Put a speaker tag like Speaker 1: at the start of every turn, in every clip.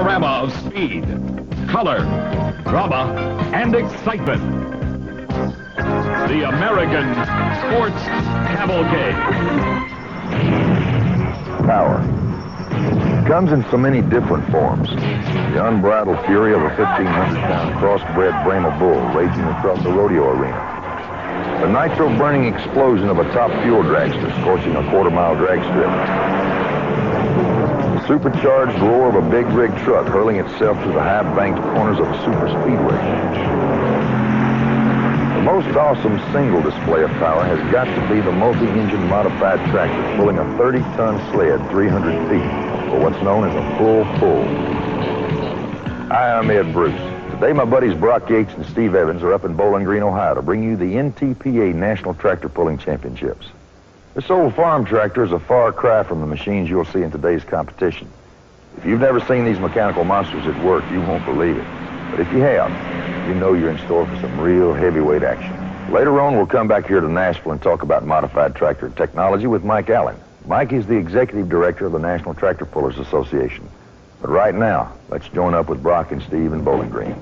Speaker 1: panorama of speed, color, drama, and excitement. The American Sports Cavalcade.
Speaker 2: Power comes in so many different forms. The unbridled fury of a 1,500-pound crossbred Brahma bull raging across a rodeo arena. The nitro-burning explosion of a top fuel dragster scorching a quarter-mile drag strip. The supercharged roar of a big rig truck hurling itself through the high-banked corners of a super speedway. The most awesome single display of power has got to be the multi-engine modified tractor pulling a 30-ton sled 300 feet for what's known as a full pull. Hi, I'm Ed Bruce. Today, my buddies Brock Yates and Steve Evans are up in Bowling Green, Ohio to bring you the NTPA National Tractor Pulling Championships. This old farm tractor is a far cry from the machines you'll see in today's competition. If you've never seen these mechanical monsters at work, you won't believe it. But if you have, you know you're in store for some real heavyweight action. Later on, we'll come back here to Nashville and talk about modified tractor technology with Mike Allen. Mike is the executive director of the National Tractor Pullers Association. But right now, let's join up with Brock and Steve in Bowling Green.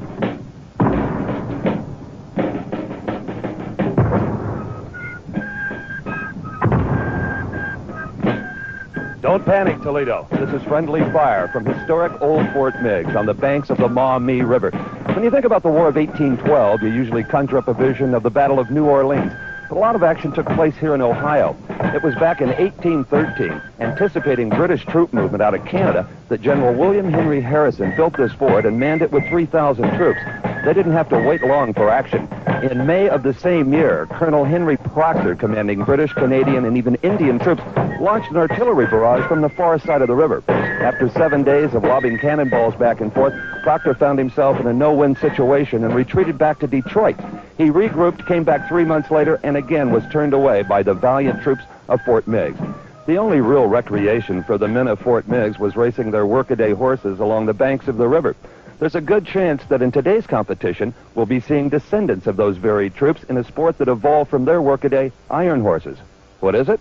Speaker 3: Don't panic, Toledo. This is friendly fire from historic Old Fort Meigs on the banks of the Maumee River. When you think about the War of 1812, you usually conjure up a vision of the Battle of New Orleans. But a lot of action took place here in Ohio. It was back in 1813, anticipating British troop movement out of Canada, that General William Henry Harrison built this fort and manned it with 3,000 troops. They didn't have to wait long for action. In May of the same year, Colonel Henry Proctor, commanding British, Canadian, and even Indian troops, launched an artillery barrage from the far side of the river. After 7 days of lobbing cannonballs back and forth, Proctor found himself in a no-win situation and retreated back to Detroit. He regrouped, came back 3 months later, and again was turned away by the valiant troops of Fort Meigs. The only real recreation for the men of Fort Meigs was racing their workaday horses along the banks of the river. There's a good chance that in today's competition, we'll be seeing descendants of those varied troops in a sport that evolved from their workaday iron horses. What is it?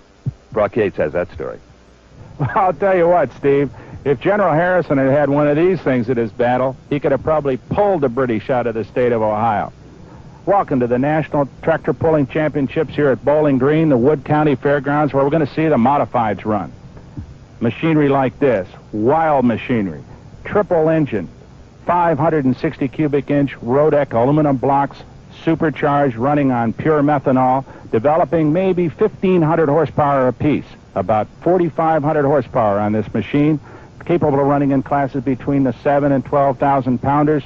Speaker 3: Brock Yates has that story.
Speaker 4: Well, I'll tell you what, Steve. If General Harrison had had one of these things at his battle, he could have probably pulled the British out of the state of Ohio. Welcome to the National Tractor Pulling Championships here at Bowling Green, the Wood County Fairgrounds, where we're going to see the modifieds run. Machinery like this, wild machinery, triple engine, 560 cubic inch Rodeck aluminum blocks, supercharged, running on pure methanol, developing maybe 1,500 horsepower apiece, about 4,500 horsepower on this machine, capable of running in classes between the 7 and 12,000 pounders.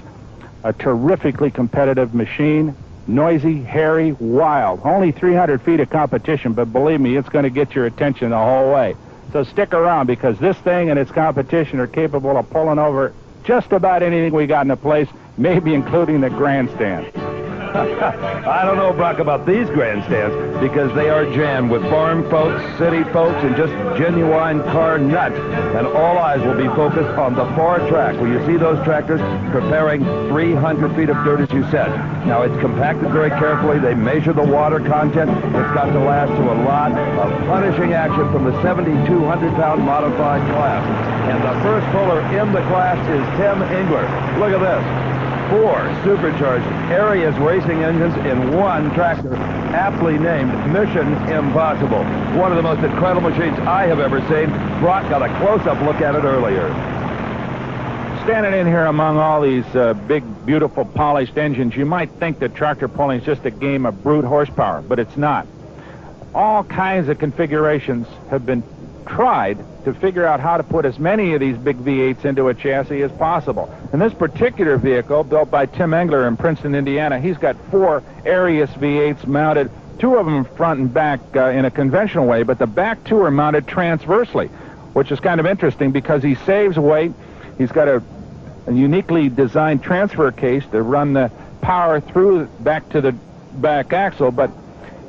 Speaker 4: A terrifically competitive machine, noisy, hairy, wild. Only 300 feet of competition, but believe me, it's going to get your attention the whole way. So stick around, because this thing and its competition are capable of pulling over just about anything we got in the place, maybe including the grandstand.
Speaker 3: I don't know, Brock, about these grandstands, because they are jammed with farm folks, city folks, and just genuine car nuts. And all eyes will be focused on the far track, where you see those tractors preparing 300 feet of dirt, as you said. Now, it's compacted very carefully. They measure the water content. It's got to last to a lot of punishing action from the 7,200-pound modified class. And the first puller in the class is Tim Engler. Look at this. 4 supercharged Arias racing engines in one tractor, aptly named Mission Impossible. One of the most incredible machines I have ever seen. Brock got a close-up look at it earlier.
Speaker 4: Standing in here among all these big, beautiful, polished engines, you might think that tractor pulling is just a game of brute horsepower, but it's not. All kinds of configurations have been tried to figure out how to put as many of these big V8s into a chassis as possible. In this particular vehicle, built by Tim Engler in Princeton, Indiana, he's got 4 Arias V8s mounted, 2 of them front and back in a conventional way, but the back 2 are mounted transversely, which is kind of interesting because he saves weight. He's got a uniquely designed transfer case to run the power through back to the back axle, but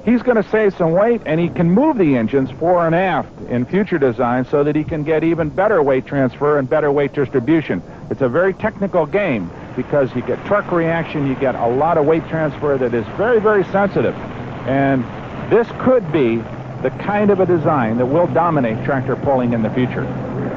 Speaker 4: he's going to save some weight, and he can move the engines fore and aft in future designs so that he can get even better weight transfer and better weight distribution. It's a very technical game because you get torque reaction, you get a lot of weight transfer that is very, very sensitive. And this could be the kind of a design that will dominate tractor pulling in the future.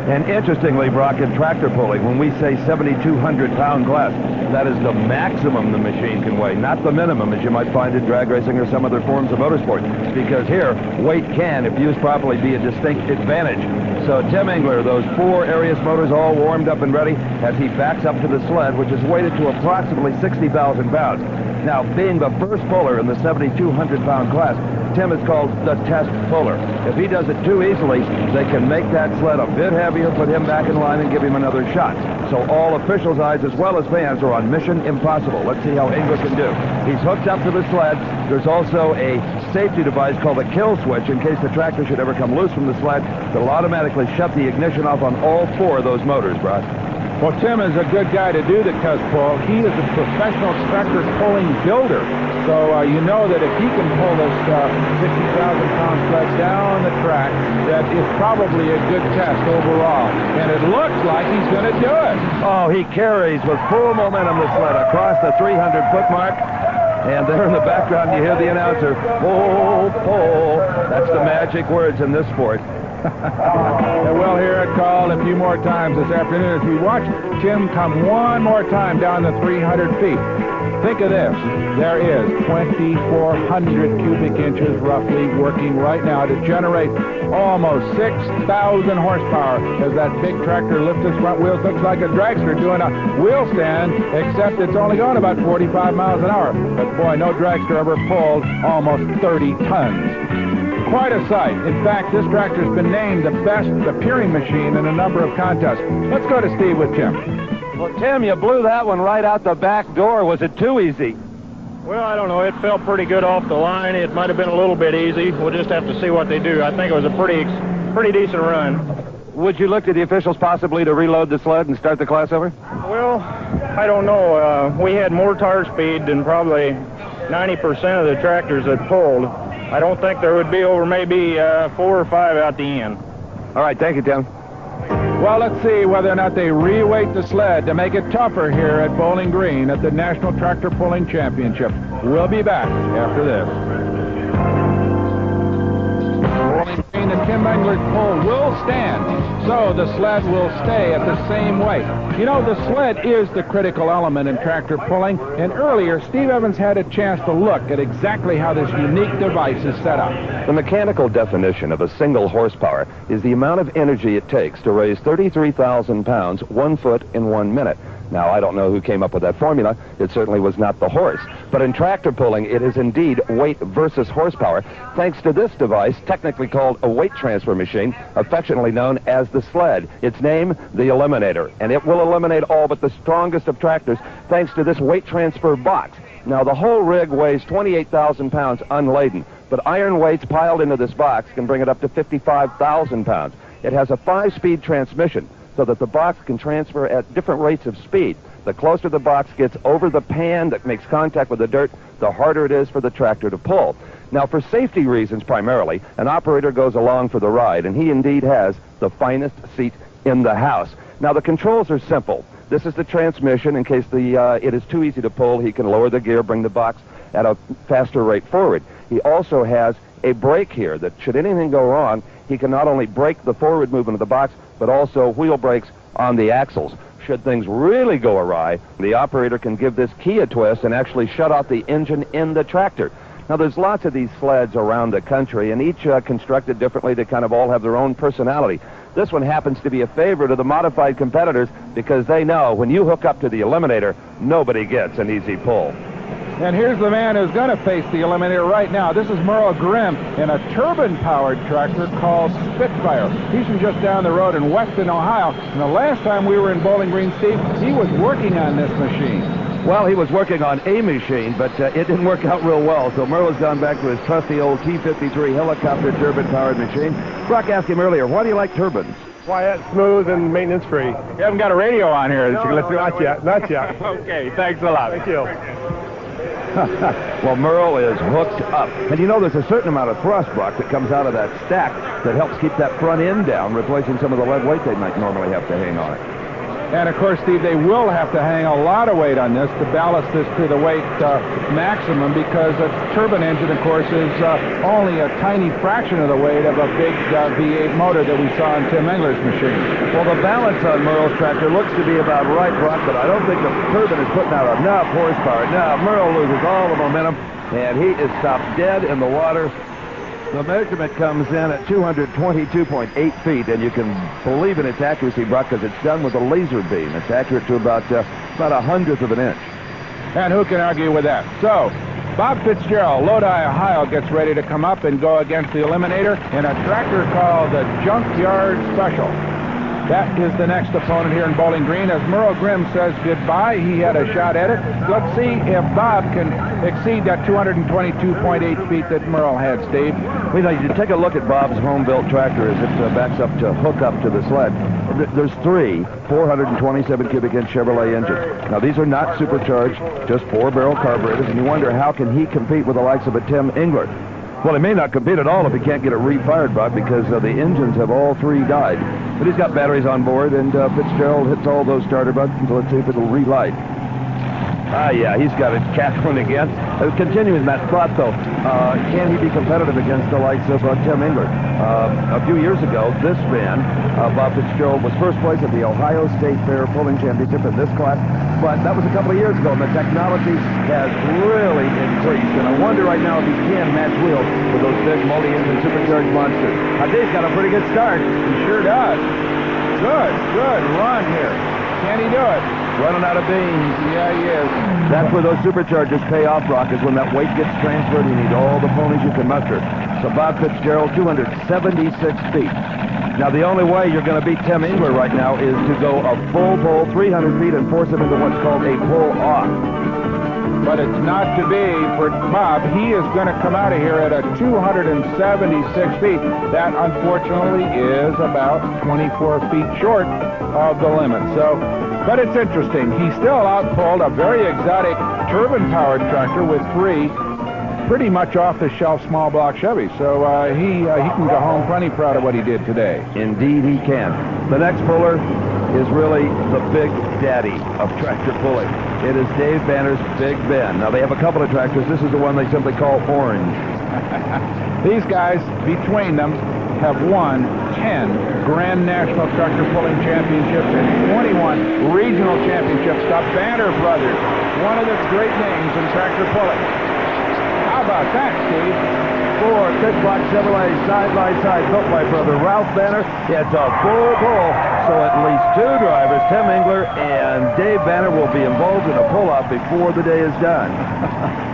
Speaker 3: And interestingly, Brock, in tractor pulling, when we say 7,200-pound class, that is the maximum the machine can weigh, not the minimum, as you might find in drag racing or some other forms of motorsport. Because here, weight can, if used properly, be a distinct advantage. So Tim Engler, those 4 Arius motors all warmed up and ready as he backs up to the sled, which is weighted to approximately 60,000 pounds. Now, being the first puller in the 7,200-pound class, Tim is called the test puller. If he does it too easily, they can make that sled a bit heavier, put him back in line, and give him another shot. So all officials' eyes as well as fans are on Mission Impossible. Let's see how Engler can do. He's hooked up to the sled. There's also a safety device called a kill switch in case the tractor should ever come loose from the sled. That'll automatically shut the ignition off on all 4 of those motors, Brock.
Speaker 4: Well, Tim is a good guy to do the cuss pull. He is a professional tractor pulling builder. So you know that if he can pull this 60,000-pound sled down the track, that it's probably a good test overall. And it looks like he's going to do it.
Speaker 3: Oh, he carries with full momentum the sled across the 300-foot mark. And there in the background, you hear the announcer, pull, pull. That's the magic words in this sport.
Speaker 4: And we'll hear it called a few more times this afternoon as we watch Tim come one more time down the 300 feet. Think of this. There is 2,400 cubic inches roughly working right now to generate almost 6,000 horsepower as that big tractor lifts his front wheels. Looks like a dragster doing a wheel stand, except it's only going about 45 miles an hour. But boy, no dragster ever pulled almost 30 tons. Quite a sight. In fact, this tractor's been named the best appearing machine in a number of contests. Let's go to Steve with Tim.
Speaker 3: Well, Tim, you blew that one right out the back door. Was it too easy?
Speaker 5: Well, I don't know. It felt pretty good off the line. It might have been a little bit easy. We'll just have to see what they do. I think it was a pretty decent run.
Speaker 3: Would you look to the officials possibly to reload the sled and start the class over?
Speaker 5: Well, I don't know. We had more tire speed than probably 90% of the tractors that pulled. I don't think there would be over maybe 4 or 5 out the end.
Speaker 3: All right, thank you, Tim.
Speaker 4: Well, let's see whether or not they reweight the sled to make it tougher here at Bowling Green at the National Tractor Pulling Championship. We'll be back after this. Bowling Green, the Tim Engler pull will stand, so the sled will stay at the same weight. You know, the sled is the critical element in tractor pulling, and earlier, Steve Evans had a chance to look at exactly how this unique device is set up.
Speaker 3: The mechanical definition of a single horsepower is the amount of energy it takes to raise 33,000 pounds 1 foot in 1 minute. Now, I don't know who came up with that formula. It certainly was not the horse. But in tractor pulling, it is indeed weight versus horsepower, thanks to this device, technically called a weight transfer machine, affectionately known as the sled. Its name, the Eliminator. And it will eliminate all but the strongest of tractors, thanks to this weight transfer box. Now, the whole rig weighs 28,000 pounds unladen, but iron weights piled into this box can bring it up to 55,000 pounds. It has a 5-speed transmission, so that the box can transfer at different rates of speed. The closer the box gets over the pan that makes contact with the dirt, the harder it is for the tractor to pull. Now, for safety reasons primarily, an operator goes along for the ride, and he indeed has the finest seat in the house. Now, the controls are simple. This is the transmission. In case it is too easy to pull, he can lower the gear, bring the box at a faster rate forward. He also has a brake here that, should anything go wrong, he can not only brake the forward movement of the box, but also wheel brakes on the axles. Should things really go awry, the operator can give this key a twist and actually shut off the engine in the tractor. Now, there's lots of these sleds around the country, and each constructed differently. They kind of all have their own personality. This one happens to be a favorite of the modified competitors because they know when you hook up to the Eliminator, nobody gets an easy pull.
Speaker 4: And here's the man who's going to face the Eliminator right now. This is Merle Grimm in a turbine-powered tractor called Spitfire. He's from just down the road in Weston, Ohio. And the last time we were in Bowling Green, Steve, he was working on this machine.
Speaker 3: Well, he was working on a machine, but it didn't work out real well. So Merle's gone back to his trusty old T-53 helicopter turbine-powered machine. Brock asked him earlier, why do you like turbines?
Speaker 6: Quiet, smooth, and maintenance-free.
Speaker 4: You haven't got a radio on here.
Speaker 6: Not yet.
Speaker 4: Okay, thanks a lot.
Speaker 6: Thank you.
Speaker 3: Well, Merle is hooked up. And you know there's a certain amount of thrust, Brock, that comes out of that stack that helps keep that front end down, replacing some of the lead weight they might normally have to hang on it.
Speaker 4: And, of course, Steve, they will have to hang a lot of weight on this to ballast this to the weight maximum, because a turbine engine, of course, is only a tiny fraction of the weight of a big V8 motor that we saw in Tim Engler's machine.
Speaker 3: Well, the balance on Merle's tractor looks to be about right, Brock, but I don't think the turbine is putting out enough horsepower. Now, Merle loses all the momentum, and he is stopped dead in the water. The measurement comes in at 222.8 feet, and you can believe in its accuracy, Brock, because it's done with a laser beam. It's accurate to about a 100th of an inch.
Speaker 4: And who can argue with that? So, Bob Fitzgerald, Lodi, Ohio, gets ready to come up and go against the Eliminator in a tractor called the Junkyard Special. That is the next opponent here in Bowling Green. As Merle Grimm says goodbye, he had a shot at it. Let's see if Bob can exceed that 222.8 feet that Merle had, Steve.
Speaker 3: Well, you take a look at Bob's home-built tractor as it backs up to hook up to the sled. There's three 427 cubic inch Chevrolet engines. Now, these are not supercharged, just 4-barrel carburetors, and you wonder how can he compete with the likes of a Tim Engler. Well, he may not compete at all if he can't get it refired, Bob, because the engines have all three died. But he's got batteries on board, and Fitzgerald hits all those starter buttons. Let's see if it'll relight. Yeah, he's got it cackling again. Continuing that thought, though, can he be competitive against the likes of Tim Engler? A few years ago, this man, Bob Fitzgerald, was first place at the Ohio State Fair Pulling Championship in this class, but that was a couple of years ago, and the technology has really increased, and I wonder right now if he can match wheels with those big multi-engine supercharged monsters. I think he's got a pretty good start.
Speaker 4: He sure does. Good run here. Can he do it?
Speaker 3: Running out of beans.
Speaker 4: Yeah, he is.
Speaker 3: That's where those superchargers pay off, Brock, is when that weight gets transferred. You need all the ponies you can muster. So Bob Fitzgerald, 276 feet. Now, the only way you're going to beat Tim Engler right now is to go a full pull, 300 feet, and force him into what's called a pull-off.
Speaker 4: But it's not to be for Bob. He is going to come out of here at a 276 feet. That, unfortunately, is about 24 feet short of the limit. So, but it's interesting. He still outpulled a very exotic turbine-powered tractor with three pretty much off-the-shelf small block Chevys. So he can go home plenty proud of what he did today.
Speaker 3: Indeed, he can. The next puller is really the big daddy of tractor pulling. It is Dave Banner's Big Ben. Now, they have a couple of tractors. This is the one they simply call Orange.
Speaker 4: These guys, between them, have won 10 Grand National Tractor Pulling Championships and 21 Regional Championships. The Banner Brothers, one of the great names in tractor pulling. How about that, Steve?
Speaker 3: 4 big block Chevrolet side-by-side built by brother Ralph Banner. It's a full pull, so at least 2 drivers, Tim Engler and Dave Banner, will be involved in a pull-off before the day is done.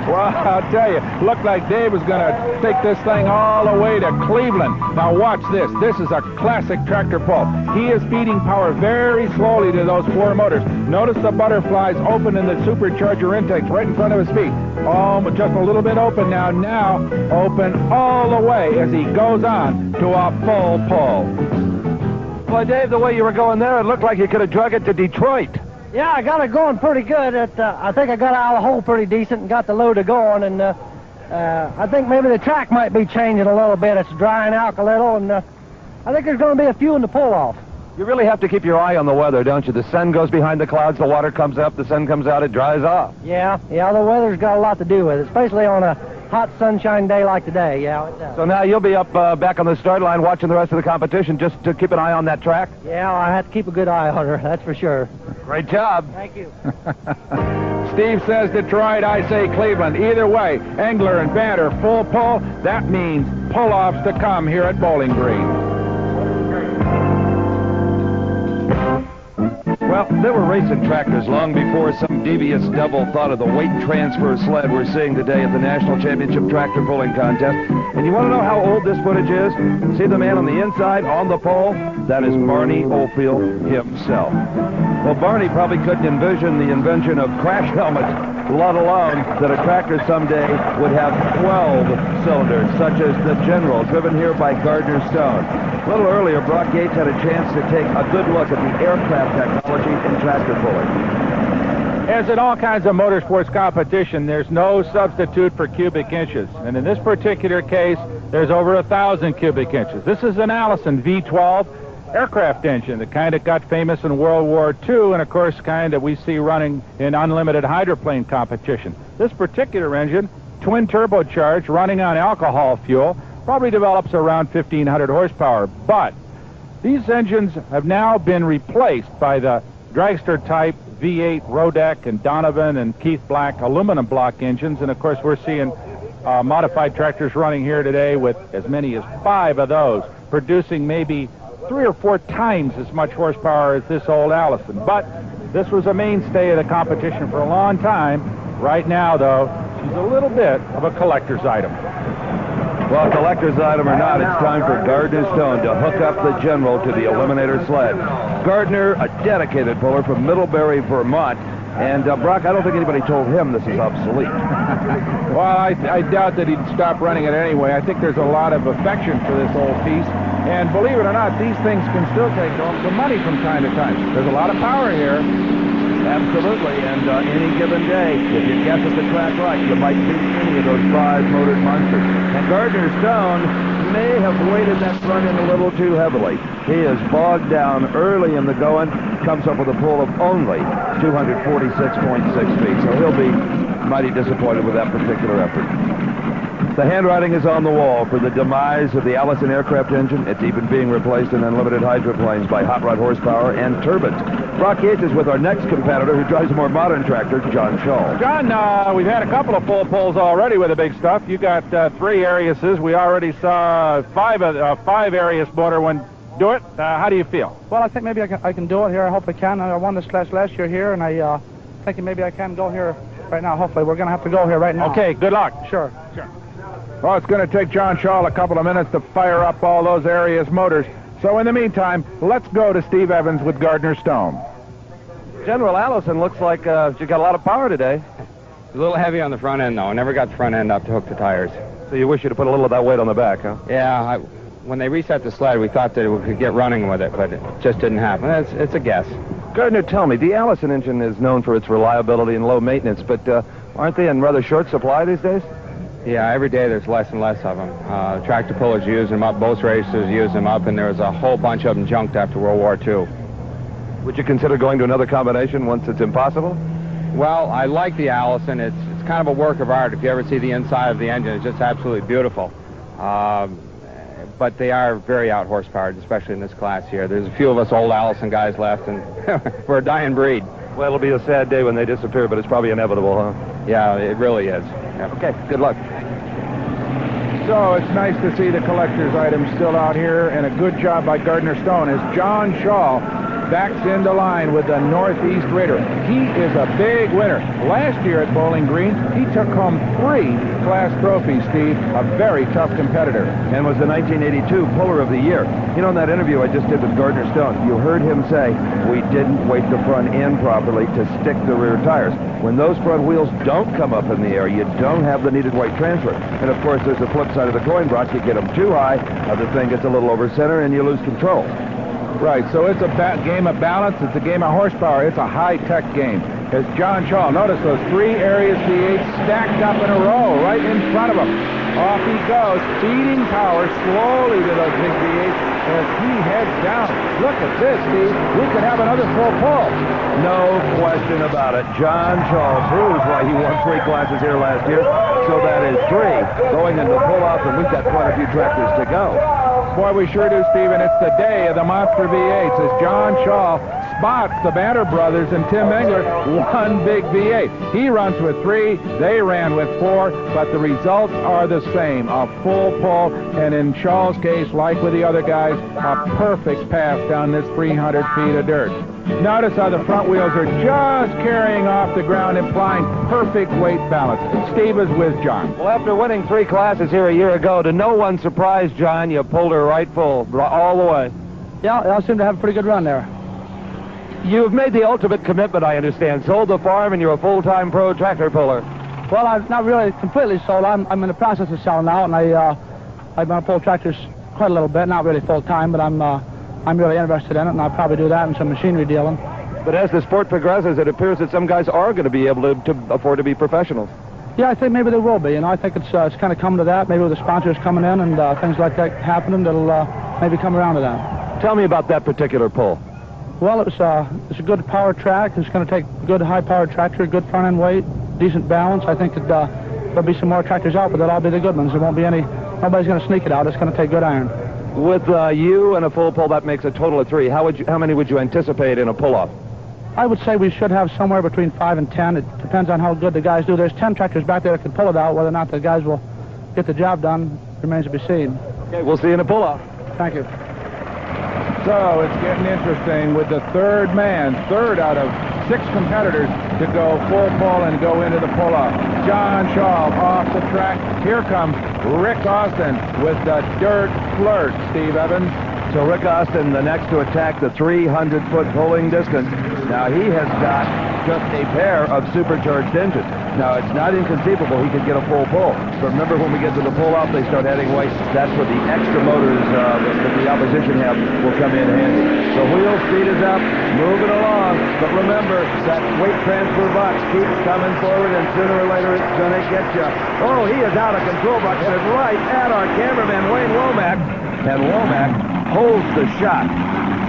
Speaker 4: Well, I'll tell you, looked like Dave was going to take this thing all the way to Cleveland. Now watch this. This is a classic tractor pull. He is feeding power very slowly to those 4 motors. Notice the butterflies open in the supercharger intakes right in front of his feet. Oh, just a little bit open now. Now open all the way as he goes on to a full pull.
Speaker 3: Well, Dave, the way you were going there, it looked like you could have drug it to Detroit.
Speaker 7: Yeah, I got it going pretty good. I think I got out of the hole pretty decent and got the loader going, and I think maybe the track might be changing a little bit. It's drying out a little, and I think there's going to be a few in the pull-off.
Speaker 3: You really have to keep your eye on the weather, don't you? The sun goes behind the clouds, the water comes up, the sun comes out, it dries off.
Speaker 7: Yeah, the weather's got a lot to do with it, especially on a hot sunshine day like today. Yeah, it does.
Speaker 3: So now you'll be up back on the start line watching the rest of the competition just to keep an eye on that track?
Speaker 7: Yeah, I have to keep a good eye on her, that's for sure.
Speaker 3: Great job.
Speaker 7: Thank you.
Speaker 4: Steve says Detroit, I say Cleveland. Either way, Engler and Banner full pull. That means pull-offs to come here at Bowling Green.
Speaker 3: Well, there were racing tractors long before some devious double thought of the weight transfer sled we're seeing today at the National Championship Tractor Pulling Contest. And you want to know how old this footage is? See the man on the inside, on the pole? That is Barney Oldfield himself. Well, Barney probably couldn't envision the invention of crash helmets, let alone that a tractor someday would have 12 cylinders, such as the General, driven here by Gardner Stone. A little earlier, Brock Yates had a chance to take a good look at the aircraft technology in tractor pulling.
Speaker 4: As in all kinds of motorsports competition, there's no substitute for cubic inches. And in this particular case, there's over 1,000 cubic inches. This is an Allison V12. aircraft engine, the kind that got famous in World War II, and of course kind that we see running in unlimited hydroplane competition. This particular engine, twin turbocharged, running on alcohol fuel, probably develops around 1,500 horsepower. But these engines have now been replaced by the dragster type V8 Rodeck and Donovan and Keith Black aluminum block engines, and of course we're seeing modified tractors running here today with as many as 5 of those, producing maybe 3 or 4 times as much horsepower as this old Allison. But this was a mainstay of the competition for a long time. Right now, though, she's a little bit of a collector's item.
Speaker 3: Well, collector's item or not, it's time for Gardner Stone to hook up the General to the Eliminator sled. Gardner, a dedicated puller from Middlebury, Vermont. And, Brock, I don't think anybody told him this is obsolete.
Speaker 4: Well, I doubt that he'd stop running it anyway. I think there's a lot of affection for this old piece. And believe it or not, these things can still take home some money from time to time. There's a lot of power here.
Speaker 3: Absolutely, and any given day, if you guess at the track right, you might beat any of those 5-motored monsters. And Gardner Stone may have weighted that front end a little too heavily. He is bogged down early in the going, comes up with a pull of only 246.6 feet, so he'll be mighty disappointed with that particular effort. The handwriting is on the wall for the demise of the Allison aircraft engine. It's even being replaced in unlimited hydroplanes by hot rod horsepower and turbines. Brock Yates is with our next competitor who drives a more modern tractor, John Shaw.
Speaker 4: John, we've had a couple of full pulls already with the big stuff. You got 3 Ariuses. We already saw 5 Arius motor one do it. How do you feel?
Speaker 8: Well, I think maybe I can do it here. I hope I can. I won this class last year here, and I thinking maybe I can go here right now. Hopefully, we're going to have to go here right now.
Speaker 4: Okay, good luck.
Speaker 8: Sure.
Speaker 4: Well, it's going to take John Shaw a couple of minutes to fire up all those Arius motors. So in the meantime, let's go to Steve Evans with Gardner Stone.
Speaker 3: General Allison looks like she got a lot of power today.
Speaker 9: A little heavy on the front end, though. Never got the front end up to hook the tires.
Speaker 3: So you wish you'd have put a little of that weight on the back, huh?
Speaker 9: Yeah, when they reset the sled, we thought that we could get running with it, but it just didn't happen. It's a guess.
Speaker 3: Gardner, tell me, the Allison engine is known for its reliability and low maintenance, but aren't they in rather short supply these days?
Speaker 9: Yeah, every day there's less and less of them. Tractor pullers use them up, boat racers use them up, and there was a whole bunch of them junked after World War II.
Speaker 3: Would you consider going to another combination once it's impossible?
Speaker 9: Well, I like the Allison. It's kind of a work of art. If you ever see the inside of the engine, it's just absolutely beautiful. But they are very out-horsepowered, especially in this class here. There's a few of us old Allison guys left, and we're a dying breed.
Speaker 3: Well, it'll be a sad day when they disappear, but it's probably inevitable, huh?
Speaker 9: Yeah, it really is. Yeah.
Speaker 3: Okay, good luck.
Speaker 4: So it's nice to see the collector's items still out here, and a good job by Gardner Stone as John Shaw backs into line with the Northeast Raider. He is a big winner. Last year at Bowling Green, he took home 3 class trophies, Steve. A very tough competitor.
Speaker 3: And was the 1982 Puller of the Year. You know, in that interview I just did with Gardner Stone, you heard him say, we didn't weight the front end properly to stick the rear tires. When those front wheels don't come up in the air, you don't have the needed weight transfer. And of course, there's the flip side of the coin, Brock. You get them too high, the thing gets a little over center, and you lose control.
Speaker 4: Right, so it's a game of balance. It's a game of horsepower. It's a high-tech game. As John Shaw, notice those 3 Arius V8s stacked up in a row right in front of him. Off he goes, feeding power slowly to those big V8s as he heads down. Look at this, Steve. We could have another full pull.
Speaker 3: No question about it. John Shaw proves why he won 3 classes here last year. So that is 3 going into pull-off, and we've got quite a few tractors to go.
Speaker 4: Boy, we sure do, Steve, and it's the day of the Monster V8s as John Shaw spots the Banter brothers and Tim Engler, 1 big V8. He runs with 3, they ran with 4, but the results are the same. A full pull, and in Shaw's case, like with the other guys, a perfect pass down this 300 feet of dirt. Notice how the front wheels are just carrying off the ground, implying perfect weight balance. Steve is with John.
Speaker 3: Well, after winning 3 classes here a year ago, to no one's surprise, John, you pulled her right full, all the way.
Speaker 8: Yeah, I seem to have a pretty good run there.
Speaker 3: You've made the ultimate commitment, I understand. Sold the farm, and you're a full-time pro tractor puller.
Speaker 8: Well, I'm not really completely sold. I'm in the process of selling now, and I've been pull tractors quite a little bit, not really full-time, but I'm really interested in it, and I'll probably do that and some machinery dealing.
Speaker 3: But as the sport progresses, it appears that some guys are going to be able to afford to be professionals.
Speaker 8: Yeah, I think maybe they will be. You know, I think it's kind of coming to that. Maybe with the sponsors coming in and things like that happening, that'll maybe come around to that.
Speaker 3: Tell me about that particular pull.
Speaker 8: Well, it's a good power track. It's going to take a good high-powered tractor, good front-end weight, decent balance. I think that there'll be some more tractors out, but they'll all be the good ones. There won't be nobody's going to sneak it out. It's going to take good iron.
Speaker 3: With you and a full pull, that makes a total of 3. How many would you anticipate in a pull-off?
Speaker 8: I would say we should have somewhere between 5 and 10. It depends on how good the guys do. There's 10 tractors back there that can pull it out. Whether or not the guys will get the job done remains to be seen.
Speaker 3: Okay, we'll see you in a pull-off.
Speaker 8: Thank you.
Speaker 4: So it's getting interesting with the third out of 6 competitors to go full pull and go into the pull-off. John Shaw off the track. Here comes Rick Austin with the dirt flirt, Steve Evans.
Speaker 3: So Rick Austin, the next to attack the 300-foot pulling distance. Now he has got just a pair of supercharged engines. Now it's not inconceivable he could get a full pull. But remember, when we get to the pull-off, they start adding weight. That's where the extra motors that the opposition have will come in handy. The wheel speed is up, moving along. But remember, that weight transfer box keeps coming forward, and sooner or later it's going to get you. Oh, he is out of control, but headed right at our cameraman, Wayne Womack. And Womack holds the shot,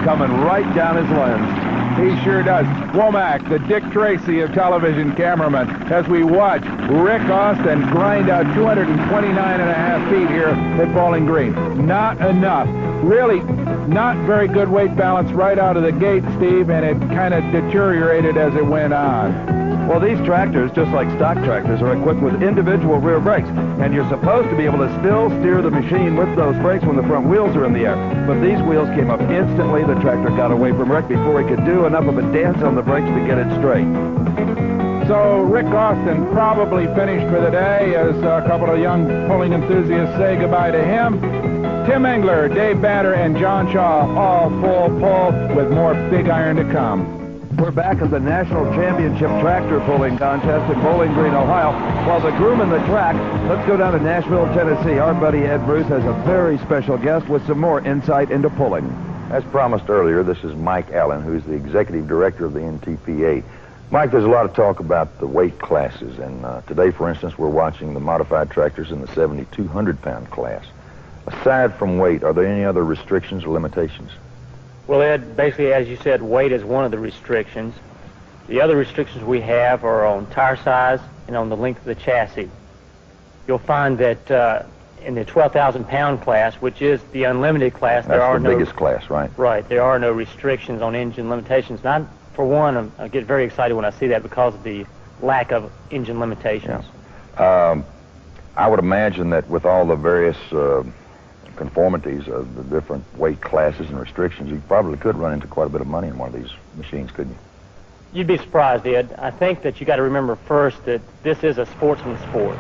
Speaker 3: coming right down his lens.
Speaker 4: He sure does. Womack, the Dick Tracy of television cameramen, as we watch Rick Austin grind out 229.5 feet here at Bowling Green. Not enough. Really not very good weight balance right out of the gate, Steve, and it kind of deteriorated as it went on.
Speaker 3: Well, these tractors, just like stock tractors, are equipped with individual rear brakes, and you're supposed to be able to still steer the machine with those brakes when the front wheels are in the air. But these wheels came up instantly. The tractor got away from Rick before he could do enough of a dance on the brakes to get it straight.
Speaker 4: So Rick Austin probably finished for the day, as a couple of young pulling enthusiasts say goodbye to him. Tim Engler, Dave Banner, and John Shaw all full pull with more big iron to come.
Speaker 3: We're back at the National Championship Tractor Pulling Contest in Bowling Green, Ohio. While they're grooming the track, let's go down to Nashville, Tennessee. Our buddy Ed Bruce has a very special guest with some more insight into pulling.
Speaker 2: As promised earlier, this is Mike Allen, who's the executive director of the NTPA. Mike, there's a lot of talk about the weight classes, and today, for instance, we're watching the modified tractors in the 7,200-pound class. Aside from weight, are there any other restrictions or limitations?
Speaker 10: Well, Ed, basically, as you said, weight is one of the restrictions. The other restrictions we have are on tire size and on the length of the chassis. You'll find that in the 12,000-pound class, which is the unlimited class, there are no...
Speaker 2: That's the biggest class, right?
Speaker 10: Right. There are no restrictions on engine limitations. Not for one, I get very excited when I see that because of the lack of engine limitations.
Speaker 2: Yeah. I would imagine that with all the various conformities of the different weight classes and restrictions, you probably could run into quite a bit of money in one of these machines, couldn't you?
Speaker 10: You'd be surprised, Ed. I think that you got to remember first that this is a sportsman's sport,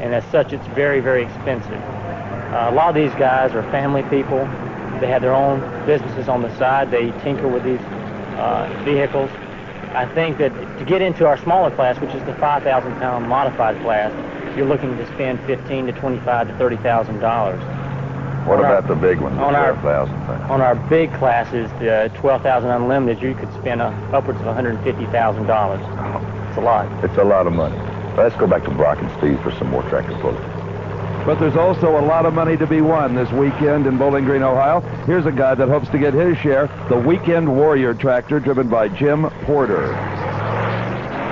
Speaker 10: and as such, it's very, very expensive. A lot of these guys are family people. They have their own businesses on the side. They tinker with these vehicles. I think that to get into our smaller class, which is the 5,000-pound modified class, you're looking to spend $15,000 to $25,000 to $30,000.
Speaker 2: What about the big ones, the 12,000 thing?
Speaker 10: On our big classes, the 12,000 Unlimited, you could spend upwards of $150,000. It's a lot.
Speaker 2: It's a lot of money. Let's go back to Brock and Steve for some more tractor pulling.
Speaker 3: But there's also a lot of money to be won this weekend in Bowling Green, Ohio. Here's a guy that hopes to get his share, the Weekend Warrior tractor driven by Jim Porter.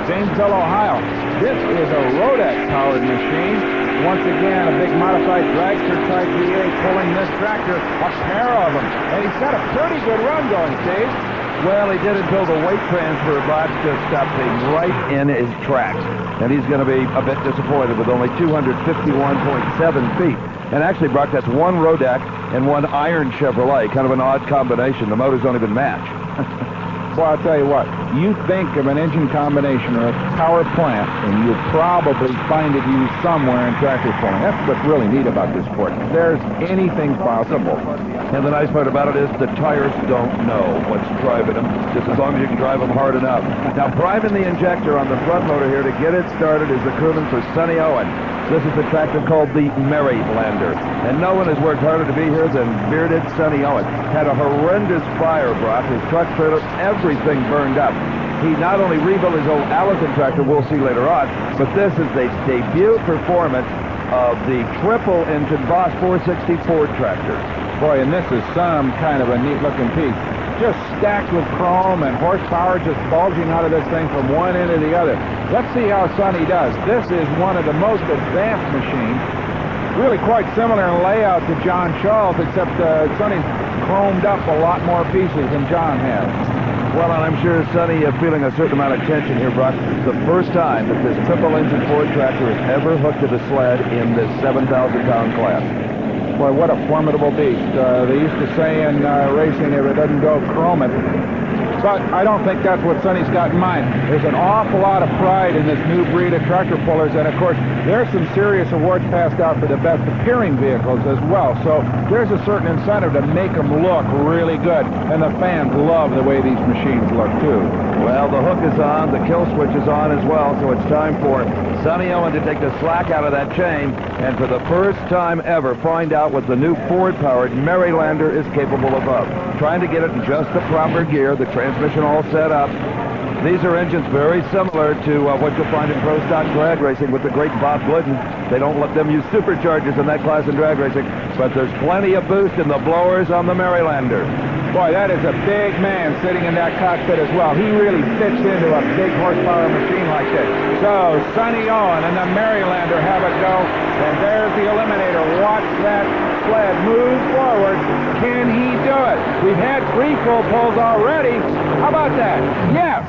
Speaker 4: Zanesville, Ohio. This is a Rodex-powered machine. Once again, a big modified dragster Type V8 pulling this tractor, a pair of them. And he's got a pretty good run going, Steve.
Speaker 3: Well, he did until the weight transfer box just stopped him right in his tracks. And he's going to be a bit disappointed with only 251.7 feet. And actually, Brock, that's one Rodex and one Iron Chevrolet, kind of an odd combination. The motors don't even match.
Speaker 4: Well, I'll tell you what, you think of an engine combination or a power plant, and you'll probably find it used somewhere in tractor pulling. That's what's really neat about this sport. There's anything possible.
Speaker 3: And the nice part about it is the tires don't know what's driving them, just as long as you can drive them hard enough. Now, priming the injector on the front motor here to get it started is the crewman for Sonny Owen. This is the tractor called the Marylander. And no one has worked harder to be here than bearded Sonny Owen. Had a horrendous fire, Brock. His truck trailer, everything burned up. He not only rebuilt his old Allison tractor, we'll see later on, but this is the debut performance of the triple-engine Boss 460 Ford tractor.
Speaker 4: Boy, and this is some kind of a neat-looking piece. Just stacked with chrome and horsepower just bulging out of this thing from one end to the other. Let's see how Sonny does. This is one of the most advanced machines. Really quite similar in layout to John Shaw's, except Sonny's chromed up a lot more pieces than John has.
Speaker 3: Well, and I'm sure Sonny is feeling a certain amount of tension here, Brock. It's the first time that this triple-engine Ford tractor has ever hooked to the sled in this 7,000-pound class.
Speaker 4: Boy, what a formidable beast. They used to say in racing, if it doesn't go, chrome it. But I don't think that's what Sonny's got in mind. There's an awful lot of pride in this new breed of tractor pullers, and of course, there's some serious awards passed out for the best appearing vehicles as well. So there's a certain incentive to make them look really good, and the fans love the way these machines look too.
Speaker 3: Well, the hook is on, the kill switch is on as well, so it's time for Sonny Owen to take the slack out of that chain, and for the first time ever, find out what the new Ford-powered Marylander is capable of. Trying to get it in just the proper gear, the transmission all set up. These are engines very similar to what you'll find in pro stock drag racing with the great Bob Glidden. They don't let them use superchargers in that class in drag racing, but there's plenty of boost in the blowers on the Marylander.
Speaker 4: Boy, that is a big man sitting in that cockpit as well. He really fits into a big horsepower machine like this. So, Sonny Owen and the Marylander have it go, and there's the eliminator. Watch that sled move forward. Can he do it? We've had 3 full pulls already. How about that? Yes!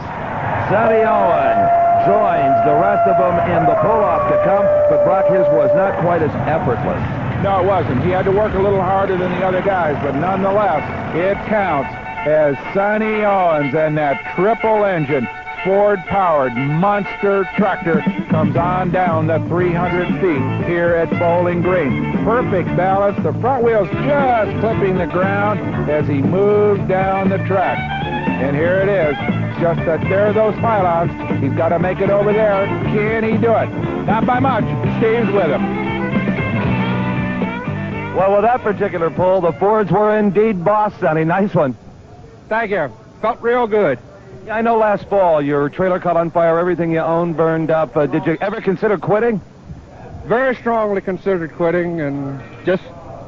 Speaker 3: Sonny Owen joins the rest of them in the pull-off to come, but Brock, his was not quite as effortless.
Speaker 4: No, it wasn't. He had to work a little harder than the other guys, but nonetheless, it counts as Sonny Owens and that triple-engine Ford-powered monster tractor comes on down the 300 feet here at Bowling Green. Perfect balance. The front wheel's just clipping the ground as he moves down the track. And here it is. Just that there are those pylons. He's got to make it over there. Can he do it? Not by much. Steve's with him.
Speaker 3: Well, with that particular pull, the Fords were indeed boss, Sonny. Nice one.
Speaker 8: Thank you. Felt real good.
Speaker 3: Yeah, I know last fall your trailer caught on fire, everything you owned burned up. Did you ever consider quitting?
Speaker 8: Very strongly considered quitting and just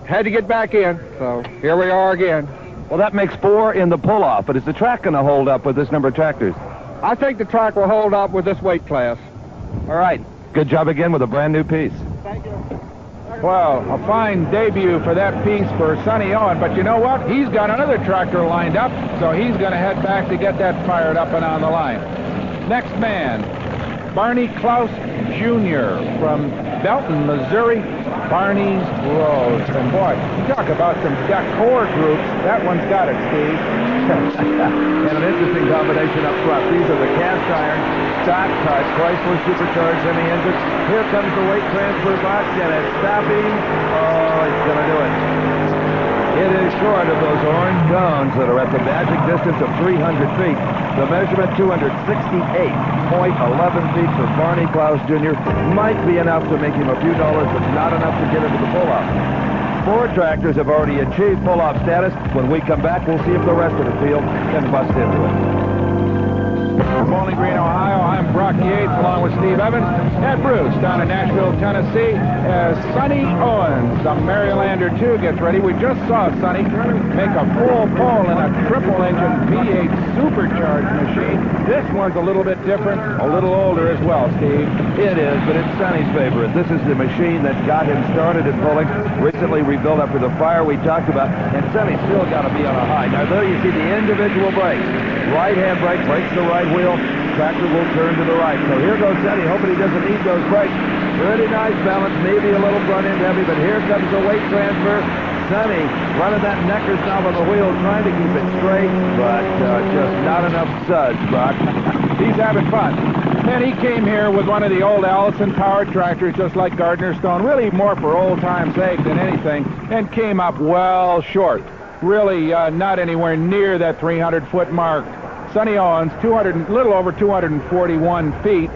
Speaker 8: had to get back in. So here we are again.
Speaker 3: Well, that makes 4 in the pull-off, but is the track going to hold up with this number of tractors?
Speaker 8: I think the track will hold up with this weight class.
Speaker 3: All right. Good job again with a brand new piece.
Speaker 8: Thank you.
Speaker 4: Well, a fine debut for that piece for Sonny Owen, but you know what? He's got another tractor lined up, so he's going to head back to get that fired up and on the line. Next man, Barney Klaus Jr. from Belton, Missouri. Barney's Rose. And boy, you talk about some decor groups. That one's got it, Steve.
Speaker 3: And an interesting combination up front. These are the cast iron, stock cut, Chrysler supercharged semi-engines. Here comes the weight transfer box, and it's stopping. Oh, it's going to do it. It is short of those orange cones that are at the magic distance of 300 feet. The measurement, 268.11 feet for Barney Klaus Jr. might be enough to make him a few dollars, but not enough to get into the pull-off. 4 tractors have already achieved pull-off status. When we come back, we'll see if the rest of the field can bust into it.
Speaker 4: From Bowling Green, Ohio, I'm Brock Yates along with Steve Evans at Bruce down in Nashville, Tennessee, as Sonny Owens, the Marylander 2, gets ready. We just saw Sonny make a full pull in a triple-engine V8 supercharged machine. This one's a little bit different, a little older as well, Steve.
Speaker 3: It is, but it's Sonny's favorite. This is the machine that got him started in pulling, recently rebuilt after the fire we talked about, and Sonny's still got to be on a high. Now, there you see the individual brakes. Right-hand brake brakes the right wheel. Tractor will turn to the right. So here goes Sonny, hoping he doesn't need those brakes. Pretty nice balance, maybe a little front end heavy, but here comes the weight transfer. Sonny running that necker knob on the wheel, trying to keep it straight, but just not enough suds, Brock.
Speaker 4: He's having fun. And he came here with one of the old Allison powered tractors, just like Gardner Stone, really more for old time's sake than anything, and came up well short. Really not anywhere near that 300-foot mark. Sonny Owens, little over 241 feet,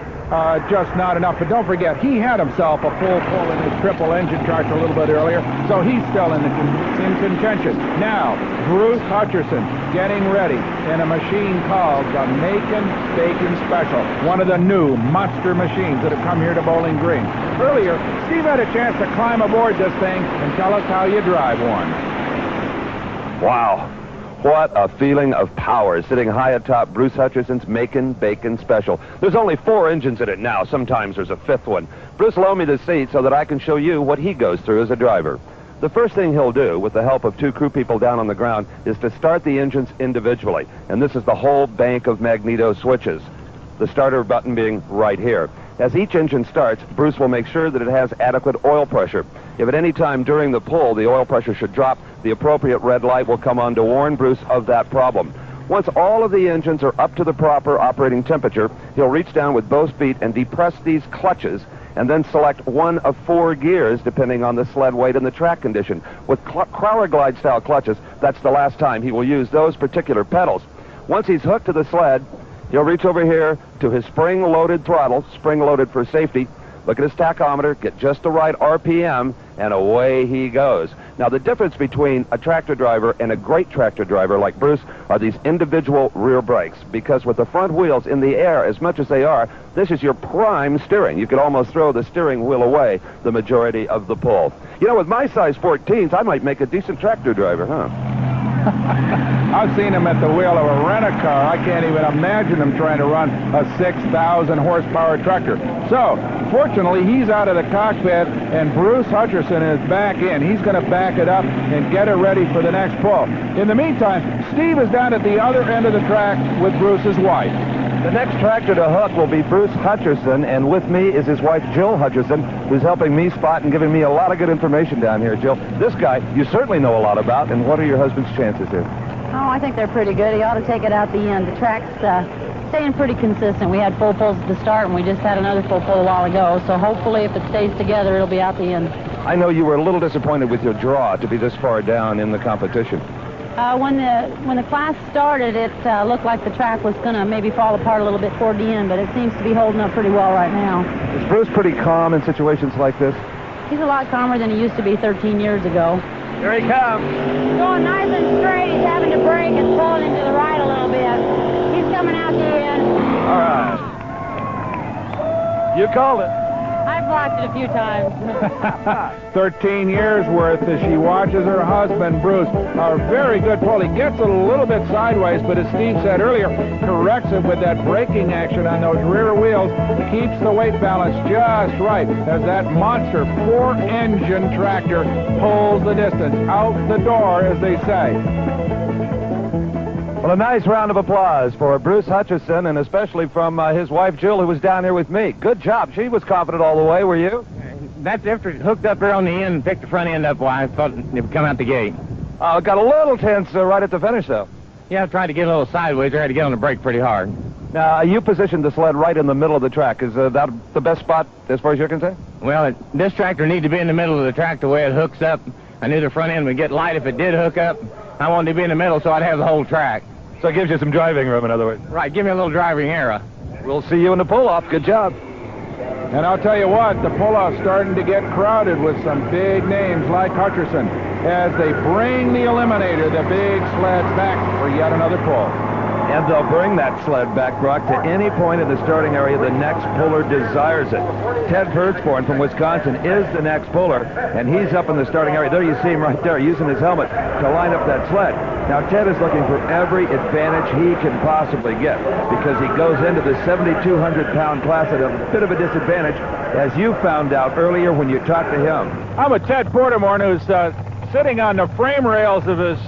Speaker 4: just not enough. But don't forget, he had himself a full pull in his triple-engine tractor a little bit earlier, so he's still in contention. Now, Bruce Hutcherson getting ready in a machine called the Macon Bacon Special, one of the new monster machines that have come here to Bowling Green. Earlier, Steve had a chance to climb aboard this thing and tell us how you drive one.
Speaker 3: Wow. What a feeling of power sitting high atop Bruce Hutcherson's Macon Bacon Special. There's only 4 engines in it now. Sometimes there's a 5th one. Bruce loaned me the seat so that I can show you what he goes through as a driver. The first thing he'll do, with the help of 2 crew people down on the ground, is to start the engines individually. And this is the whole bank of magneto switches. The starter button being right here. As each engine starts, Bruce will make sure that it has adequate oil pressure. If at any time during the pull the oil pressure should drop, the appropriate red light will come on to warn Bruce of that problem. Once all of the engines are up to the proper operating temperature, he'll reach down with both feet and depress these clutches and then select one of 4 gears depending on the sled weight and the track condition. With Crowler Glide style clutches, that's the last time he will use those particular pedals. Once he's hooked to the sled, he'll reach over here to his spring-loaded throttle, spring-loaded for safety, look at his tachometer, get just the right RPM, and away he goes. Now, the difference between a tractor driver and a great tractor driver like Bruce are these individual rear brakes, because with the front wheels in the air as much as they are, this is your prime steering. You could almost throw the steering wheel away the majority of the pull. You know, with my size 14s, I might make a decent tractor driver, huh?
Speaker 4: I've seen him at the wheel of a rent-a-car. I can't even imagine him trying to run a 6,000 horsepower tractor. So, fortunately, he's out of the cockpit, and Bruce Hutcherson is back in. He's going to back it up and get it ready for the next pull. In the meantime, Steve is down at the other end of the track with Bruce's wife.
Speaker 3: The next tractor to hook will be Bruce Hutcherson, and with me is his wife, Jill Hutcherson, who's helping me spot and giving me a lot of good information down here. Jill, this guy you certainly know a lot about, and what are your husband's chances here?
Speaker 11: Oh, I think they're pretty good. He ought to take it out the end. The track's staying pretty consistent. We had full pulls at the start, and we just had another full pull a while ago, so hopefully if it stays together, it'll be out the end.
Speaker 3: I know you were a little disappointed with your draw to be this far down in the competition.
Speaker 11: When the class started, it looked like the track was going to maybe fall apart a little bit toward the end, but it seems to be holding up pretty well right now.
Speaker 3: Is Bruce pretty calm in situations like this?
Speaker 11: He's a lot calmer than he used to be 13 years ago.
Speaker 3: Here he comes.
Speaker 11: He's going nice and straight. He's having to brake and pulling into the right a little bit. He's coming out the end.
Speaker 3: All right. You called it.
Speaker 11: I've watched it a few times.
Speaker 4: 13 years worth as she watches her husband, Bruce. A very good pull. He gets a little bit sideways, but as Steve said earlier, corrects it with that braking action on those rear wheels, keeps the weight balance just right as that monster 4-engine tractor pulls the distance out the door, as they say. Well, a nice round of applause for Bruce Hutcherson, and especially from his wife, Jill, who was down here with me. Good job. She was confident all the way, were you?
Speaker 10: That's after it hooked up there on the end and picked the front end up, I thought it would come out the gate.
Speaker 3: It got a little tense right at the finish, though.
Speaker 10: Yeah, I tried to get a little sideways. I had to get on the brake pretty hard.
Speaker 3: Now, you positioned the sled right in the middle of the track. Is that the best spot as far as you're concerned?
Speaker 10: Well, this tractor needed to be in the middle of the track the way it hooks up. I knew the front end would get light if it did hook up. I wanted to be in the middle so I'd have the whole track.
Speaker 3: So it gives you some driving room, in other words.
Speaker 10: Right, give me a little driving era.
Speaker 3: We'll see you in the pull-off. Good job.
Speaker 4: And I'll tell you what, the pull-off's starting to get crowded with some big names like Hutcherson as they bring the Eliminator, the big sled, back for yet another pull.
Speaker 3: And they'll bring that sled back, Brock, to any point in the starting area the next puller desires it. Ted Birdsborn from Wisconsin is the next puller, and he's up in the starting area. There you see him right there using his helmet to line up that sled. Now, Ted is looking for every advantage he can possibly get because he goes into the 7,200-pound class at a bit of a disadvantage, as you found out earlier when you talked to him.
Speaker 4: I'm with Ted Portermore, who's sitting on the frame rails of his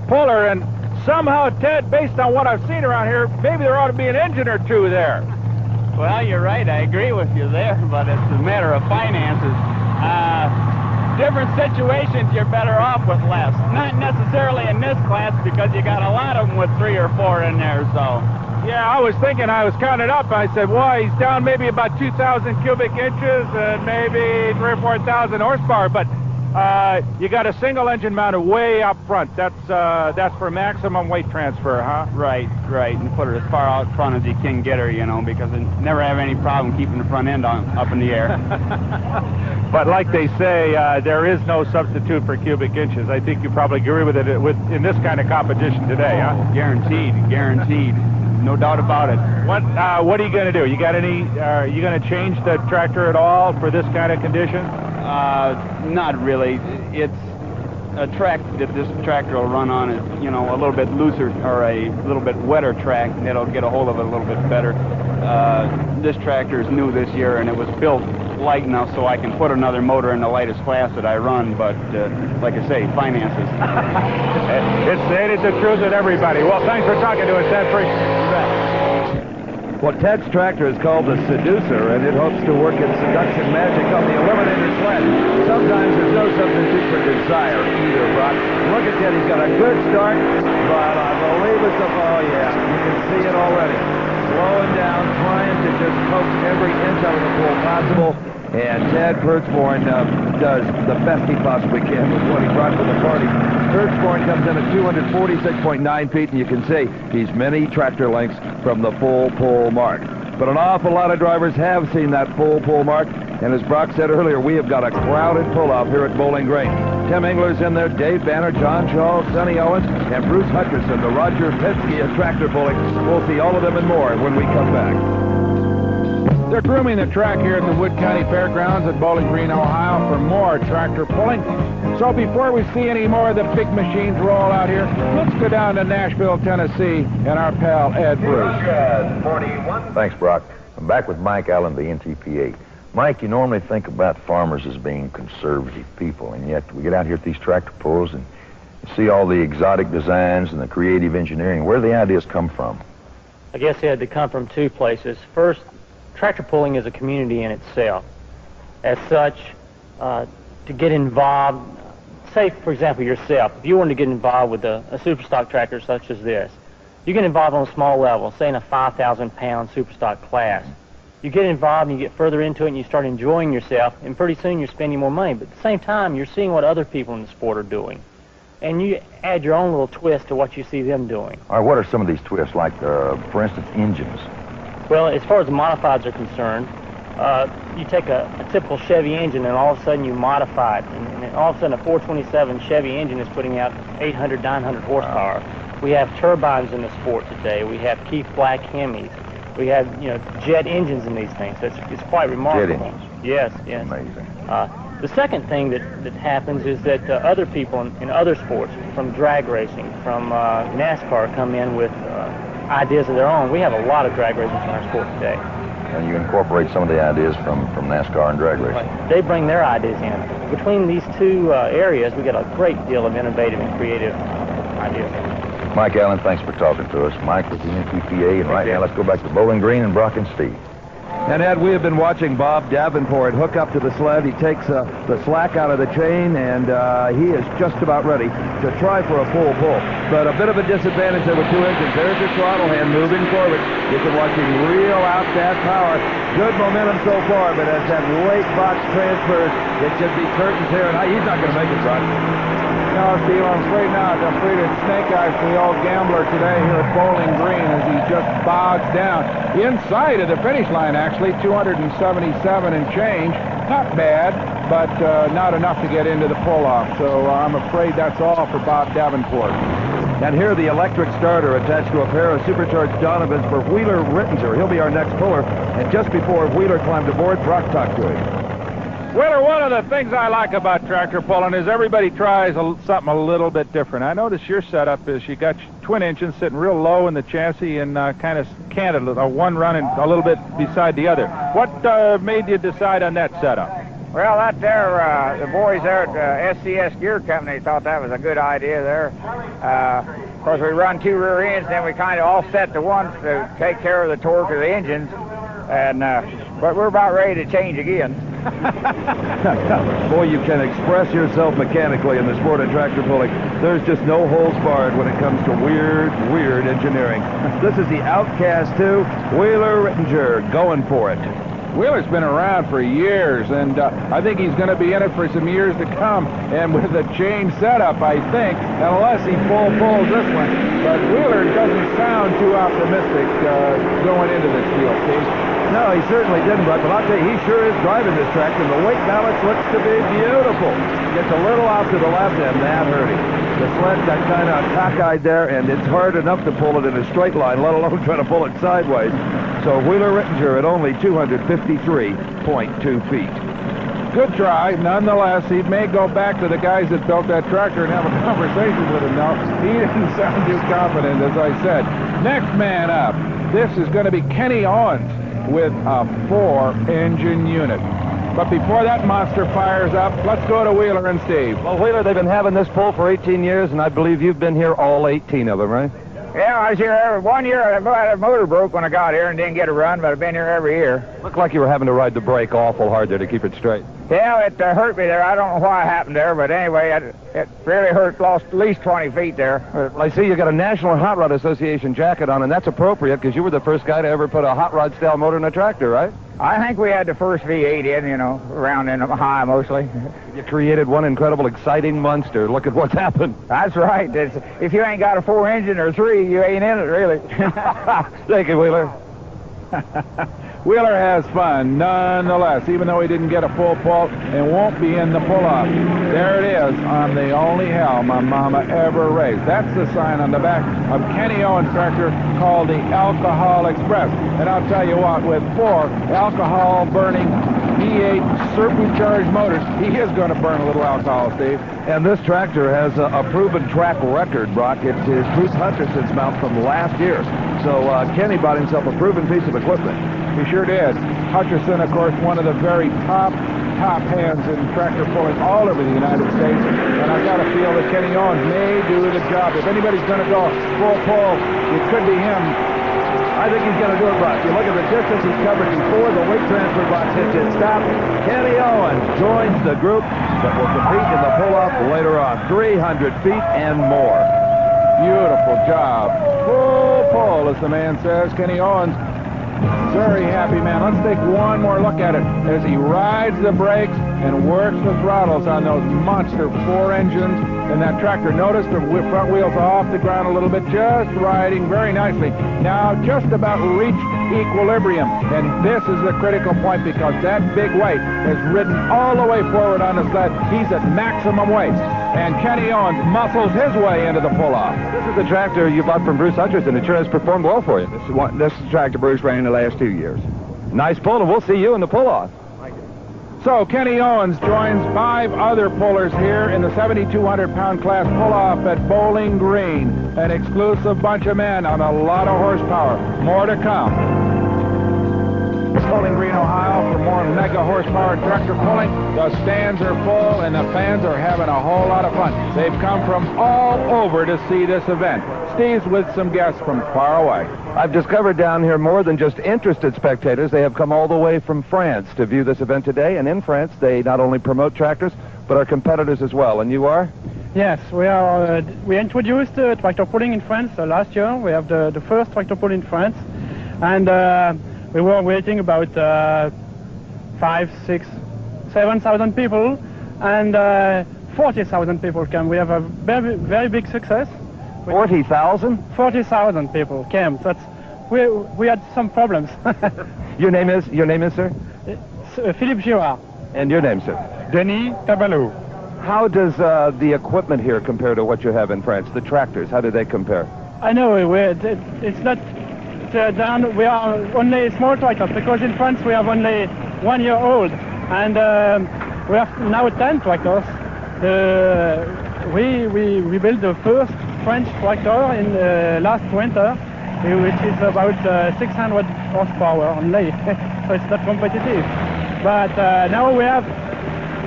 Speaker 4: puller, and somehow, Ted, based on what I've seen around here, maybe there ought to be an engine or two there.
Speaker 12: Well, you're right. I agree with you there, but it's a matter of finances. Different situations, you're better off with less. Not necessarily in this class because you got a lot of them with 3 or 4 in there, so.
Speaker 4: Yeah, I was thinking, I was counting up. I said, well, he's down maybe about 2,000 cubic inches and maybe 3,000 or 4,000 horsepower, but you got a single engine mounted way up front. That's for maximum weight transfer, huh?
Speaker 12: Right, and put her as far out front as you can get her, you know, because you never have any problem keeping the front end up in the air.
Speaker 4: But like they say, there is no substitute for cubic inches. I think you probably agree with it in this kind of competition today, huh?
Speaker 12: Guaranteed. No doubt about it.
Speaker 4: What are you going to do? You got any? Are you going to change the tractor at all for this kind of condition?
Speaker 12: Not really. a track that this tractor will run on is, you know, a little bit looser or a little bit wetter track, and it'll get a hold of it a little bit better. This tractor is new this year, and it was built light enough so I can put another motor in the lightest class that I run, but like I say, finances.
Speaker 4: It's the truth with everybody. Well, thanks for talking to us, Ted.
Speaker 3: Well, Ted's tractor is called the Seducer, and it hopes to work its seduction magic on the Eliminator sled. Sometimes there's no substitute for desire either, Brock. Look at Ted. He's got a good start, but I believe it's oh, yeah, you can see it already. Slowing down, trying to just coax every inch out of the pool possible. And Ted Kurtzborn does the best he possibly can with what he brought to the party. Kurtzborn comes in at 246.9 feet, and you can see he's many tractor lengths from the full pull mark. But an awful lot of drivers have seen that full pull mark, and as Brock said earlier, we have got a crowded pull-off here at Bowling Green. Tim Engler's in there, Dave Banner, John Shaw, Sonny Owens, and Bruce Hutcherson, the Roger Penske of tractor pulling. We'll see all of them and more when we come back.
Speaker 4: They're grooming the track here at the Wood County Fairgrounds at Bowling Green, Ohio for more tractor pulling. So before we see any more of the big machines roll out here, let's go down to Nashville, Tennessee, and our pal Ed Bruce.
Speaker 2: Thanks, Brock. I'm back with Mike Allen, the NTPA. Mike, you normally think about farmers as being conservative people, and yet we get out here at these tractor pulls and see all the exotic designs and the creative engineering. Where do the ideas come from?
Speaker 10: I guess they had to come from two places. First, tractor pulling is a community in itself. As such, to get involved, say, for example, yourself, if you wanted to get involved with a super stock tractor such as this, you get involved on a small level, say in a 5,000-pound super stock class. You get involved and you get further into it and you start enjoying yourself, and pretty soon you're spending more money. But at the same time, you're seeing what other people in the sport are doing. And you add your own little twist to what you see them doing.
Speaker 2: All right, what are some of these twists, like, for instance, engines?
Speaker 10: Well, as far as the modifieds are concerned, you take a typical Chevy engine and all of a sudden you modify it. And all of a sudden a 427 Chevy engine is putting out 800, 900 horsepower. We have turbines in the sport today. We have Keith Black Hemis. We have, jet engines in these things. It's quite remarkable.
Speaker 2: Jet engines?
Speaker 10: Yes, yes.
Speaker 2: Amazing.
Speaker 10: The second thing that happens is that other people in other sports, from drag racing, from NASCAR, come in with ideas of their own. We have a lot of drag racers in our sport today.
Speaker 2: And you incorporate some of the ideas from NASCAR and drag racing.
Speaker 10: Right. They bring their ideas in. Between these two areas, we get a great deal of innovative and creative ideas.
Speaker 2: Mike Allen, thanks for talking to us. Mike with the NTPA, and right now let's go back to Bowling Green and Brock and Steve.
Speaker 3: And Ed, we have been watching Bob Davenport hook up to the sled. He takes the slack out of the chain, and he is just about ready to try for a full pull. But a bit of a disadvantage there with two engines. There's the throttle hand moving forward. You can watch him reel out that power. Good momentum so far, but as that late box transfers, it should be curtains here, and he's not going to make it, Brock.
Speaker 4: No, Steve, I'm afraid not. I'm afraid it's snake eyes for the old gambler today here at Bowling Green as he just bogs down. Inside of the finish line, actually, 277 and change. Not bad, but not enough to get into the pull-off. So I'm afraid that's all for Bob Davenport.
Speaker 3: And here the electric starter attached to a pair of supercharged Donovans for Wheeler Rittinger. He'll be our next puller. And just before Wheeler climbed aboard, Brock talked to him.
Speaker 4: Wheeler, one of the things I like about tractor pulling is everybody tries something a little bit different. I notice your setup is you got twin engines sitting real low in the chassis and kind of canted, one running a little bit beside the other. What made you decide on that setup?
Speaker 13: Well, that there, the boys there at SCS Gear Company thought that was a good idea there. Of course, we run two rear ends, then we kind of offset the ones to take care of the torque of the engines. And but we're about ready to change again.
Speaker 3: Boy, you can express yourself mechanically in the sport of tractor pulling. There's just no holds barred when it comes to weird engineering. This is the Outcast 2, Wheeler Rittinger, going for it.
Speaker 4: Wheeler's been around for years, and I think he's going to be in it for some years to come. And with a chain setup, I think, unless he pulls this one. But Wheeler doesn't sound too optimistic going into this deal, Steve.
Speaker 3: No, he certainly didn't, but I'll tell you, he sure is driving this track, and the weight balance looks to be beautiful. Gets a little off to the left, and that hurt him. The sled got kind of cockeyed there, and it's hard enough to pull it in a straight line, let alone try to pull it sideways. So Wheeler Rittinger at only 253.2 feet.
Speaker 4: Good try, nonetheless. He may go back to the guys that built that tractor and have a conversation with him now. He didn't sound too confident, as I said. Next man up, this is going to be Kenny Owens with a 4-engine unit. But before that monster fires up, let's go to Wheeler and Steve.
Speaker 3: Well, Wheeler, they've been having this pull for 18 years, and I believe you've been here all 18 of them, right?
Speaker 13: Yeah, I was here 1 year. The motor broke when I got here and didn't get a run, but I've been here every year.
Speaker 3: Looked like you were having to ride the brake awful hard there to keep it straight.
Speaker 13: Yeah, it hurt me there. I don't know why it happened there, but anyway, it really hurt. Lost at least 20 feet there.
Speaker 3: Well, I see you got a National Hot Rod Association jacket on, and that's appropriate because you were the first guy to ever put a hot rod style motor in a tractor, right?
Speaker 13: I think we had the first V8 in, you know, around in high mostly.
Speaker 3: You created one incredible, exciting monster. Look at what's happened.
Speaker 13: That's right. If you ain't got a 4-engine or 3, you ain't in it, really.
Speaker 3: Thank you, Wheeler.
Speaker 4: Wheeler has fun, nonetheless, even though he didn't get a full pull and won't be in the pull-off. There it is on the only hell my mama ever raised. That's the sign on the back of Kenny Owens' tractor called the Alcohol Express. And I'll tell you what, with 4 alcohol-burning V8 supercharged motors, he is going to burn a little alcohol, Steve.
Speaker 3: And this tractor has a proven track record, Brock. It's his Bruce Hutcherson's mount from last year. So Kenny bought himself a proven piece of equipment.
Speaker 4: He sure did. Hutcherson, of course, one of the very top hands in tractor pulling all over the United States. And I got to feel that Kenny Owens may do the job. If anybody's going to go full pull, it could be him.
Speaker 3: I think he's going to do it, Brock. You look at the distance he's covered before the weight transfer box hits its stop. Kenny Owens joins the group that will compete in the pull-off later on. 300 feet and more.
Speaker 4: Beautiful job. Full pull, as the man says. Kenny Owens, very happy man. Let's take one more look at it as he rides the brakes and works the throttles on those monster 4 engines in that tractor. Notice the front wheels are off the ground a little bit, just riding very nicely. Now just about reached equilibrium, and this is the critical point because that big weight has ridden all the way forward on the sled. He's at maximum weight, and Kenny Owens muscles his way into the pull-off.
Speaker 3: This is the tractor you bought from Bruce Hutcherson. It sure has performed well for you.
Speaker 14: This is the tractor Bruce ran in the last 2 years.
Speaker 3: Nice pull, and we'll see you in the pull-off.
Speaker 4: So Kenny Owens joins 5 other pullers here in the 7,200-pound class pull-off at Bowling Green. An exclusive bunch of men on a lot of horsepower. More to come. Bowling Green, Ohio, for more mega horsepower tractor pulling. The stands are full and the fans are having a whole lot of fun. They've come from all over to see this event. Steve's with some guests from far away.
Speaker 3: I've discovered down here more than just interested spectators. They have come all the way from France to view this event today. And in France, they not only promote tractors, but are competitors as well. And you are?
Speaker 8: Yes, we are. We introduced tractor pulling in France last year. We have the first tractor pull in France. And we were waiting about 5, 6, 7,000 people, and 40,000 people came. We have a very, very big success.
Speaker 3: 40,000?
Speaker 8: 40,000 people came. We had some problems.
Speaker 3: Your name is, sir?
Speaker 8: Philippe Girard.
Speaker 3: And your name, sir?
Speaker 8: Denis Tabalou.
Speaker 3: How does the equipment here compare to what you have in France? The tractors, how do they compare?
Speaker 8: I know, it's not... we are only small tractors because in France we have only 1 year old, and we have now 10 tractors. We built the first French tractor in last winter, which is about 600 horsepower only, so it's not competitive. But now we have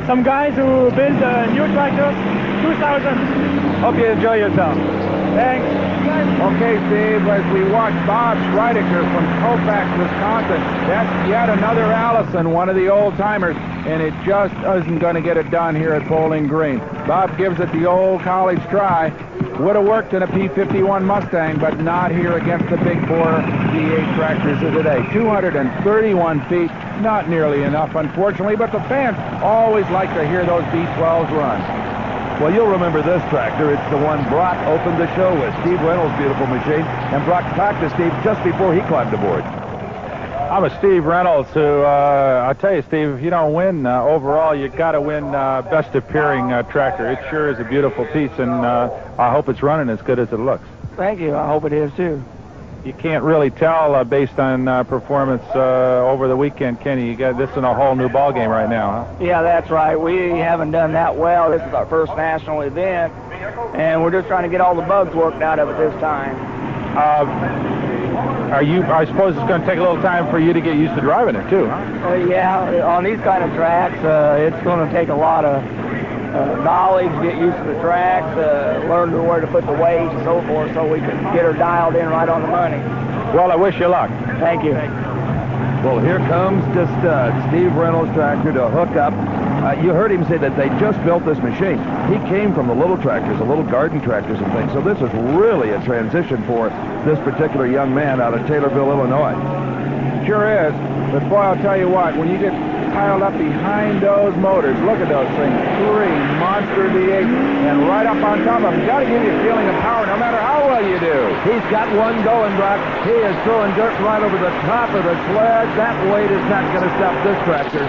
Speaker 8: some guys who build new tractors, 2,000.
Speaker 3: Hope you enjoy yourself.
Speaker 4: Thanks. Okay, Steve, as we watch Bob Schreidiker from Colfax, Wisconsin, that's yet another Allison, one of the old-timers, and it just isn't going to get it done here at Bowling Green. Bob gives it the old college try. Would have worked in a P-51 Mustang, but not here against the big bore V8 tractors of today. 231 feet, not nearly enough, unfortunately, but the fans always like to hear those B-12s run.
Speaker 3: Well, you'll remember this tractor. It's the one Brock opened the show with. Steve Reynolds' beautiful machine. And Brock talked to Steve just before he climbed aboard.
Speaker 4: I'm a Steve Reynolds who, I'll tell you, Steve, if you don't win overall, you got to win best appearing tractor. It sure is a beautiful piece, and I hope it's running as good as it looks.
Speaker 15: Thank you. I hope it is, too.
Speaker 4: You can't really tell based on performance over the weekend, can you? You got this in a whole new ball game right now, huh?
Speaker 12: Yeah, that's right. We haven't done that well. This is our first national event, and we're just trying to get all the bugs worked out of it this time.
Speaker 4: I suppose it's going to take a little time for you to get used to driving it, too, huh?
Speaker 12: Yeah, on these kind of tracks, it's going to take a lot of knowledge, get used to the tracks, learn where to put the weight and so forth, so we can get her dialed in right on the money.
Speaker 4: Well, I wish you luck.
Speaker 12: Thank you.
Speaker 3: Well, here comes the stud, Steve Reynolds' tractor to hook up. You heard him say that they just built this machine. He came from the little tractors, the little garden tractors and things, so this is really a transition for this particular young man out of Taylorville, Illinois.
Speaker 4: Sure is, but boy, I'll tell you what, when you get piled up behind those motors, look at those things, 3 monster V8, and right up on top of them, got to give you a feeling of power no matter how well you do.
Speaker 3: He's got one going, Brock. He is throwing dirt right over the top of the sled. That weight is not going to stop this tractor.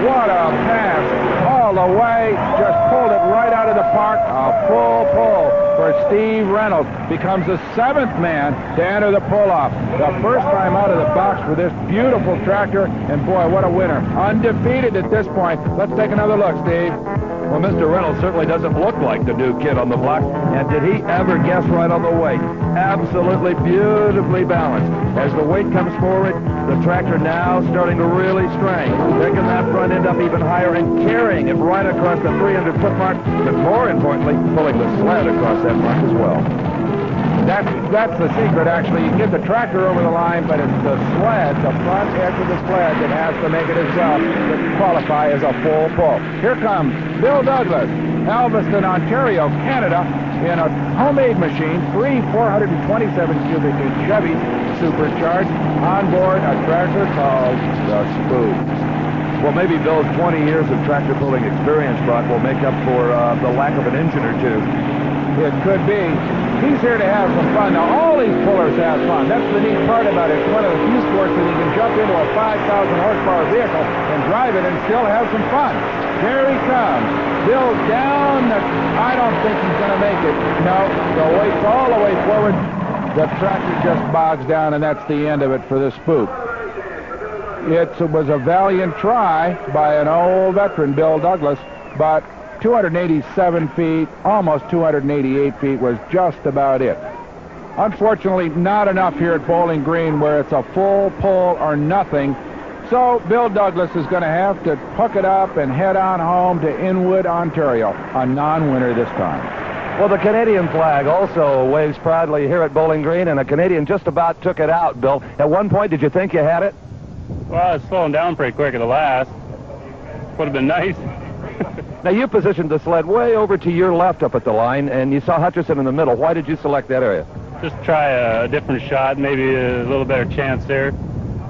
Speaker 4: What a pass all the way, just pulled it right out of the park. A full pull for Steve Reynolds. Becomes the 7th man to enter the pull-off. The first time out of the box for this beautiful tractor, and boy, what a winner. Undefeated at this point. Let's take another look, Steve.
Speaker 3: Well, Mr. Reynolds certainly doesn't look like the new kid on the block. And did he ever guess right on the weight? Absolutely beautifully balanced. As the weight comes forward, the tractor now starting to really strain. Taking that front end up even higher and carrying it right across the 300-foot mark, but more importantly, pulling the sled across that mark as well.
Speaker 4: That's the secret, actually. You can get the tractor over the line, but it's the sled, the front edge of the sled, that has to make it as well to qualify as a full pull. Here comes Bill Douglas, Elviston, Ontario, Canada, in a homemade machine, 3 427 cubic feet Chevys, supercharged, on board a tractor called the Spook.
Speaker 3: Well, maybe Bill's 20 years of tractor pulling experience, Brock, will make up for the lack of an engine or two.
Speaker 4: It could be. He's here to have some fun. Now, all these pullers have fun. That's the neat part about it. It's one of the few sports that you can jump into a 5,000 horsepower vehicle and drive it and still have some fun. There he comes. Bill down. I don't think he's going to make it. No, the weight's all the way forward. The tractor just bogs down, and that's the end of it for this Spook. It was a valiant try by an old veteran, Bill Douglas, but 287 feet, almost 288 feet was just about it. Unfortunately, not enough here at Bowling Green where it's a full pull or nothing. So Bill Douglas is going to have to hook it up and head on home to Inwood, Ontario, a non-winner this time.
Speaker 3: Well, the Canadian flag also waves proudly here at Bowling Green, and a Canadian just about took it out, Bill. At one point, did you think you had it?
Speaker 5: Well, it's slowing down pretty quick at the last. Would have been nice.
Speaker 3: Now, you positioned the sled way over to your left up at the line, and you saw Hutcherson in the middle. Why did you select that area?
Speaker 5: Just try a different shot, maybe a little better chance there.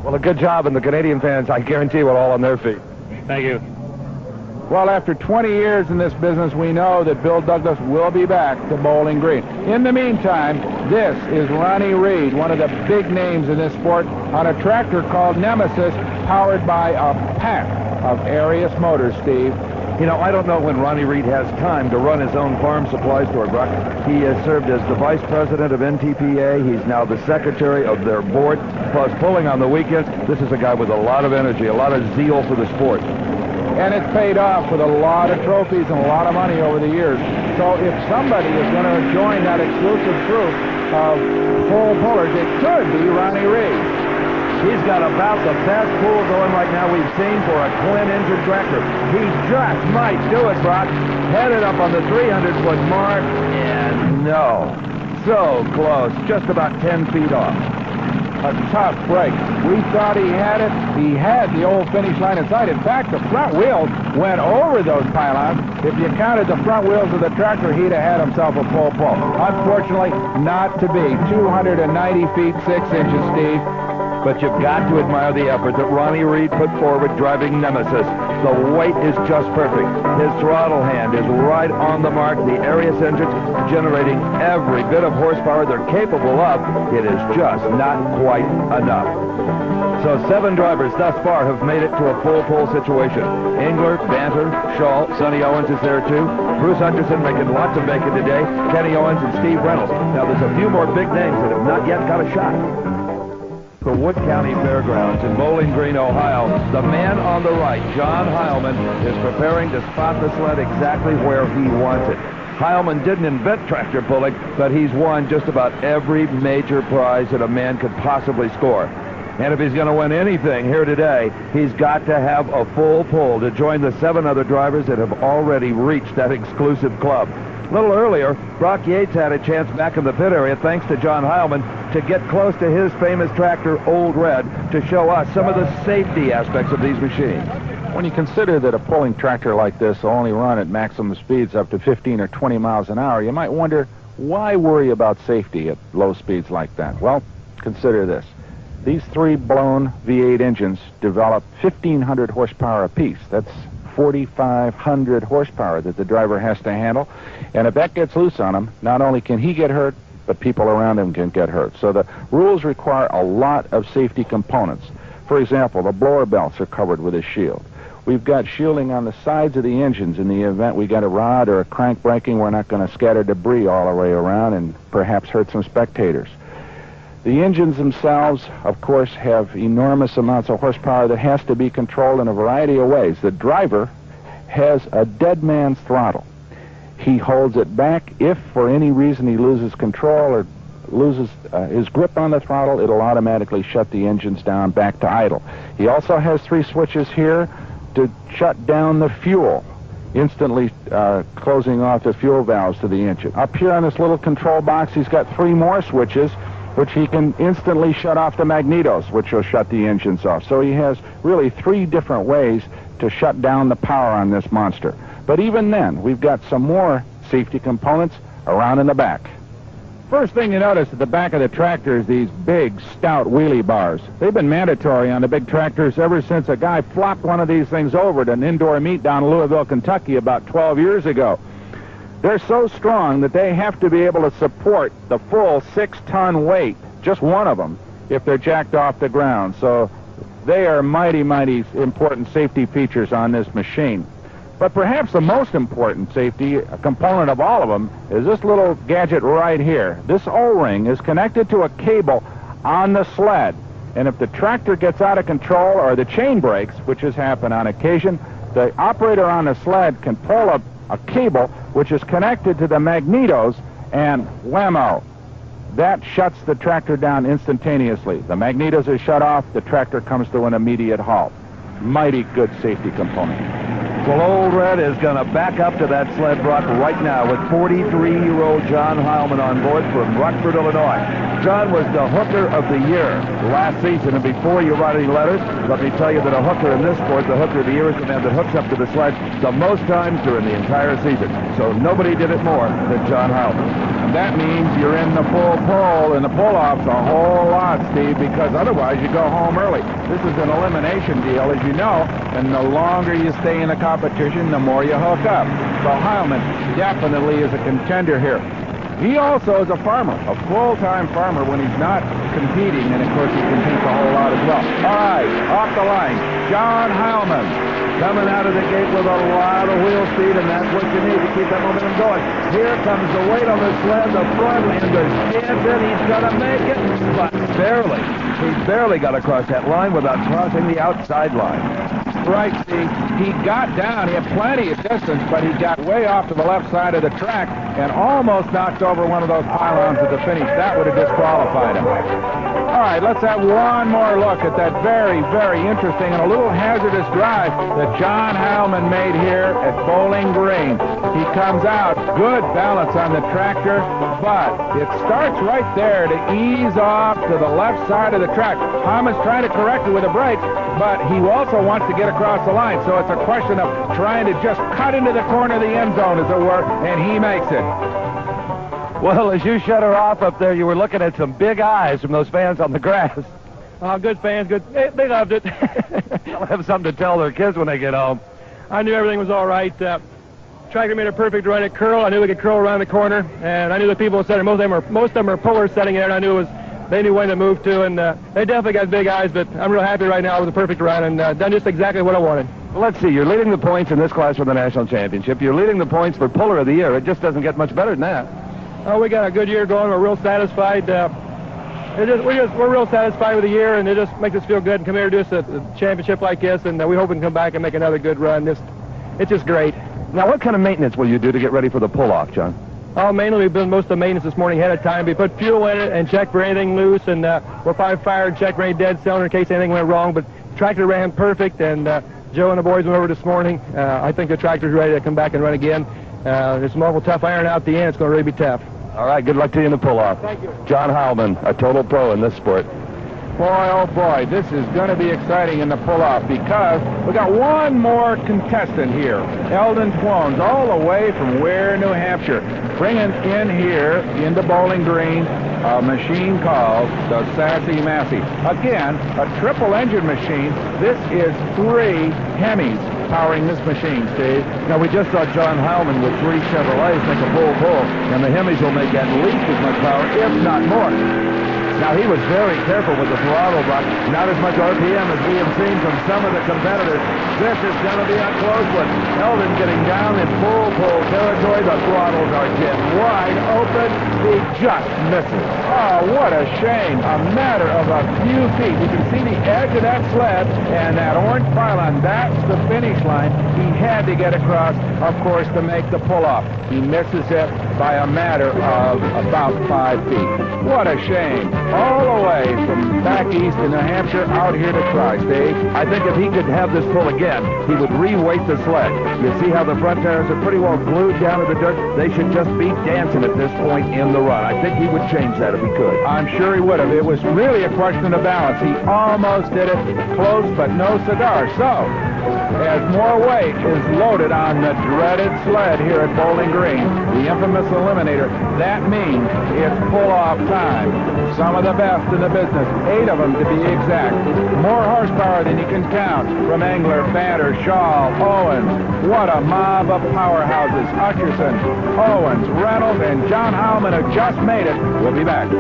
Speaker 3: Well, a good job, and the Canadian fans, I guarantee, were all on their feet.
Speaker 5: Thank you.
Speaker 4: Well, after 20 years in this business, we know that Bill Douglas will be back to Bowling Green. In the meantime, this is Ronnie Reed, one of the big names in this sport, on a tractor called Nemesis, powered by a pack of Arius motors, Steve.
Speaker 3: You know, I don't know when Ronnie Reed has time to run his own farm supply store, Brock. He has served as the vice president of NTPA. He's now the secretary of their board, plus pulling on the weekends. This is a guy with a lot of energy, a lot of zeal for the sport.
Speaker 4: And it's paid off with a lot of trophies and a lot of money over the years. So if somebody is going to join that exclusive group of full pullers, it could be Ronnie Reed.
Speaker 3: He's got about the best pull going right now we've seen for a twin-engine tractor. He just might do it, Brock. Headed up on the 300-foot mark, and no. So close, just about 10 feet off.
Speaker 4: A tough break. We thought he had it. He had the old finish line in sight. In fact, the front wheels went over those pylons. If you counted the front wheels of the tractor, he'd have had himself a full pull. Unfortunately, not to be. 290 feet, 6 inches, Steve.
Speaker 3: But you've got to admire the effort that Ronnie Reed put forward driving Nemesis. The weight is just perfect. His throttle hand is right on the mark. The Arius engines generating every bit of horsepower they're capable of. It is just not quite enough. So 7 drivers thus far have made it to a full pull situation. Engler, Banter, Shaw, Sonny Owens is there too. Bruce Hutcherson making lots of bacon today. Kenny Owens and Steve Reynolds. Now there's a few more big names that have not yet got a shot. The Wood County Fairgrounds in Bowling Green, Ohio, the man on the right, John Heilman, is preparing to spot the sled exactly where he wants it. Heilman didn't invent tractor pulling, but he's won just about every major prize that a man could possibly score. And if he's going to win anything here today, he's got to have a full pull to join the 7 other drivers that have already reached that exclusive club. A little earlier, Brock Yates had a chance back in the pit area, thanks to John Heilman, to get close to his famous tractor, Old Red, to show us some of the safety aspects of these machines.
Speaker 4: When you consider that a pulling tractor like this will only run at maximum speeds up to 15 or 20 miles an hour, you might wonder, why worry about safety at low speeds like that? Well, consider this. These 3 blown V8 engines develop 1,500 horsepower apiece. That's 4,500 horsepower that the driver has to handle. And if that gets loose on him, not only can he get hurt, but people around him can get hurt. So the rules require a lot of safety components. For example, the blower belts are covered with a shield. We've got shielding on the sides of the engines in the event we got a rod or a crank breaking. We're not going to scatter debris all the way around and perhaps hurt some spectators. The engines themselves, of course, have enormous amounts of horsepower that has to be controlled in a variety of ways. The driver has a dead man's throttle. He holds it back. If for any reason he loses control or loses his grip on the throttle, it'll automatically shut the engines down back to idle. He also has 3 switches here to shut down the fuel, instantly closing off the fuel valves to the engine. Up here on this little control box, he's got 3 more switches, which he can instantly shut off the magnetos, which will shut the engines off. So he has really 3 different ways to shut down the power on this monster. But even then, we've got some more safety components around in the back. First thing you notice at the back of the tractor is these big, stout wheelie bars. They've been mandatory on the big tractors ever since a guy flopped one of these things over at an indoor meet down in Louisville, Kentucky about 12 years ago. They're so strong that they have to be able to support the full 6-ton weight, just one of them, if they're jacked off the ground. So they are mighty, mighty important safety features on this machine. But perhaps the most important safety component of all of them is this little gadget right here. This O-ring is connected to a cable on the sled. And if the tractor gets out of control or the chain breaks, which has happened on occasion, the operator on the sled can pull a cable which is connected to the magnetos, and whammo, that shuts the tractor down instantaneously. The magnetos are shut off, the tractor comes to an immediate halt. Mighty good safety component.
Speaker 3: Well, Old Red is going to back up to that sled, Brock, right now with 43-year-old John Heilman on board from Rockford, Illinois. John was the hooker of the year last season, and before you write any letters, let me tell you that a hooker in this sport, the hooker of the year, is the man that hooks up to the sled the most times during the entire season. So nobody did it more than John Heilman.
Speaker 4: And that means you're in the full pull and the pull-offs a whole lot, Steve, because otherwise you go home early. This is an elimination deal, as you know, and the longer you stay in the competition, the more you hook up. So Heilman definitely is a contender here. He also is a farmer, a full-time farmer when he's not competing, and of course he competes a whole lot as well. All right, off the line, John Heilman. Coming out of the gate with a lot of wheel speed, and that's what you need to keep that momentum going. Here comes the weight on the sled, the front end is standing. He's going to make it, but barely. He barely got across that line without crossing the outside line. Right, Steve. He got down. He had plenty of distance, but he got way off to the left side of the track and almost knocked over one of those pylons at the finish. That would have disqualified him. All right, let's have one more look at that very, very interesting and a little hazardous drive that John Heilman made here at Bowling Green. He comes out, good balance on the tractor, but it starts right there to ease off to the left side of the track. Heilman's trying to correct it with a brake, but he also wants to get across the line, so it's a question of trying to just cut into the corner of the end zone, as it were, and he makes it.
Speaker 3: Well, as you shut her off up there, you were looking at some big eyes from those fans on the grass.
Speaker 6: Good fans, good. They loved it.
Speaker 3: They'll have something to tell their kids when they get home.
Speaker 6: I knew everything was all right. Tractor made a perfect right curl. I knew we could curl around the corner, and I knew the people setting. Most of them are pullers setting it, and I knew it was they knew when to move to, and they definitely got big eyes, but I'm real happy right now with a perfect run and done just exactly what I wanted.
Speaker 3: Well, let's see. You're leading the points in this class for the national championship. You're leading the points for Puller of the Year. It just doesn't get much better than that.
Speaker 6: Oh, we got a good year going. We're real satisfied. We're real satisfied with the year, and it just makes us feel good and come here to do a championship like this, and we hope we can come back and make another good run. It's just great.
Speaker 3: Now, what kind of maintenance will you do to get ready for the pull-off, John?
Speaker 6: Oh, mainly we've done most of the maintenance this morning ahead of time. We put fuel in it and checked for anything loose, and we'll probably fire and check for any dead cylinder in case anything went wrong. But the tractor ran perfect, and Joe and the boys went over this morning. I think the tractor's ready to come back and run again. There's some awful tough iron out the end. It's going to really be tough.
Speaker 3: All right, good luck to you in the pull-off.
Speaker 6: Thank you.
Speaker 3: John Heilman, a total pro in this sport.
Speaker 4: Boy, oh boy, this is going to be exciting in the pull-off because we got one more contestant here. Eldon Twones, all the way from Ware, New Hampshire, bringing in here into Bowling Green a machine called the Sassy Massey. Again, a triple-engine machine. This is 3 Hemis powering this machine, Steve.
Speaker 3: Now, we just saw John Heilman with 3 Chevrolets make a pull, and the Hemis will make at least as much power, if not more. Now, he was very careful with the throttle, but not as much RPM as we have seen from some of the competitors. This is going to be a close one. Eldon getting down in full pull territory. The throttles are jet wide open. He just misses.
Speaker 4: Oh, what a shame. A matter of a few feet. You can see the edge of that sled and that orange pylon. That's the finish line. He had to get across, of course, to make the pull-off. He misses it by a matter of about 5 feet. What a shame. All the way from back east in New Hampshire out here to try, Steve.
Speaker 3: I think if he could have this pull again, he would re-weight the sled. You see how the front tires are pretty well glued down to the dirt? They should just be dancing at this point in the run. I think he would change that if he could.
Speaker 4: I'm sure he would have. It was really a question of balance. He almost did it. Close, but no cigar. So, as more weight is loaded on the dreaded sled here at Bowling Green, the infamous Eliminator, that means it's pull-off time. Some of the best in the business, 8 of them to be exact. More horsepower than you can count from Engler, Banter, Shaw, Owens. What a mob of powerhouses. Hutcherson, Owens, Reynolds, and John Heilman have just made it. We'll be back.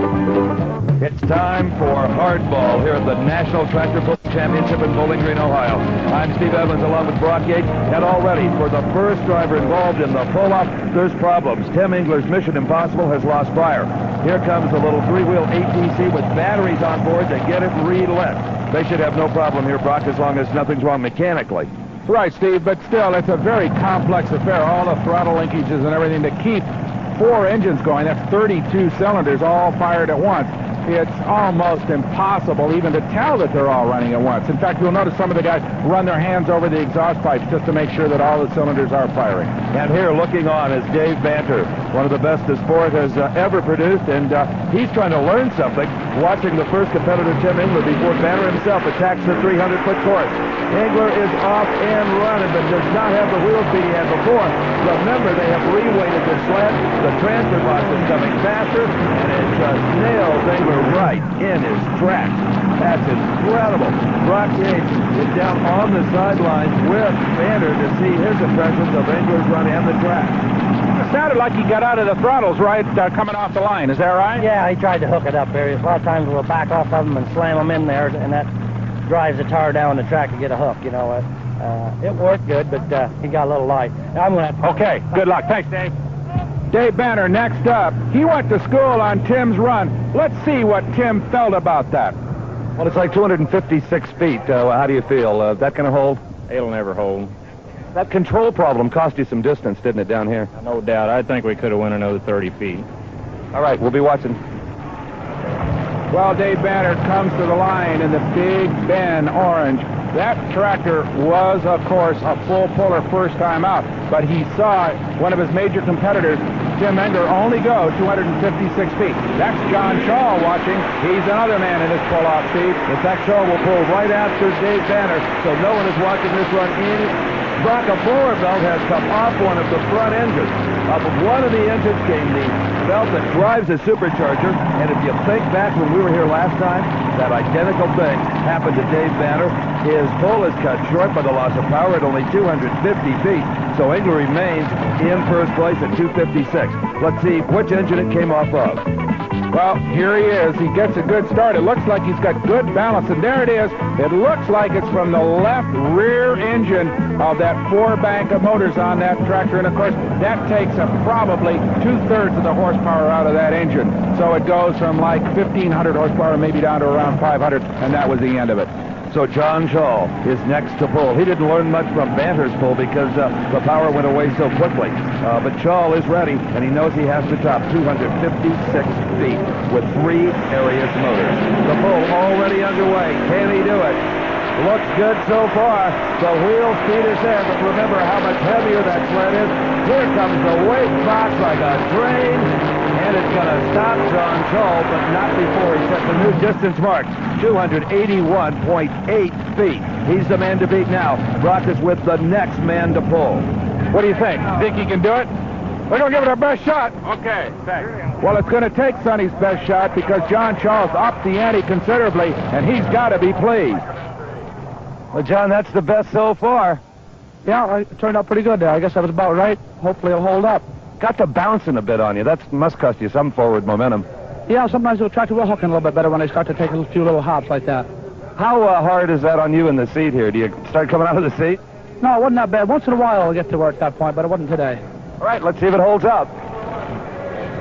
Speaker 3: It's time for Hardball here at the National Tractor Pull Championship in Bowling Green, Ohio. I'm Steve Evans along with Brock Yates, and already for the first driver involved in the pull-off, there's problems. Tim Engler's Mission Impossible has lost fire. Here comes the little 3-wheel ATC with batteries on board to get it relit. They should have no problem here, Brock, as long as nothing's wrong mechanically.
Speaker 4: Right, Steve, but still, it's a very complex affair. All the throttle linkages and everything to keep 4 engines going. That's 32 cylinders all fired at once. It's almost impossible even to tell that they're all running at once. In fact, you'll notice some of the guys run their hands over the exhaust pipes just to make sure that all the cylinders are firing.
Speaker 3: And here looking on is Dave Banter, one of the best the sport has ever produced, and he's trying to learn something, watching the first competitor, Tim Engler, before Banter himself attacks the 300-foot course. Engler is off and running, but does not have the wheel speed he had before. Remember, they have re-weighted the sled. The transfer box is coming faster, and it just nails Engler right in his tracks. That's incredible. Brock Yates is down on the sidelines with Banter to see his impressions of Engler's run and the track.
Speaker 4: It sounded like he got out of the throttles right coming off the line. Is that right?
Speaker 7: Yeah, he tried to hook it up there. A lot of times we'll back off of them and slam them in there, and that drives the tire down the track to get a hook, you know. It worked good, but he got a little light. I'm going to...
Speaker 4: Okay, good luck. Thanks, Dave. Dave Banter next up. He went to school on Tim's run. Let's see what Tim felt about that.
Speaker 3: Well, it's like 256 feet. How do you feel? That going to hold?
Speaker 5: It'll never hold.
Speaker 3: That control problem cost you some distance, didn't it, down here?
Speaker 5: No doubt. I think we could have went another 30 feet.
Speaker 3: All right, we'll be watching.
Speaker 4: Well, Dave Banter comes to the line in the Big Ben Orange. That tractor was, of course, a full puller first time out, but he saw one of his major competitors, Tim Engler, only go 256 feet. That's John Shaw watching. He's another man in this pull-off, Steve.
Speaker 3: In fact, Shaw will pull right after Dave Banter, so no one is watching this run in. Brock, a blower belt has come off one of the front engines. Off of one of the engines came the belt that drives the supercharger, and if you think back when we were here last time, that identical thing happened to Dave Banter. His pull is cut short by the loss of power at only 250 feet, so Engler remains in first place at 256. Let's see which engine it came off of.
Speaker 4: Well, here he is. He gets a good start. It looks like he's got good balance, and there it is. It looks like it's from the left rear engine of that 4 bank of motors on that tractor, and of course, that takes probably 2/3 of the horsepower out of that engine. So it goes from like 1,500 horsepower maybe down to around 500, and that was the end of it.
Speaker 3: So John Shaw is next to pull. He didn't learn much from Banter's pull because the power went away so quickly. But Shaw is ready, and he knows he has to top 256 feet with 3 Arias motors. The pull already underway. Can he do it? Looks good so far. The wheel speed is there, but remember how much heavier that sled is. Here comes the weight box like a train, and it's going to stop John Shaw, but not before he sets a new distance mark, 281.8 feet. He's the man to beat now. Brock is with the next man to pull.
Speaker 4: What do you think? Think he can do it? We're going to give it our best shot. Okay, thanks. Well, it's going to take Sonny's best shot because John Shaw's upped the ante considerably, and he's got to be pleased.
Speaker 3: Well, John, that's the best so far.
Speaker 8: Yeah, it turned out pretty good there. I guess I was about right. Hopefully it'll hold up.
Speaker 3: Got to bouncing a bit on you. That must cost you some forward momentum.
Speaker 8: Yeah, sometimes the tractor will hook in a little bit better when they start to take a few little hops like that.
Speaker 3: How hard is that on you in the seat here? Do you start coming out of the seat?
Speaker 8: No, it wasn't that bad. Once in a while I'll get to work at that point, but it wasn't today.
Speaker 3: All right, let's see if it holds up.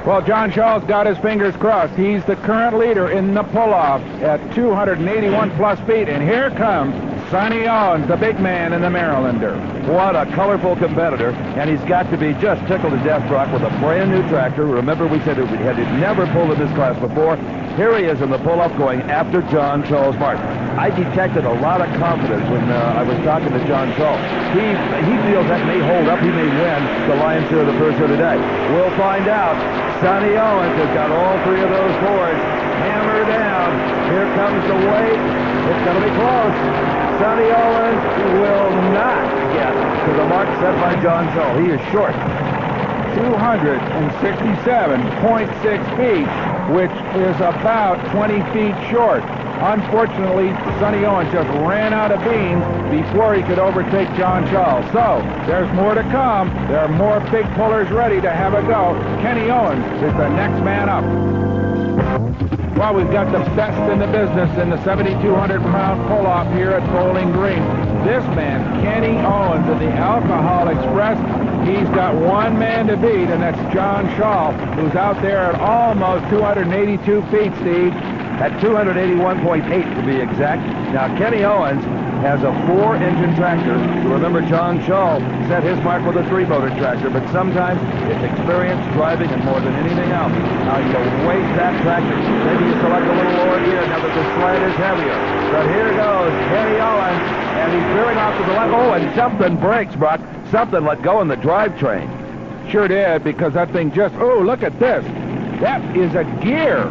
Speaker 4: Well, John Shaw's got his fingers crossed. He's the current leader in the pull-off at 281-plus feet, and here comes Sonny Owens, the big man in the Marylander.
Speaker 3: What a colorful competitor, and he's got to be just tickled to death, Brock, with a brand-new tractor. Remember, we said we had never pulled in this class before. Here he is in the pull-off going after John Shaw's mark. I detected a lot of confidence when I was talking to John Shaw. He feels that may hold up. He may win the lion's share of the first of the day. We'll find out. Sonny Owens has got all 3 of those boards hammered down. Here comes the weight. It's going to be close. Sonny Owens will not get to the mark set by John Shaw. He is short.
Speaker 4: 267.6 feet, which is about 20 feet short. Unfortunately, Sonny Owens just ran out of beans before he could overtake John Shaw. So, there's more to come. There are more big pullers ready to have a go. Kenny Owens is the next man up. Well, we've got the best in the business in the 7,200-pound pull-off here at Bowling Green. This man, Kenny Owens of the Alcohol Express, he's got one man to beat, and that's John Shaw, who's out there at almost 282 feet, Steve.
Speaker 3: At 281.8 to be exact. Now, Kenny Owens has a 4-engine tractor. Remember, John Shaw set his mark with a 3-motor tractor, but sometimes it's experience, driving, and more than anything else, how you weight that tractor. Maybe you select a little lower gear now that the sled is heavier. But here goes Kenny Owens, and he's veering off to the left. Oh, and something breaks, Brock. Something let go in the drivetrain.
Speaker 4: Sure did, because that thing just... Oh, look at this. That is a gear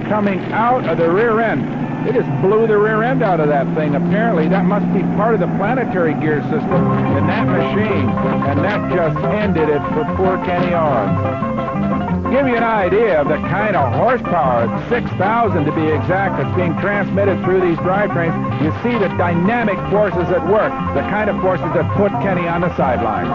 Speaker 4: coming out of the rear end. It just blew the rear end out of that thing. Apparently, that must be part of the planetary gear system in that machine, and that just ended it for poor Kenny Owens. Give you an idea of the kind of horsepower, 6,000 to be exact, that's being transmitted through these drivetrains. You see the dynamic forces at work, the kind of forces that put Kenny on the sidelines.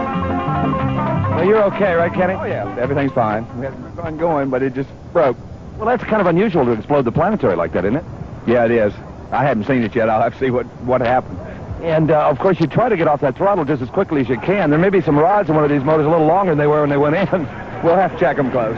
Speaker 3: Well, you're okay, right, Kenny?
Speaker 14: Oh, yeah, everything's fine. We had fun going, but it just broke.
Speaker 3: Well, that's kind of unusual to explode the planetary like that, isn't it?
Speaker 14: Yeah, it is. I haven't seen it yet. I'll have to see what happened.
Speaker 3: And, of course, you try to get off that throttle just as quickly as you can. There may be some rods in one of these motors a little longer than they were when they went in.
Speaker 14: We'll have to check them close.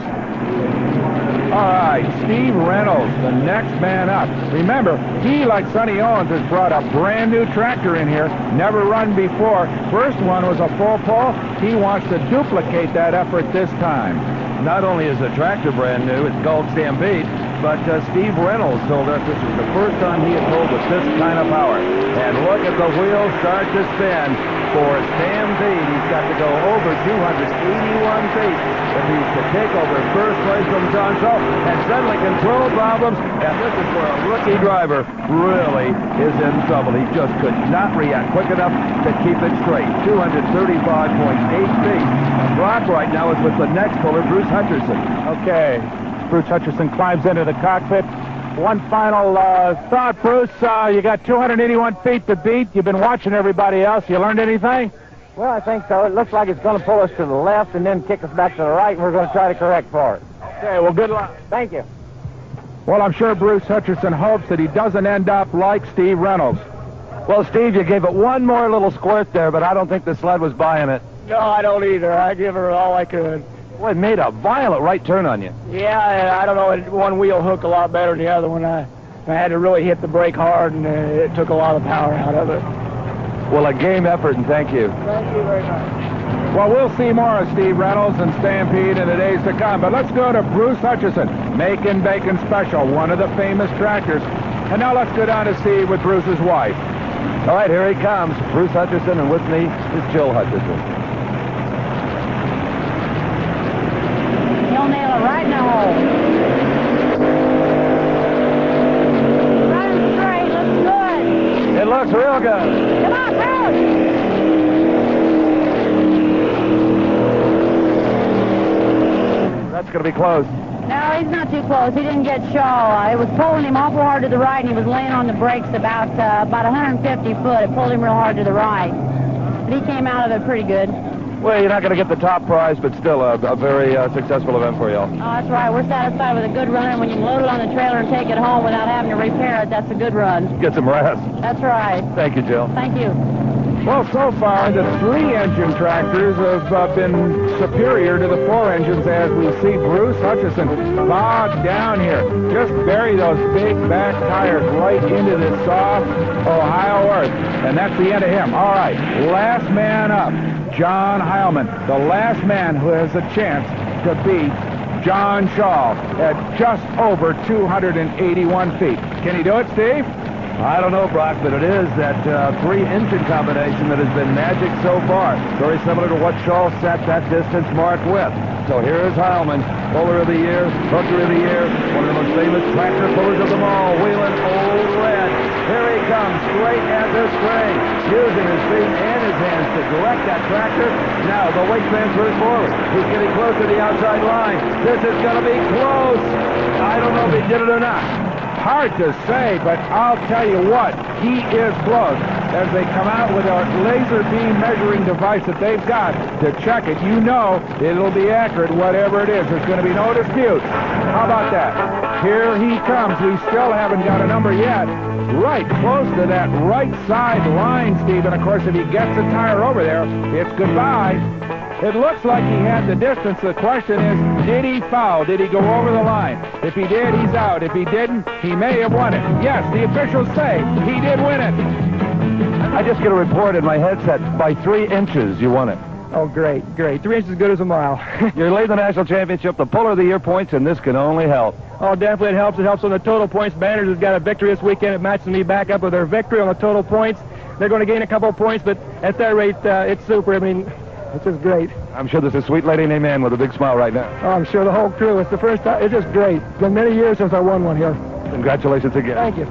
Speaker 4: All right, Steve Reynolds, the next man up. Remember, he, like Sonny Owens, has brought a brand new tractor in here, never run before. First one was a full pull. He wants to duplicate that effort this time.
Speaker 3: Not only is the tractor brand new, it's called Stampede, but Steve Reynolds told us this was the first time he had pulled with this kind of power. And look at the wheels start to spin for Stampede. He's got to go over 281 feet if he's to take over first place from John Shaw. And suddenly control problems, and this is where a rookie driver really is in trouble. He just could not react quick enough to keep it straight. 235.8 feet. Brock right now is with the next puller, Bruce Hutcherson.
Speaker 4: Okay, Bruce Hutcherson climbs into the cockpit. One final thought, Bruce. You got 281 feet to beat. You've been watching everybody else. You learned anything?
Speaker 7: Well, I think so. It looks like it's going to pull us to the left and then kick us back to the right, and we're going to try to correct for it.
Speaker 4: Okay, well, good luck.
Speaker 7: Thank you.
Speaker 4: Well, I'm sure Bruce Hutcherson hopes that he doesn't end up like Steve Reynolds.
Speaker 3: Well, Steve, you gave it one more little squirt there, but I don't think the sled was buying it.
Speaker 6: No, I don't either. I give her all I could.
Speaker 3: Boy, it made a violent right turn on you.
Speaker 6: Yeah, I don't know. One wheel hooked a lot better than the other one. I had to really hit the brake hard, and it took a lot of power out of it.
Speaker 3: Well, a game effort, and thank you.
Speaker 6: Thank you very much.
Speaker 4: Well, we'll see more of Steve Reynolds and Stampede in the days to come. But let's go to Bruce Hutcherson, Macon Bacon Special, one of the famous tractors. And now let's go down to Steve with Bruce's wife.
Speaker 3: All right, here he comes. Bruce Hutcherson, and with me is Jill Hutcherson.
Speaker 11: He'll nail it right in the hole. Running straight, looks good.
Speaker 3: It looks real good.
Speaker 11: Come on, Bruce.
Speaker 3: That's going to be close.
Speaker 11: No, he's not too close. He didn't get Shaw. It was pulling him awful hard to the right, and he was laying on the brakes about 150 foot. It pulled him real hard to the right. But he came out of it pretty good.
Speaker 3: Well, you're not going to get the top prize, but still a very successful event for you all.
Speaker 11: Oh, that's right. We're satisfied with a good run, and when you can load it on the trailer and take it home without having to repair it, that's a good run.
Speaker 3: Get some rest.
Speaker 11: That's right.
Speaker 3: Thank you, Jill.
Speaker 11: Thank you.
Speaker 4: Well, so far, the 3-engine tractors have been superior to the 4 engines as we see Bruce Hutcherson bogged down here. Just bury those big back tires right into this soft Ohio earth. And that's the end of him. All right, last man up, John Heilman, the last man who has a chance to beat John Shaw at just over 281 feet. Can he do it, Steve?
Speaker 3: I don't know, Brock, but it is that 3-engine combination that has been magic so far. Very similar to what Shaw set that distance mark with. So here is Heilman, puller of the year, hooker of the year, one of the most famous tractor pullers of them all, wheeling Old Red. Here he comes, straight at the string, using his feet and his hands to direct that tractor. Now the weight transfers forward. He's getting close to the outside line. This is going to be close. I don't know if he did it or not.
Speaker 4: Hard to say, but I'll tell you what, he is close. As they come out with a laser beam measuring device that they've got to check it, you know it'll be accurate, whatever it is. There's going to be no dispute. How about that? Here he comes. We still haven't got a number yet. Right close to that right side line, Steve. And of course, if he gets a tire over there, it's goodbye. It looks like he had the distance. The question is, did he foul? Did he go over the line? If he did, he's out. If he didn't, he may have won it. Yes, the officials say he did win it.
Speaker 3: I just get a report in my headset. By 3 inches, you won it.
Speaker 6: Oh, great, great. 3 inches is good as a mile.
Speaker 3: You're leading the national championship, the puller of the year points, and this can only help.
Speaker 6: Oh, definitely it helps. It helps on the total points. Banners has got a victory this weekend. It matches me back up with their victory on the total points. They're going to gain a couple of points, but at that rate, it's super. I mean, it's just great.
Speaker 3: I'm sure there's a sweet lady named Ann with a big smile right now.
Speaker 6: Oh, I'm sure the whole crew. It's the first time. It's just great. It's been many years since I won one here.
Speaker 3: Congratulations again.
Speaker 6: Thank you.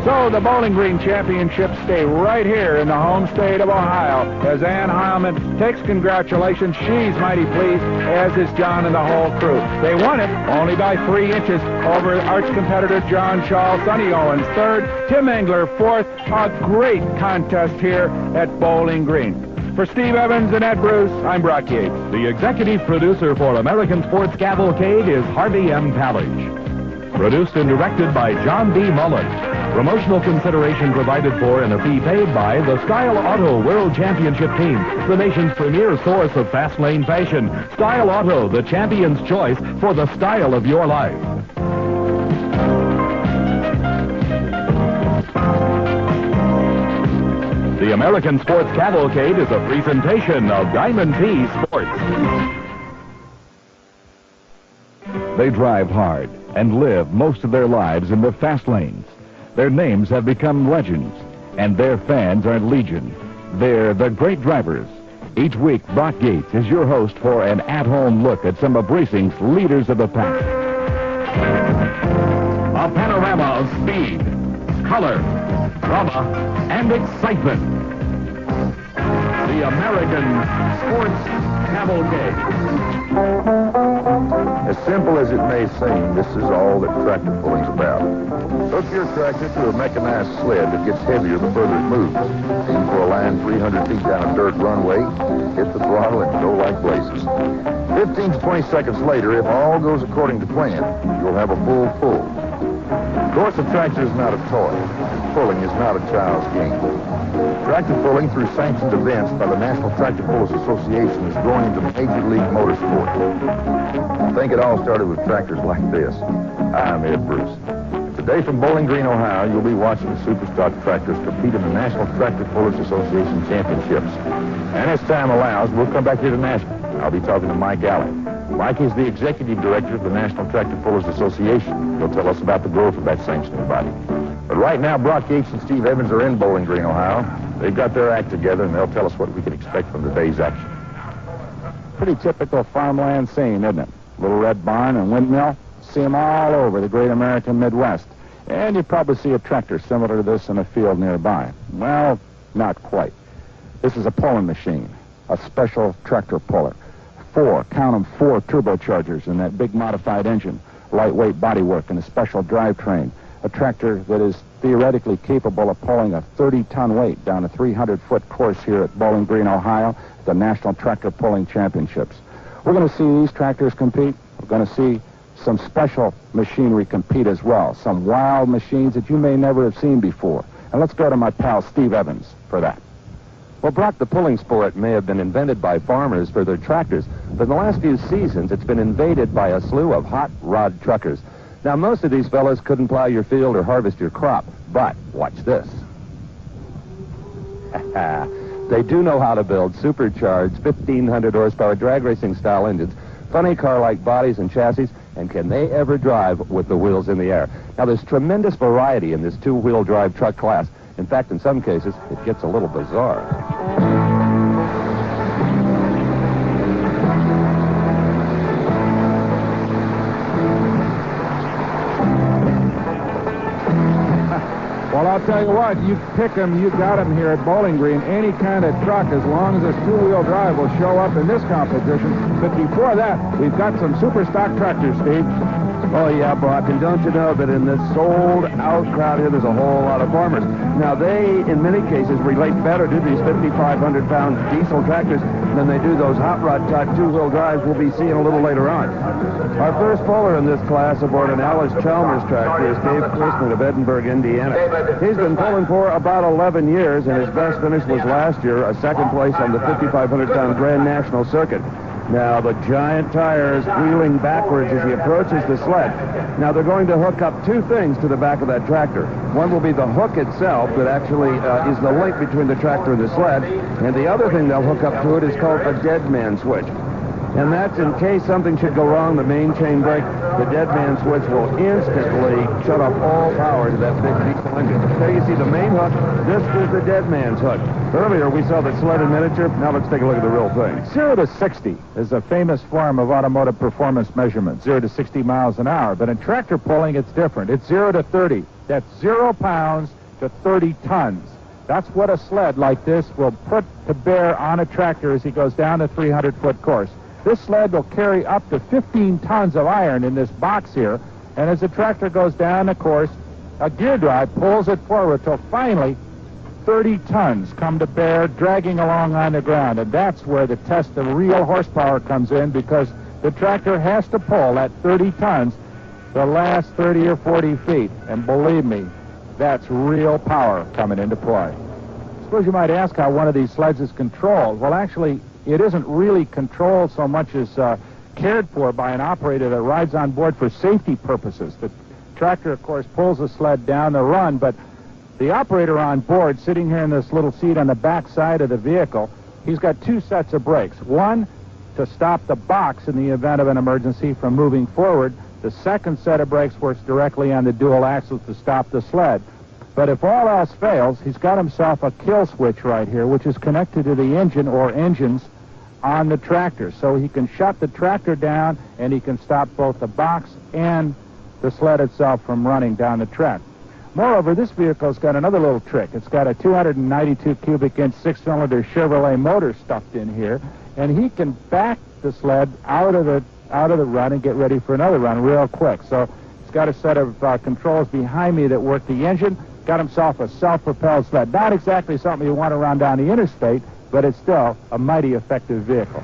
Speaker 4: So the Bowling Green Championships stay right here in the home state of Ohio as Ann Heilman takes congratulations. She's mighty pleased, as is John and the whole crew. They won it only by 3 inches over arch competitor John Shaw. Sonny Owens third, Tim Engler fourth. A great contest here at Bowling Green. For Steve Evans and Ed Bruce, I'm Brock Yates.
Speaker 1: The executive producer for American Sports Cavalcade is Harvey M. Pallage. Produced and directed by John B. Mullen. Promotional consideration provided for and a fee paid by the Style Auto World Championship Team, the nation's premier source of fast lane fashion. Style Auto, the champion's choice for the style of your life. The American Sports Cavalcade is a presentation of Diamond P Sports.
Speaker 2: They drive hard and live most of their lives in the fast lanes. Their names have become legends, and their fans are legion. They're the great drivers. Each week, Brock Yates is your host for an at-home look at some of racing's leaders of the pack.
Speaker 1: A panorama of speed, color, drama, and excitement. The American Sports Cavalcade.
Speaker 2: As simple as it may seem, this is all that tractor pulling's about. Hook your tractor to a mechanized sled that gets heavier the further it moves. Aim for a line 300 feet down a dirt runway, hit the throttle, and go like blazes. 15 to 20 seconds later, if all goes according to plan, you'll have a full pull. Of course, a tractor is not a toy. Pulling is not a child's game. Tractor pulling through sanctioned events by the National Tractor Pullers Association is growing into Major League Motorsport. I think it all started with tractors like this. I'm Ed Bruce. Today from Bowling Green, Ohio, you'll be watching the Superstock tractors compete in the National Tractor Pullers Association Championships. And as time allows, we'll come back here to Nashville. I'll be talking to Mike Allen. Mike is the executive director of the National Tractor Pullers Association. He'll tell us about the growth of that sanctioning body. But right now, Brock Yates and Steve Evans are in Bowling Green, Ohio. They've got their act together, and they'll tell us what we can expect from today's action.
Speaker 4: Pretty typical farmland scene, isn't it? Little red barn and windmill. See them all over the great American Midwest. And you probably see a tractor similar to this in a field nearby. Well, not quite. This is a pulling machine, a special tractor puller. Count them, four turbochargers in that big modified engine, lightweight bodywork, and a special drivetrain. A tractor that is theoretically capable of pulling a 30-ton weight down a 300-foot course here at Bowling Green, Ohio, at the National Tractor Pulling Championships. We're going to see these tractors compete. We're going to see some special machinery compete as well, some wild machines that you may never have seen before. And let's go to my pal Steve Evans for that.
Speaker 3: Well, Brock, the pulling sport may have been invented by farmers for their tractors, but in the last few seasons, it's been invaded by a slew of hot rod truckers. Now, most of these fellas couldn't plow your field or harvest your crop, but watch this. They do know how to build supercharged 1,500 horsepower drag racing style engines, funny car-like bodies and chassis, and can they ever drive with the wheels in the air? Now, there's tremendous variety in this two-wheel drive truck class. In fact, in some cases, it gets a little bizarre.
Speaker 4: Well, I'll tell you what, you pick them, you got them here at Bowling Green. Any kind of truck, as long as it's two-wheel drive, will show up in this competition. But before that, we've got some super stock tractors, Steve.
Speaker 14: Oh, yeah, Brock, and don't you know that in this sold-out crowd here, there's a whole lot of farmers. Now, they, in many cases, relate better to these 5,500-pound diesel tractors than they do those hot rod-type two-wheel drives we'll be seeing a little later on. Our first puller in this class aboard an Alice Chalmers tractor is Dave Chrisman of Edinburgh, Indiana. He's been pulling for about 11 years, and his best finish was last year, a second place on the 5,500-pound Grand National Circuit. Now, the giant tires wheeling backwards as he approaches the sled. Now, they're going to hook up two things to the back of that tractor. One will be the hook itself that actually is the link between the tractor and the sled, and the other thing they'll hook up to it is called a dead man switch. And that's in case something should go wrong, the main chain break, the dead man switch will instantly shut off all power to that big diesel engine. There you see the main hook. This is the dead man's hook. Earlier we saw the sled in miniature. Now let's take a look at the real thing.
Speaker 4: 0 to 60 is a famous form of automotive performance measurement, 0 to 60 miles an hour. But in tractor pulling, it's different. It's 0 to 30. That's 0 pounds to 30 tons. That's what a sled like this will put to bear on a tractor as he goes down a 300-foot course. This sled will carry up to 15 tons of iron in this box here, and as the tractor goes down the course, a gear drive pulls it forward till finally 30 tons come to bear, dragging along on the ground. And that's where the test of real horsepower comes in, because the tractor has to pull that 30 tons the last 30 or 40 feet. And believe me, that's real power coming into play. Suppose you might ask how one of these sleds is controlled. Well, actually, it isn't really controlled so much as cared for by an operator that rides on board for safety purposes. The tractor, of course, pulls the sled down the run, but the operator on board, sitting here in this little seat on the back side of the vehicle, he's got two sets of brakes. One, to stop the box in the event of an emergency from moving forward. The second set of brakes works directly on the dual axles to stop the sled. But if all else fails, he's got himself a kill switch right here, which is connected to the engine or engines on the tractor. So he can shut the tractor down, and he can stop both the box and the sled itself from running down the track. Moreover, this vehicle's got another little trick. It's got a 292 cubic inch 6-cylinder Chevrolet motor stuffed in here, and he can back the sled out of the out of the run and get ready for another run real quick. So he's got a set of controls behind me that work the engine. Got himself a self-propelled sled. Not exactly something you want to run down the interstate, but it's still a mighty effective vehicle.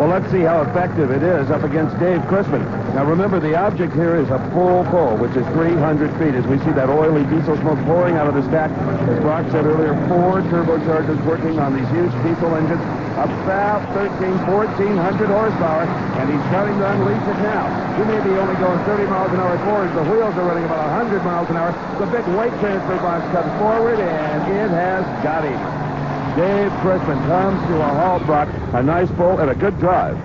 Speaker 14: Well, let's see how effective it is up against Dave Chrisman. Now, remember, the object here is a full pull, which is 300 feet. As we see that oily diesel smoke pouring out of the stack, as Brock said earlier, 4 turbochargers working on these huge diesel engines, about 1,400 horsepower, and he's starting to unleash it now. He may be only going 30 miles an hour forward. The wheels are running about 100 miles an hour. The big weight transfer box comes forward, and it has got him. Dave Chrisman comes to a halt, Brock. A nice pull and a good drive.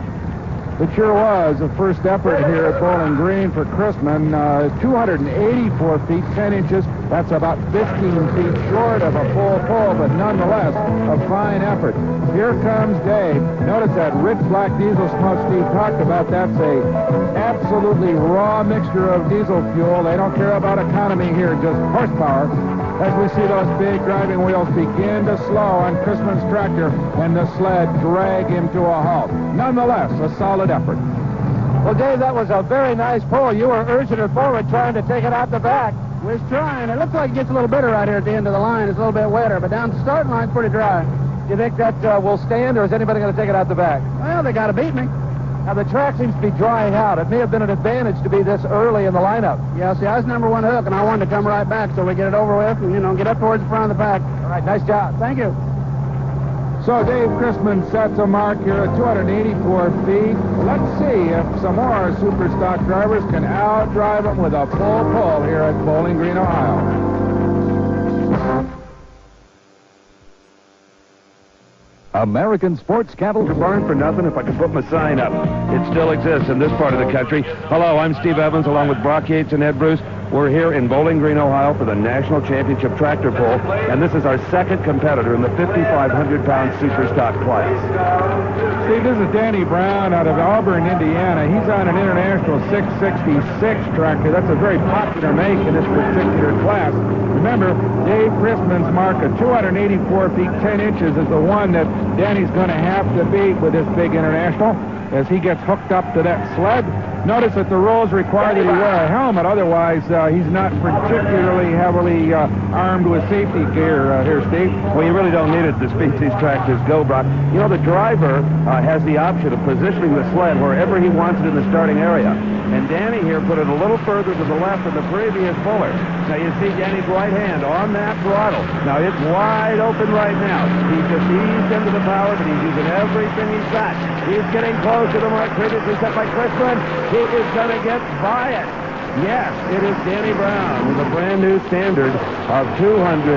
Speaker 4: It sure was a first effort here at Bowling Green for Chrisman. 284 feet, 10 inches. That's about 15 feet short of a full pull, but nonetheless, a fine effort. Here comes Dave. Notice that rich black diesel smoke Steve talked about. That's a absolutely raw mixture of diesel fuel. They don't care about economy here, just horsepower. As we see those big driving wheels begin to slow on Chrisman's tractor and the sled drag him to a halt. Nonetheless, a solid effort.
Speaker 8: Well, Dave, that was a very nice pull. You were urging it forward, trying to take it out the back.
Speaker 15: We're trying. It looks like it gets a little bitter right here at the end of the line. It's a little bit wetter, but down the starting line, it's pretty dry.
Speaker 8: Do you think that will stand, or is anybody going to take it out the back?
Speaker 15: Well, they got to beat me.
Speaker 8: Now, the track seems to be drying out. It may have been an advantage to be this early in the lineup.
Speaker 15: Yeah, see, I was number 1 hook, and I wanted to come right back so we get it over with and, get up towards the front of the pack.
Speaker 8: All right, nice job.
Speaker 15: Thank you.
Speaker 4: So Dave Chrisman sets a mark here at 284 feet. Let's see if some more super stock drivers can outdrive him with a full pull here at Bowling Green, Ohio.
Speaker 1: American Sports Cattle
Speaker 2: Barn for nothing if I could put my sign up. It still exists in this part of the country. Hello, I'm Steve Evans along with Brock Yates and Ed Bruce. We're here in Bowling Green, Ohio for the National Championship Tractor Pull, and this is our second competitor in the 5,500-pound super stock class.
Speaker 4: Steve, this is Danny Brown out of Auburn, Indiana. He's on an International 666 tractor. That's a very popular make in this particular class. Remember, Dave Chrisman's mark of 284 feet, 10 inches is the one that Danny's going to have to beat with this big International as he gets hooked up to that sled. Notice that the rules require that he wear a helmet. Otherwise, he's not particularly heavily armed with safety gear here, Steve.
Speaker 2: Well, you really don't need it to speed these tractors go, Brock. The driver has the option of positioning the sled wherever he wants it in the starting area. And Danny here put it a little further to the left than the previous puller. Now, you see Danny's right hand on that throttle. Now, it's wide open right now. He's just eased into the power, but he's using everything he's got. He's getting close to the mark previously set by Chrisman. He is going to get by it. Yes, it is Danny Brown with a brand new standard of 293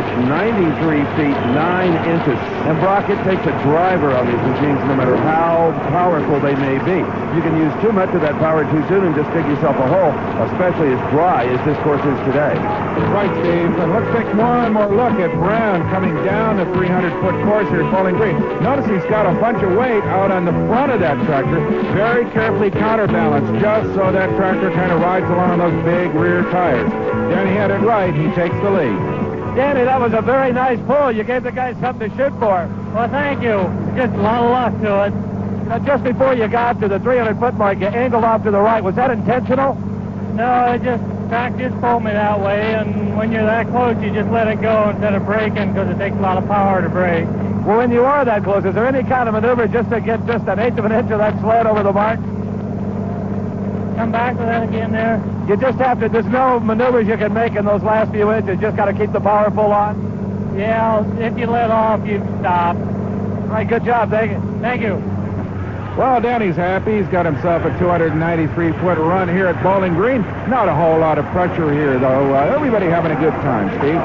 Speaker 2: feet, 9 inches. And Brock, it takes a driver on these machines no matter how powerful they may be. You can use too much of that power too soon and just dig yourself a hole, especially as dry as this course is today.
Speaker 4: Right, Steve. And let's take one more look at Brown coming down the 300-foot course here at Bowling Green. Notice he's got a bunch of weight out on the front of that tractor, very carefully counterbalanced, just so that tractor kind of rides along those big rear tires. Danny had it right. He takes the lead.
Speaker 8: Danny, that was a very nice pull. You gave the guy something to shoot for.
Speaker 10: Well, thank you. Just a lot of luck to it.
Speaker 8: Just before you got to the 300-foot mark, you angled off to the right. Was that intentional?
Speaker 10: No, track just pulled me that way, and when you're that close, you just let it go instead of braking because it takes a lot of power to brake.
Speaker 8: Well, when you are that close, is there any kind of maneuver just to get just 1/8 of an inch of that sled over the mark?
Speaker 10: Come back to that again there.
Speaker 8: You just have to, there's no maneuvers you can make in those last few inches. Just got to keep the power full on.
Speaker 10: Yeah, if you let off, you stop.
Speaker 8: All right, good job. Thank you.
Speaker 10: Thank you.
Speaker 4: Well, Danny's happy. He's got himself a 293-foot run here at Bowling Green. Not a whole lot of pressure here, though. Everybody having a good time, Steve.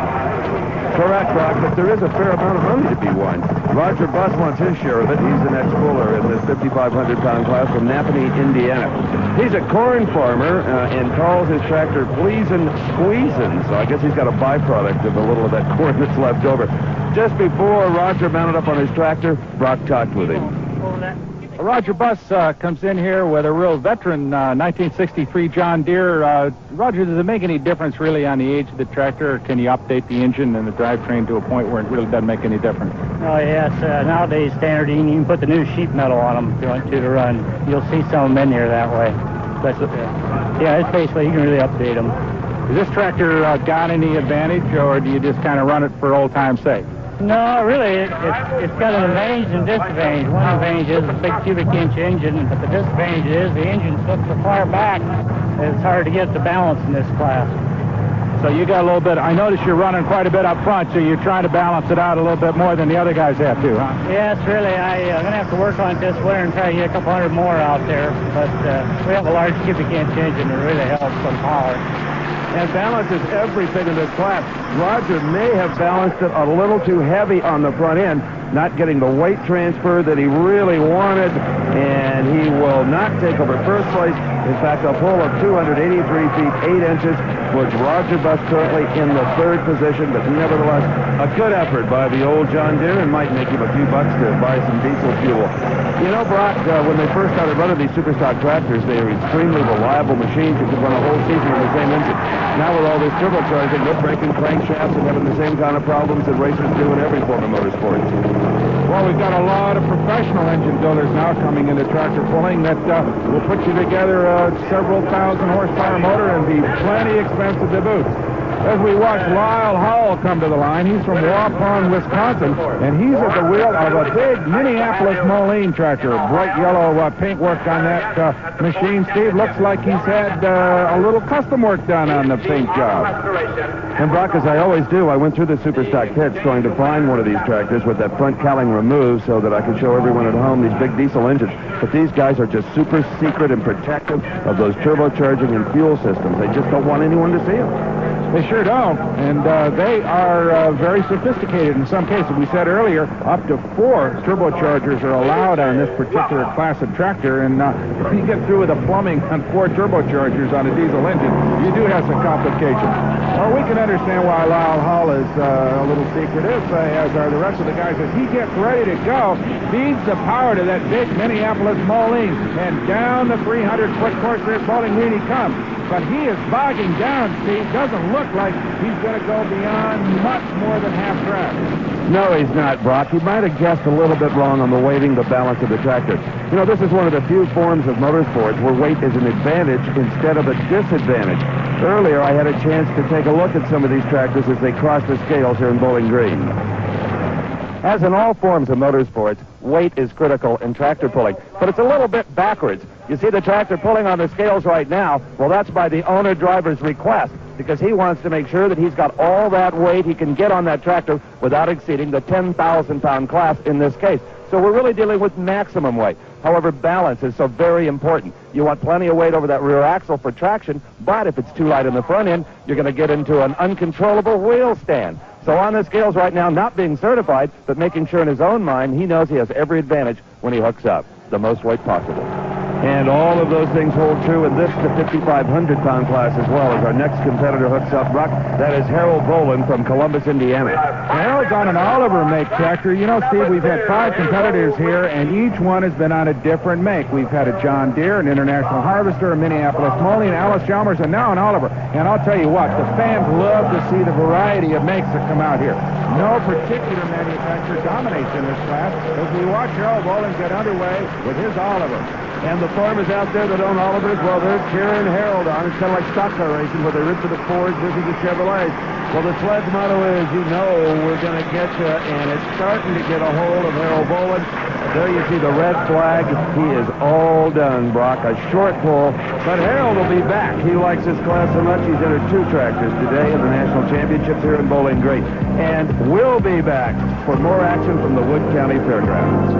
Speaker 2: Correct, Brock, but there is a fair amount of money to be won. Roger Buss wants his share of it. He's the next puller in this 5,500-pound class from Napanee, Indiana. He's a corn farmer and calls his tractor Pleasin' Squeezin', so I guess he's got a byproduct of a little of that corn that's left over. Just before Roger mounted up on his tractor, Brock talked with him.
Speaker 4: Roger Buss comes in here with a real veteran 1963 John Deere. Roger, does it make any difference really on the age of the tractor, or can you update the engine and the drivetrain to a point where it really doesn't make any difference?
Speaker 10: Oh, yes. Nowadays, standard, you can put the new sheet metal on them if you want to run. You'll see some of them in here that way. But, yeah, it's basically, you can really update them.
Speaker 4: Has this tractor got any advantage, or do you just kind of run it for old time's sake?
Speaker 10: No, really, it's got an advantage and disadvantage. One advantage is a big cubic inch engine, but the disadvantage is the engine slips so far back that it's hard to get the balance in this class.
Speaker 4: So you got a little bit, I notice you're running quite a bit up front, so you're trying to balance it out a little bit more than the other guys have to, huh?
Speaker 10: Yes, really, I'm going to have to work on it this winter and try to get a couple hundred more out there, but we have a large cubic inch engine that really helps on power.
Speaker 14: And balance is everything in this class. Roger may have balanced it a little too heavy on the front end, not getting the weight transfer that he really wanted, and he will not take over first place. In fact, a pull of 283 feet, 8 inches, puts Roger Buss currently in the third position, but nevertheless, a good effort by the old John Deere, and might make him a few bucks to buy some diesel fuel. You know, Brock, when they first started running these superstock tractors, they were extremely reliable machines. You could run a whole season with the same engine. Now with all this turbocharging, they're breaking crankshafts and having the same kind of problems that racers do in every form of motorsports.
Speaker 4: Well, we've got a lot of professional engine builders now coming into tractor pulling that will put you together a several thousand horsepower motor and be plenty expensive to boot. As we watch Lyle Howell come to the line, he's from Waupun, Wisconsin, and he's at the wheel of a big Minneapolis Moline tractor. Bright yellow paintwork on that machine. Steve, looks like he's had a little custom work done on the paint job.
Speaker 14: And Brock, as I always do, I went through the Superstock pits trying to find one of these tractors with that front cowling removed so that I could show everyone at home these big diesel engines. But these guys are just super secret and protective of those turbocharging and fuel systems. They just don't want anyone to see them.
Speaker 4: They sure don't, and they are very sophisticated in some cases. We said earlier, up to 4 turbochargers are allowed on this particular class of tractor, and if you get through with the plumbing on 4 turbochargers on a diesel engine, you do have some complications. Well, we can understand why Lyle Hull is a little secretive, as are the rest of the guys. As he gets ready to go, feeds the power to that big Minneapolis Moline, and down the 300-foot course there at Bowling Green he comes. But he is bogging down, Steve. Doesn't look like he's going to go beyond much more than half track.
Speaker 14: No, he's not, Brock. He might have guessed a little bit wrong on the weighting, the balance of the tractor. You know, this is one of the few forms of motorsports where weight is an advantage instead of a disadvantage. Earlier, I had a chance to take a look at some of these tractors as they crossed the scales here in Bowling Green.
Speaker 3: As in all forms of motorsports, weight is critical in tractor pulling, but it's a little bit backwards. You see the tractor pulling on the scales right now? Well, that's by the owner-driver's request, because he wants to make sure that he's got all that weight he can get on that tractor without exceeding the 10,000-pound class in this case. So we're really dealing with maximum weight. However, balance is so very important. You want plenty of weight over that rear axle for traction, but if it's too light in the front end, you're going to get into an uncontrollable wheel stand. So on the scales right now, not being certified, but making sure in his own mind he knows he has every advantage when he hooks up, the most weight possible.
Speaker 14: And all of those things hold true in this, the 5,500-pound class as well, as our next competitor hooks up, Brock. That is Harold Boland from Columbus, Indiana.
Speaker 4: Harold's on an Oliver make tractor. You know, Steve, we've had 5 competitors here, and each one has been on a different make. We've had a John Deere, an International Harvester, a Minneapolis Moline, Alice Chalmers, and now an Oliver. And I'll tell you what, the fans love to see the variety of makes that come out here. No particular manufacturer dominates in this class as we watch Harold Boland get underway with his Oliver.
Speaker 14: And the farmers out there that own Olivers, well, they're cheering Harold on. It's kind of like stock car racing where they root for the Fords versus the Chevrolets. Well, the Sled's motto is, you know, we're going to get you, and it's starting to get a hold of Harold Boland. There you see the red flag. He is all done, Brock. A short pull, but Harold will be back. He likes his class so much, he's entered 2 tractors today in the National Championships here in Bowling Green, and will be back for more action from the Wood County Fairgrounds.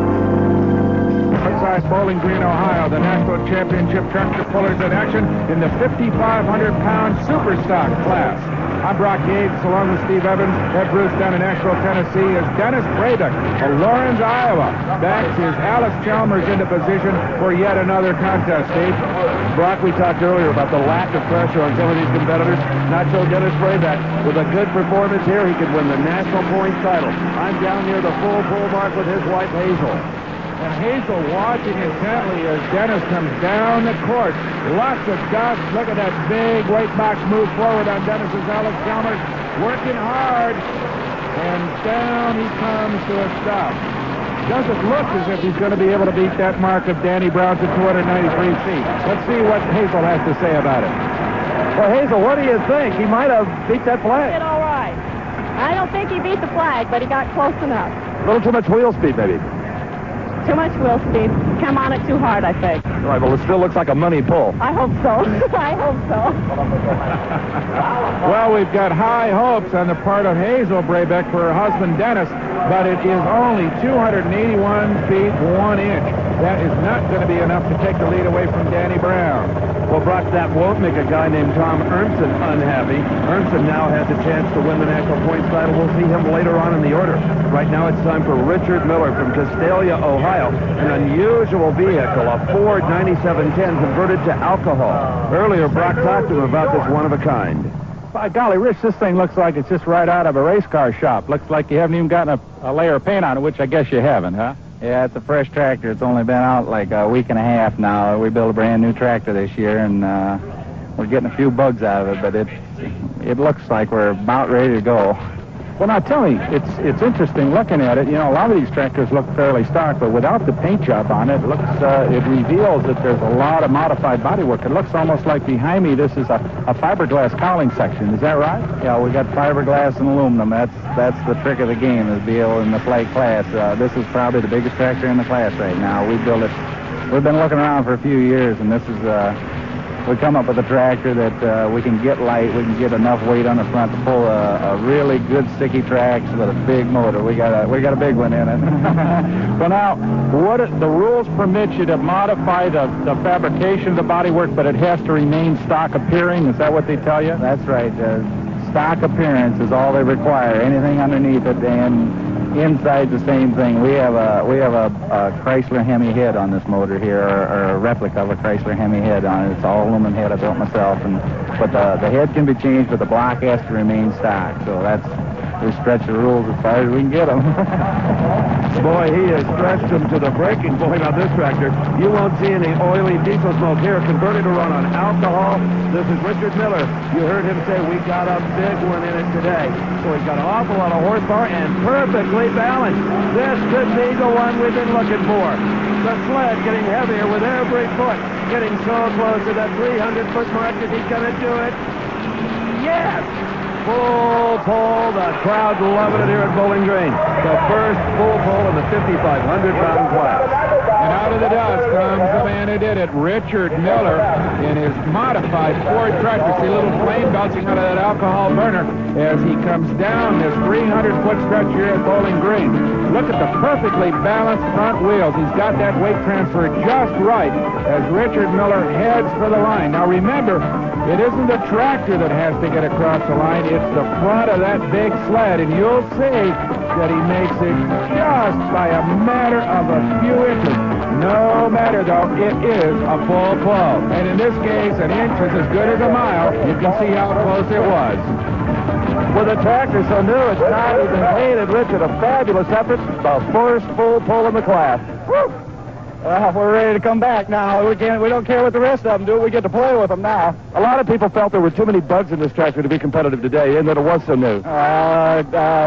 Speaker 4: Outside Bowling Green, Ohio, the National Championship Tractor Pullers in action in the 5,500-pound Superstock class. I'm Brock Yates, along with Steve Evans. Ed Bruce down in Nashville, Tennessee, is Dennis Braybeck of Lawrence, Iowa. Backs is Alice Chalmers into position for yet another contest, Steve.
Speaker 14: Brock, we talked earlier about the lack of pressure on some of these competitors. Not so Dennis Braybeck. With a good performance here, he could win the national points title. I'm down near the full mark with his white hazel.
Speaker 4: And Hazel watching intently as Dennis comes down the court. Lots of dust. Look at that big weight box move forward on Dennis's Alex Chalmers. Working hard. And down he comes to a stop. Doesn't look as if he's going to be able to beat that mark of Danny Brown's at 293 feet. Let's see what Hazel has to say about it.
Speaker 3: Well, Hazel, what do you think? He might have beat that flag.
Speaker 16: He did all right. I don't think he beat the flag, but he got close enough.
Speaker 3: A little too much wheel speed, maybe.
Speaker 16: Too much wheel speed. Come on it too hard, I think.
Speaker 3: All right, well, it still looks like a money pull.
Speaker 16: I hope so. I hope so.
Speaker 4: Well, we've got high hopes on the part of Hazel Brabeck for her husband, Dennis, but it is only 281 feet, 1 inch. That is not going to be enough to take the lead away from Danny Brown.
Speaker 14: Well, Brock, that won't make a guy named Tom Ernson unhappy. Ernson now has a chance to win the national points title. We'll see him later on in the order. Right now it's time for Richard Miller from Castalia, Ohio. An unusual vehicle, a Ford 9710 converted to alcohol. Earlier, Brock talked to him about this one-of-a-kind.
Speaker 4: By golly, Rich, this thing looks like it's just right out of a race car shop. Looks like you haven't even gotten a layer of paint on it, which I guess you haven't, huh?
Speaker 17: Yeah, it's a fresh tractor. It's only been out like a week and a half now. We built a brand new tractor this year, and we're getting a few bugs out of it, but it looks like we're about ready to go.
Speaker 4: Well, now tell me, it's interesting looking at it. You know, a lot of these tractors look fairly stock, but without the paint job on it, it reveals that there's a lot of modified bodywork. It looks almost like behind me this is a fiberglass cowling section. Is that right?
Speaker 17: Yeah, we got fiberglass and aluminum. That's the trick of the game, is be able in the plate class. This is probably the biggest tractor in the class right now. We built it. We've been looking around for a few years, and this is. We come up with a tractor that we can get light, we can get enough weight on the front to pull a really good sticky tracks with a big motor. We got a big one in it.
Speaker 4: Well, now, the rules permit you to modify the fabrication of the bodywork, but it has to remain stock appearing. Is that what they tell you?
Speaker 17: That's right. Stock appearance is all they require. Anything underneath it, and inside the same thing. We have a Chrysler Hemi head on this motor here, or a replica of a Chrysler Hemi head on it. It's all aluminum head I built myself, but the head can be changed, but the block has to remain stock. So we stretch the rules as far as we can get them.
Speaker 14: Boy, he has stretched them to the breaking point on this tractor. You won't see any oily diesel smoke here. Converted to run on alcohol. This is Richard Miller. You heard him say we got a big one in it today. So he's got an awful lot of horsepower and perfectly balanced. This could be the one we've been looking for. The sled getting heavier with every foot. Getting so close to that 300-foot mark. Is he going to do it? Yes! Full pull. The crowd loving it here at Bowling Green. The first full pull in the 5,500-pound class.
Speaker 4: And out of the dust comes the man who did it, Richard Miller, in his modified Ford tractor. See a little flame belching out of that alcohol burner as he comes down this 300-foot stretch here at Bowling Green. Look at the perfectly balanced front wheels. He's got that weight transfer just right as Richard Miller heads for the line. Now remember, it isn't the tractor that has to get across the line. It's the front of that big sled, and you'll see that he makes it just by a matter of a few inches. No matter, though, it is a full pull. And in this case, an inch is as good as a mile. You can see how close it was.
Speaker 3: With a tractor so new, it's not even painted. Richard, a fabulous effort. The first full pull in the class. Woo!
Speaker 6: We're ready to come back now. We don't care what the rest of them do. We get to play with them now.
Speaker 3: A lot of people felt there were too many bugs in this tractor to be competitive today, and that it was so new.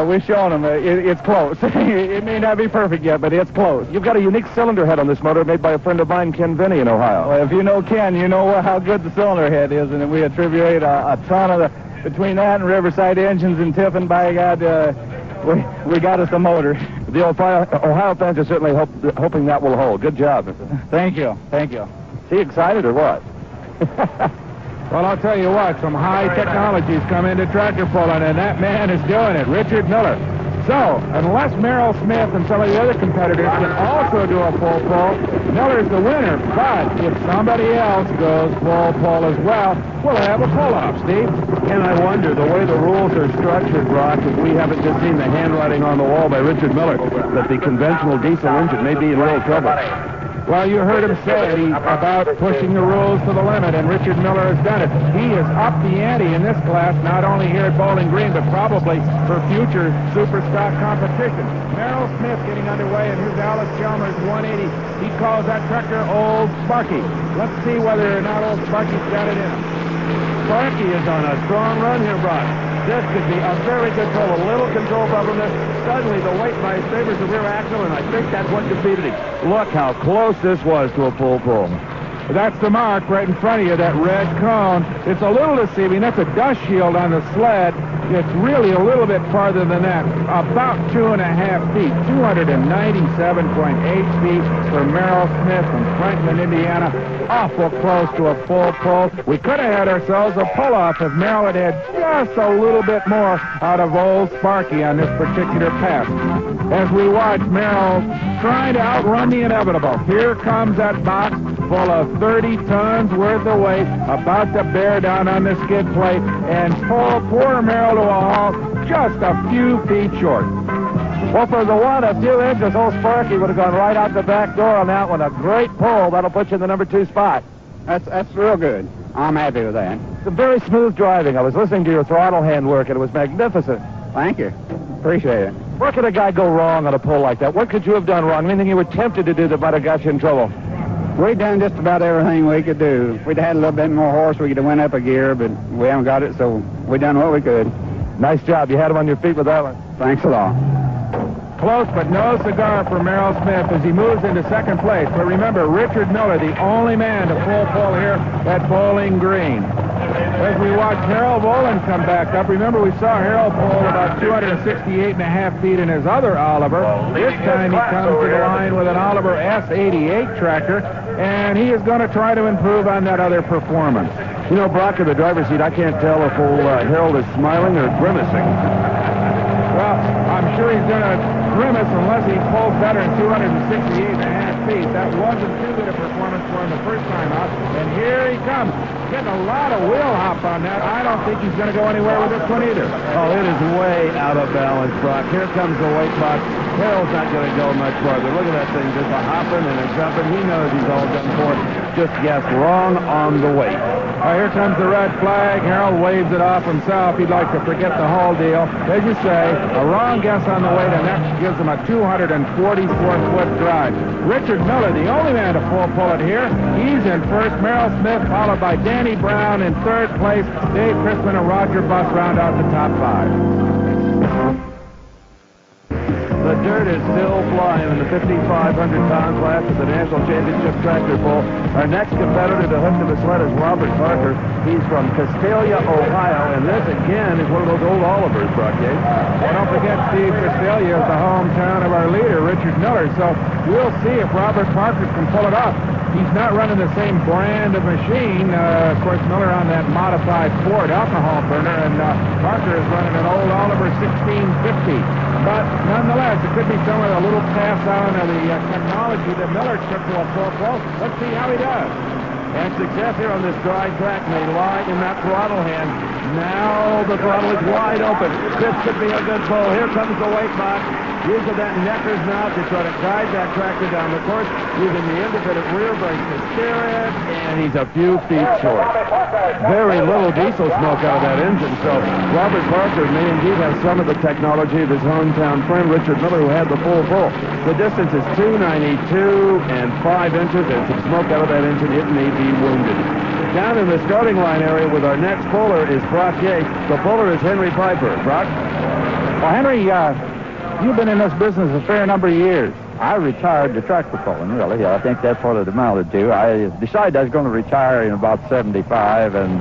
Speaker 6: We've shown them. It's close. It may not be perfect yet, but it's close.
Speaker 3: You've got a unique cylinder head on this motor made by a friend of mine, Ken Vinny, in Ohio.
Speaker 6: Well, if you know Ken, you know how good the cylinder head is, and we attribute a ton of between that and Riverside Engines and Tiffin, by God, we got us a motor.
Speaker 3: The Ohio fans are certainly hoping that will hold. Good job.
Speaker 6: Thank you. Thank you.
Speaker 3: Is he excited or what?
Speaker 4: Well, I'll tell you what, some high technologies come into tractor pulling, and that man is doing it, Richard Miller. So, unless Merrill Smith and some of the other competitors can also do a full pull, Miller's the winner. But if somebody else goes full pull as well, we'll have a pull-off, Steve.
Speaker 14: And I wonder, the way the rules are structured, Brock, if we haven't just seen the handwriting on the wall by Richard Miller, that the conventional diesel engine may be in real trouble.
Speaker 4: Well, you heard him say about pushing the rules to the limit, and Richard Miller has done it. He has upped the ante in this class, not only here at Bowling Green, but probably for future super stock competition. Merrill Smith getting underway, and here's Alice Chalmers, 180. He calls that tractor Old Sparky. Let's see whether or not Old Sparky's got it in him.
Speaker 3: Sparky is on a strong run here, Brock. This could be a very good pull. A little control problemness. Suddenly the weight bias favors the rear axle, and I think that's what defeated him. Look how close this was to a full pull.
Speaker 4: That's the mark right in front of you, that red cone. It's a little deceiving. That's a dust shield on the sled. It's really a little bit farther than that, about 2.5 feet, 297.8 feet for Merrill Smith from Franklin, Indiana. Awful close to a full pull. We could have had ourselves a pull-off if Merrill had just a little bit more out of Old Sparky on this particular pass. As we watch Merrill trying to outrun the inevitable. Here comes that box full of 30 tons worth of weight, about to bear down on the skid plate and pull poor Merrill to a halt just a few feet short.
Speaker 3: Well, for the one, a few inches, Old Sparky would have gone right out the back door on that one. A great pull. That'll put you in the number 2 spot.
Speaker 15: That's real good. I'm happy with that.
Speaker 3: Some very smooth driving. I was listening to your throttle hand work, and it was magnificent.
Speaker 15: Thank you. Appreciate it.
Speaker 3: Where could a guy go wrong on a pull like that? What could you have done wrong? Anything you were tempted to do that might have got you in trouble?
Speaker 15: We done just about everything we could do. If we'd had a little bit more horse, we could have went up a gear, but we haven't got it, so we done what we could.
Speaker 3: Nice job. You had him on your feet with that one.
Speaker 15: Thanks a lot.
Speaker 4: Close, but no cigar for Merrill Smith as he moves into second place. But remember, Richard Miller, the only man to full pull here at Bowling Green. As we watch Harold Boland come back up, remember we saw Harold pull about 268.5 feet in his other Oliver. This time he comes to the line with an Oliver S88 tractor, and he is going to try to improve on that other performance.
Speaker 3: You know, Brock, in the driver's seat, I can't tell if old Harold is smiling or grimacing.
Speaker 4: Well, I'm sure he's going to grimace unless he pulls better than 268.5 feet. That wasn't too good a performance for him the first time out. And here he comes. Getting a lot of wheel hop on that. I don't think he's going to go anywhere with this one either.
Speaker 3: Oh, it is way out of balance, Brock. Here comes the weight box. Harold's not going to go much farther. Look at that thing, just a hopping and a jumping. He knows he's all done for it. Just guessed wrong on the weight.
Speaker 4: Here comes the red flag. Harold waves it off himself. He'd like to forget the whole deal. As you say, a wrong guess on the weight, and that gives him a 244-foot drive. Richard Miller, the only man to full pull it here. He's in first. Merrill Smith, followed by Danny Brown in third place. Dave Chrisman and Roger Buss round out the top 5.
Speaker 3: The dirt is still flying in the 5,500-pound class of the National Championship Tractor Pull. Our next competitor to hook to the sled is Robert Parker. He's from Castalia, Ohio, and this, again, is one of those old Olivers, Brock Yates.
Speaker 4: Well, don't forget, Steve, Castalia is the hometown of our leader, Richard Miller, so we'll see if Robert Parker can pull it off. He's not running the same brand of machine. Of course, Miller on that modified Ford alcohol burner, and Parker is running an old Oliver 1650. But nonetheless, it could be some of the little pass on of the technology that Miller took to a full pull. Let's see how he does.
Speaker 3: And success here on this dry track may lie in that throttle hand. Now the throttle is wide open. This could be a good pull. Here comes the weight box. Using that necker's knob to try to guide that tractor down the course, using the independent rear brake to steer it, and he's a few feet short. Very little diesel smoke out of that engine, so Robert Parker may indeed have some of the technology of his hometown friend Richard Miller, who had the full pull. The distance is 292 and 5 inches, and some smoke out of that engine. It may be wounded. Down in the starting line area with our next puller is Brock Yates. The puller is Henry Piper. Brock?
Speaker 17: Well, Henry, you've been in this business a fair number of years. I retired to tractor pulling, really. I think that's what it amounted to. I decided I was going to retire in about 75 and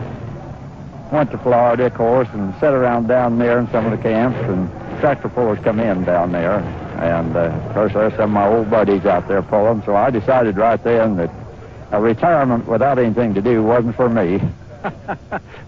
Speaker 17: went to Florida, of course, and sat around down there in some of the camps, and tractor pullers come in down there. And, of course, there's some of my old buddies out there pulling, so I decided right then that a retirement without anything to do wasn't for me.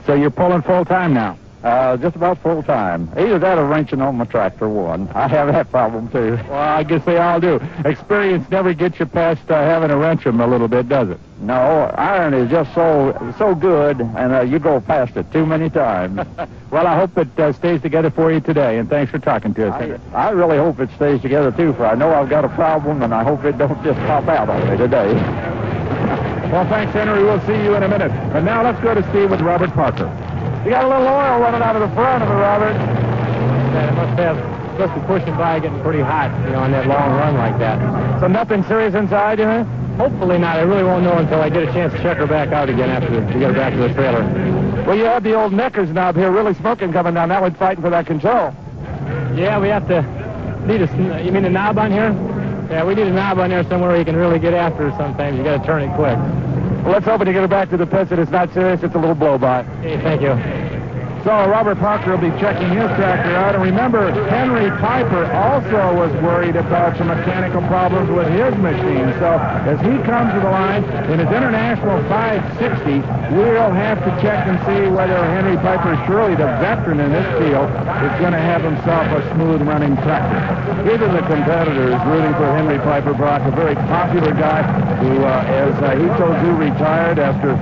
Speaker 4: So you're pulling full-time now?
Speaker 17: Just about full time. Either that or wrenching on my tractor one. I have that problem too.
Speaker 18: Well, I guess they all do. Experience never gets you past having to wrench them a little bit, does it?
Speaker 17: No, iron is just so good, and you go past it too many times.
Speaker 18: Well, I hope it stays together for you today, and thanks for talking to us, Henry.
Speaker 17: I really hope it stays together too, for I know I've got a problem, and I hope it don't just pop out on me today.
Speaker 18: Well, thanks, Henry. We'll see you in a minute. And now let's go to Steve with Robert Parker.
Speaker 6: You got a little oil running out of the front of it, Robert. It must be pushing by, getting pretty hot, on that long run like that. So nothing serious inside, you know? Hopefully not. I really won't know until I get a chance to check her back out again after we get her back to the trailer.
Speaker 18: Well, you have the old Neckers knob here really smoking coming down. That one's fighting for that control.
Speaker 6: Yeah, we have to you mean the knob on here? Yeah, we need a knob on there somewhere where you can really get after her sometimes. You got to turn it quick.
Speaker 18: Well, let's hope when you get her back to the pits that it's not serious. It's a little blow-by.
Speaker 6: Okay, thank you.
Speaker 18: So Robert Parker will be checking his tractor out. And remember, Henry Piper also was worried about some mechanical problems with his machine. So as he comes to the line in his International 560, we'll have to check and see whether Henry Piper, surely the veteran in this field, is going to have himself a smooth-running tractor. These are the competitors rooting for Henry Piper, Brock, a very popular guy who, as he told you, retired after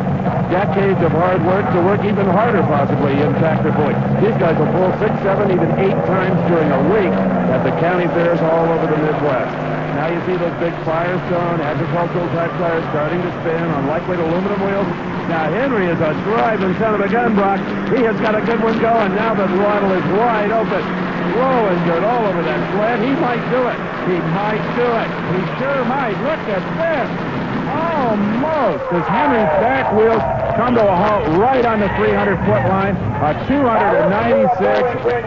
Speaker 18: decades of hard work to work even harder, possibly, in tractor pulling. These guys will pull 6, 7, even 8 times during a week at the county fairs all over the Midwest. Now you see those big Firestone agricultural type tires starting to spin on lightweight aluminum wheels. Now Henry is a driving son of a gun, Brock. He has got a good one going. Now the throttle is wide open. Blowing dirt all over that sled. He might do it. He might do it. He sure might. Look at this. Almost as Henry's back wheels come to a halt right on the 300-foot line. A 296-foot,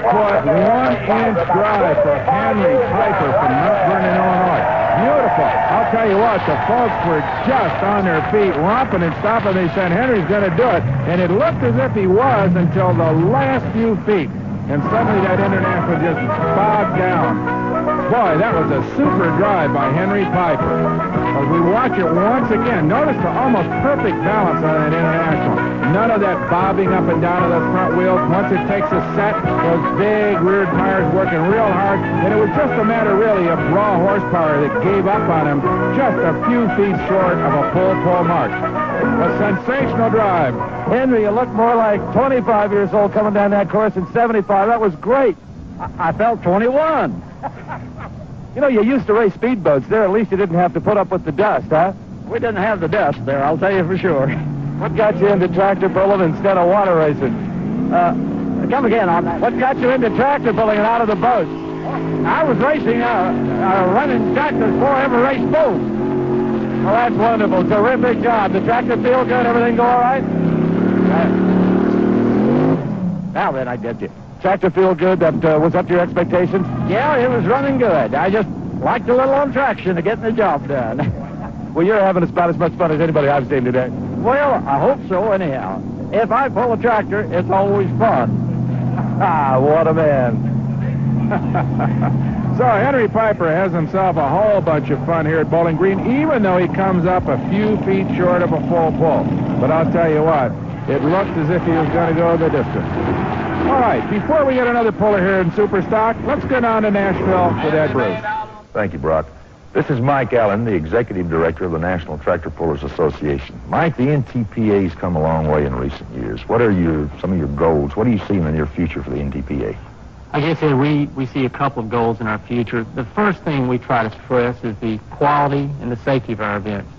Speaker 18: 1-inch drive for Henry Piper from Mount Vernon, Illinois. Beautiful. I'll tell you what, the folks were just on their feet, romping and stopping. They said Henry's going to do it, and it looked as if he was until the last few feet. And suddenly that International just bogged down. Boy, that was a super drive by Henry Piper. As we watch it once again, notice the almost perfect balance on that International. None of that bobbing up and down of the front wheels. Once it takes a set, those big rear tires working real hard. And it was just a matter, really, of raw horsepower that gave up on him just a few feet short of a full pull mark. A sensational drive.
Speaker 6: Henry, you look more like 25 years old coming down that course than 75. That was great.
Speaker 17: I felt 21.
Speaker 6: You know, you used to race speedboats there. At least you didn't have to put up with the dust, huh?
Speaker 17: We didn't have the dust there, I'll tell you for sure.
Speaker 6: What got you into tractor pulling instead of water racing?
Speaker 17: Come again on that.
Speaker 6: What got you into tractor pulling and out of the boats?
Speaker 17: I was racing, running tractors before I ever raced boats.
Speaker 6: Well, that's wonderful. Terrific job. The tractor feel good? Everything go all right?
Speaker 17: Now then, I get you.
Speaker 6: Tractor feel good? That was up to your expectations?
Speaker 17: Yeah, it was running good. I just liked a little on traction to getting the job done.
Speaker 6: Well, you're having about as much fun as anybody I've seen today.
Speaker 17: Well, I hope so, anyhow. If I pull a tractor, it's always fun.
Speaker 6: Ah, what a man.
Speaker 18: So Henry Piper has himself a whole bunch of fun here at Bowling Green, even though he comes up a few feet short of a full pull. But I'll tell you what, it looked as if he was going to go the distance. All right, before we get another puller here in Super Stock, let's go down to Nashville with Ed Bruce.
Speaker 2: Thank you, Brock. This is Mike Allen, the Executive Director of the National Tractor Pullers Association. Mike, the NTPA's come a long way in recent years. What are some of your goals? What do you see in the near future for the NTPA?
Speaker 10: I guess we see a couple of goals in our future. The first thing we try to stress is the quality and the safety of our events.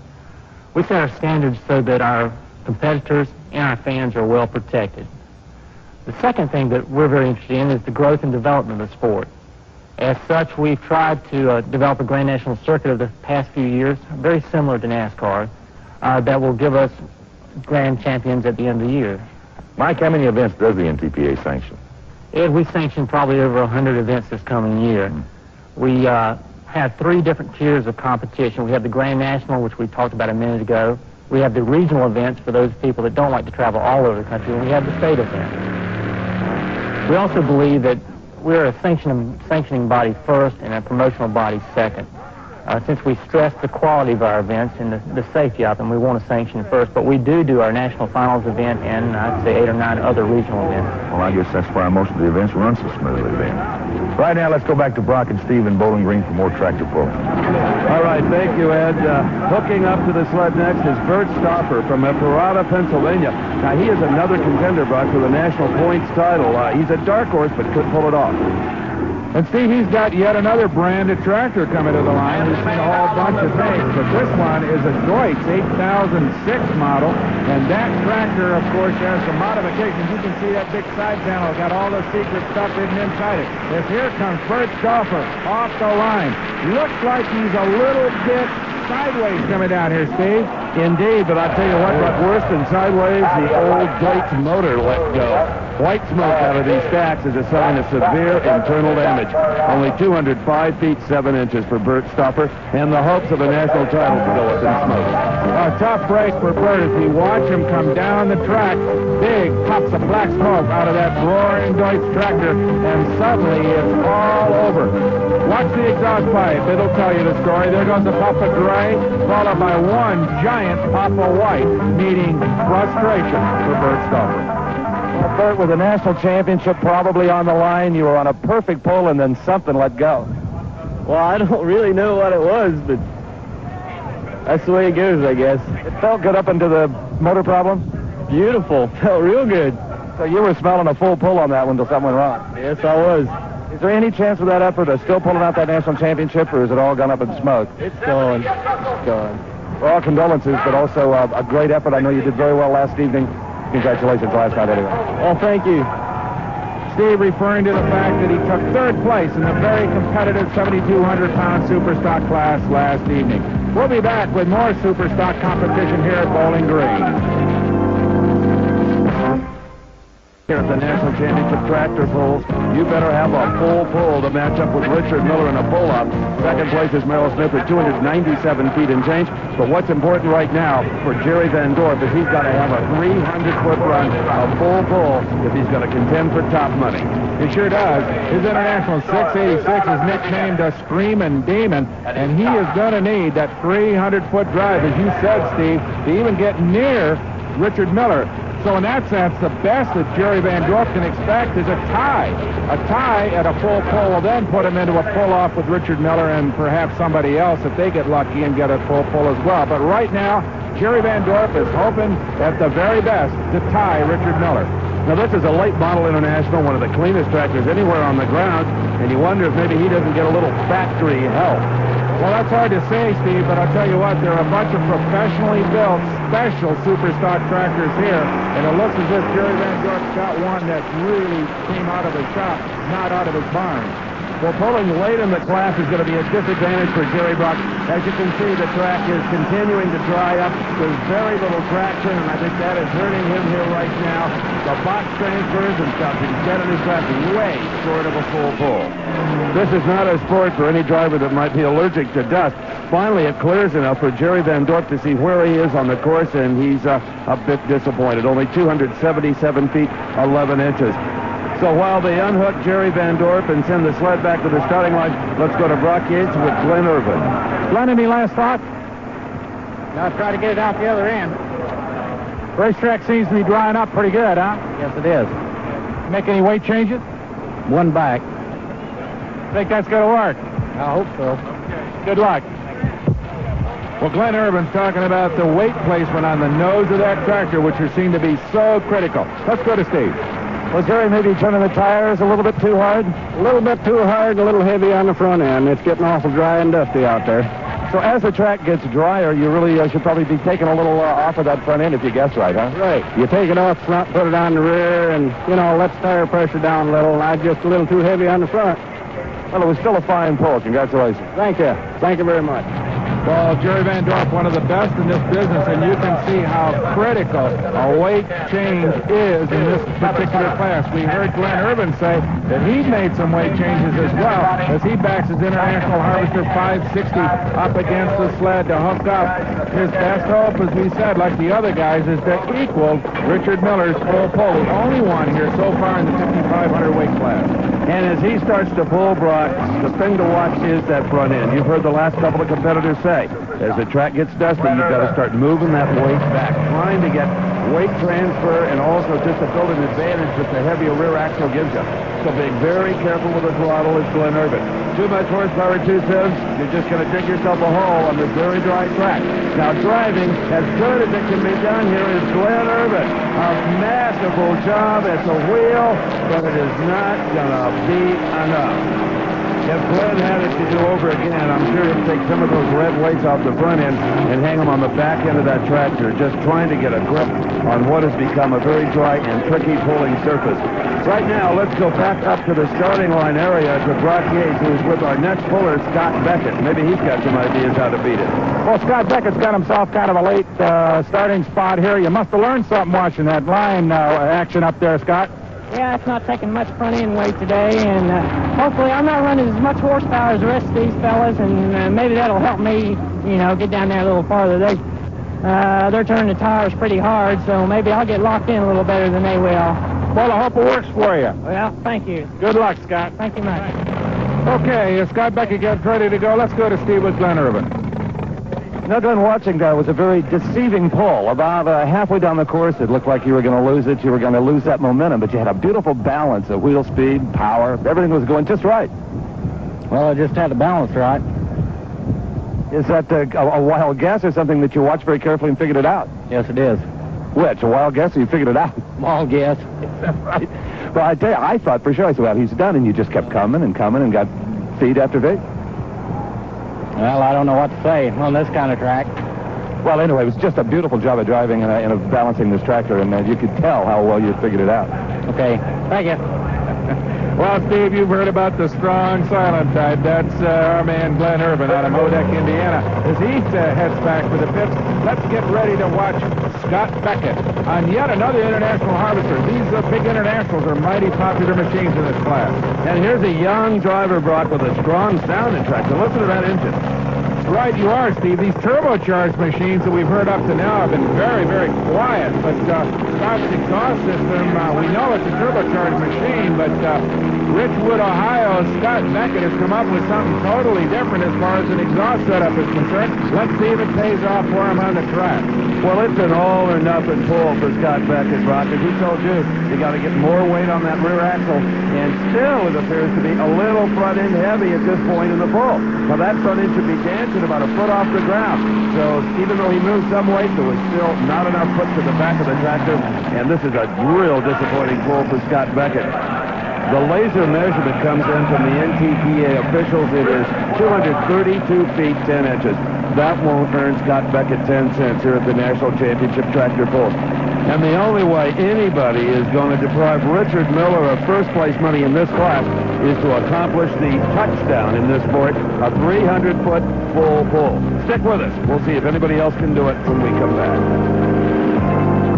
Speaker 10: We set our standards so that our competitors and our fans are well protected. The second thing that we're very interested in is the growth and development of the sport. As such, we've tried to develop a Grand National circuit of the past few years, very similar to NASCAR, that will give us grand champions at the end of the year.
Speaker 2: Mike, how many events does the NTPA sanction?
Speaker 10: We sanction probably over 100 events this coming year. We have 3 different tiers of competition. We have the Grand National, which we talked about a minute ago. We have the regional events for those people that don't like to travel all over the country, and we have the state event. We also believe that we're a sanctioning body first and a promotional body second. since we stress the quality of our events and the safety of them, we want to sanction first. But we do our national finals event and I'd say 8 or 9 other regional events.
Speaker 2: Well, I guess that's why most of the events run so smoothly then. Right now, let's go back to Brock and Steve in Bowling Green for more tractor pulling.
Speaker 14: All right, thank you, Ed. Hooking up to the sled next is Bert Stoffer from Ephrata, Pennsylvania. Now, he is another contender, Brock, for the national points title. He's a dark horse, but could pull it off.
Speaker 18: And Steve, he's got yet another branded tractor coming to the line. We've seen a whole bunch of things, but this one is a Deutz 8006 model, and that tractor, of course, has some modifications. You can see that big side panel, got all the secret stuff hidden inside it. As here comes Bert Stoffer off the line. Looks like he's a little bit sideways coming down here, Steve.
Speaker 14: Indeed, but I'll tell you what, worse than sideways, the old Deutz motor let go. White smoke out of these stacks is a sign of severe internal damage. Only 205 feet 7 inches for Bert Stoffer, and the hopes of a national title go up in smoke.
Speaker 18: A tough break for Bert as we watch him come down the track. Big puffs of black smoke out of that roaring Deutz tractor, and suddenly it's all over. Watch the exhaust pipe. It'll tell you the story. There goes a puff of gray, followed by one giant puff of white, meaning frustration for Bert Stoffer.
Speaker 14: Well, Bert, with the national championship probably on the line, you were on a perfect pull, and then something let go.
Speaker 19: Well, I don't really know what it was, but that's the way it goes, I guess.
Speaker 14: It felt good up into the motor problem?
Speaker 19: Beautiful. Felt real good.
Speaker 14: So you were smelling a full pull on that one until something went wrong?
Speaker 19: Yes, I was.
Speaker 14: Is there any chance with that effort of still pulling out that national championship, or is it all gone up in smoke?
Speaker 19: It's gone. It's gone.
Speaker 14: Well, condolences, but also a great effort. I know you did very well last evening. Congratulations last night, anyway.
Speaker 19: Well, thank you.
Speaker 18: Steve referring to the fact that he took 3rd place in the very competitive 7,200-pound Superstock class last evening. We'll be back with more Superstock competition here at Bowling Green.
Speaker 14: Here at the National Championship tractor pulls, you better have a full pull to match up with Richard Miller in a pull-up. 2nd place is Merrill Smith at 297 feet and change. But what's important right now for Jerry Van Dorp is he's got to have a 300-foot run, a full pull, if he's going to contend for top money.
Speaker 18: He sure does. His International 686 is nicknamed a Screamin' Demon, and he is going to need that 300-foot drive, as you said, Steve, to even get near Richard Miller. So in that sense, the best that Jerry Van Dorp can expect is a tie. A tie at a full pull will then put him into a pull-off with Richard Miller and perhaps somebody else if they get lucky and get a full pull as well. But right now, Jerry Van Dorp is hoping at the very best to tie Richard Miller.
Speaker 14: Now, this is a late model international, one of the cleanest tractors anywhere on the ground, and you wonder if maybe he doesn't get a little factory help.
Speaker 18: Well, that's hard to say, Steve, but I'll tell you what, there are a bunch of professionally built, special Superstock tractors here, and it looks as if Jerry Van Dorp's got one that really came out of his shop, not out of his barn.
Speaker 14: Well, pulling late in the class is going to be a disadvantage for Jerry Brock. As you can see, the track is continuing to dry up. There's very little traction, and I think that is hurting him here right now. The box transfers and stuff. Instead of his track way short of a full pull. This is not a sport for any driver that might be allergic to dust. Finally, it clears enough for Jerry Van Dorp to see where he is on the course, and he's a bit disappointed. Only 277 feet, 11 inches. So while they unhook Jerry Van Dorp and send the sled back to the starting line, let's go to Brock Yates with Glenn Irvin.
Speaker 18: Glenn, any last thought?
Speaker 19: Now try to get it out the other end.
Speaker 18: Racetrack seems to be drying up pretty good, huh?
Speaker 19: Yes, it is.
Speaker 18: Make any weight changes?
Speaker 19: One back.
Speaker 18: Think that's going to work?
Speaker 19: I hope so.
Speaker 18: Good luck. Well, Glenn Irvin's talking about the weight placement on the nose of that tractor, which are seen to be so critical. Let's go to Steve.
Speaker 14: Was Jerry maybe turning the tires a little bit too hard?
Speaker 19: A little bit too hard, a little heavy on the front end. It's getting awful dry and dusty out there.
Speaker 14: So as the track gets drier, you really should probably be taking a little off of that front end if you guess right, huh?
Speaker 19: Right. You take it off front, put it on the rear, and, let the tire pressure down a little. I'm just a little too heavy on the front.
Speaker 14: Well, it was still a fine pull. Congratulations.
Speaker 19: Thank you. Thank you very much.
Speaker 18: Well, Jerry Van Dorp, one of the best in this business, and you can see how critical a weight change is in this particular class. We heard Glenn Irvin say that he made some weight changes as well as he backs his International Harvester 560 up against the sled to hook up. His best hope, as we said, like the other guys, is to equal Richard Miller's full pull, the only one here so far in the 5,500 weight class.
Speaker 14: And as he starts to pull, Brock, the thing to watch is that front end. You've heard the last couple of competitors say, as the track gets dusty, you've got to start moving that weight back, trying to get weight transfer and also just to build an advantage that the heavier rear axle gives you. So being very careful with the throttle is Glenn Urban. Too much horsepower too soon, you're just going to dig yourself a hole on this very dry track. Now driving as good as it can be done here is Glenn Urban. A masterful job at the wheel, but it is not going to be enough. If Sled had it to do over again, I'm sure he'd take some of those lead weights off the front end and hang them on the back end of that tractor, just trying to get a grip on what has become a very dry and tricky pulling surface. Right now, let's go back up to the starting line area to Brock Yates, who's with our next puller, Scott Beckett. Maybe he's got some ideas how to beat it.
Speaker 4: Well, Scott Beckett's got himself kind of a late starting spot here. You must have learned something watching that line action up there, Scott.
Speaker 16: Yeah, it's not taking much front end weight today, and hopefully I'm not running as much horsepower as the rest of these fellas, and maybe that'll help me, you know, get down there a little farther. They're turning the tires pretty hard, so maybe I'll get locked in a little better than they will.
Speaker 4: Well, I hope it works for you.
Speaker 16: Well, thank you.
Speaker 4: Good luck, Scott.
Speaker 16: Thank you much.
Speaker 4: Okay, Scott Beckett gets ready to go. Let's go to Steve with Glenn Urban.
Speaker 3: Now, Glenn, watching that was a very deceiving pull. About halfway down the course, it looked like you were going to lose it. You were going to lose that momentum, but you had a beautiful balance of wheel speed, power. Everything was going just right.
Speaker 17: Well, I just had the balance right.
Speaker 3: Is that a wild guess or something that you watched very carefully and figured it out?
Speaker 17: Yes, it is.
Speaker 3: Which? A wild guess or you figured it out?
Speaker 17: Wild guess.
Speaker 3: Right. Well, I tell you, I thought for sure, I said, well, he's done, and you just kept coming and coming and got feed after feed.
Speaker 17: Well, I don't know what to say on this kind of track.
Speaker 3: Well, anyway, it was just a beautiful job of driving and of balancing this tractor, and you could tell how well you figured it out.
Speaker 17: Okay. Thank you.
Speaker 4: Well, Steve, you've heard about the strong silent type. That's our man Glenn Urban out of Modeck, Indiana. As he heads back to the pits, let's get ready to watch Scott Beckett on yet another international harvester. These big internationals are mighty popular machines in this class.
Speaker 14: And here's a young driver, Brock, with a strong sounding tractor. Listen to that engine.
Speaker 4: Right, you are, Steve. These turbocharged machines that we've heard up to now have been very, very quiet. But Scott's exhaust system, we know it's a turbocharged machine, but Richwood, Ohio, Scott Beckett has come up with something totally different as far as an exhaust setup is concerned. Let's see if it pays off for him on the track.
Speaker 14: Well, it's an all-or-nothing pull for Scott Beckett, Brock. As he told you got to get more weight on that rear axle, and still it appears to be a little front-end heavy at this point in the pull. Now, that front end should be dancing about a foot off the ground. So even though he moved some weight, there was still not enough put to the back of the tractor, and this is a real disappointing pull for Scott Beckett. The laser measurement comes in from the NTPA officials. It is 232 feet, 10 inches. That won't earn Scott Beckett 10 cents here at the National Championship Tractor Pull. And the only way anybody is going to deprive Richard Miller of first-place money in this class is to accomplish the touchdown in this sport, a 300-foot full pull. Stick with us. We'll see if anybody else can do it when we come back.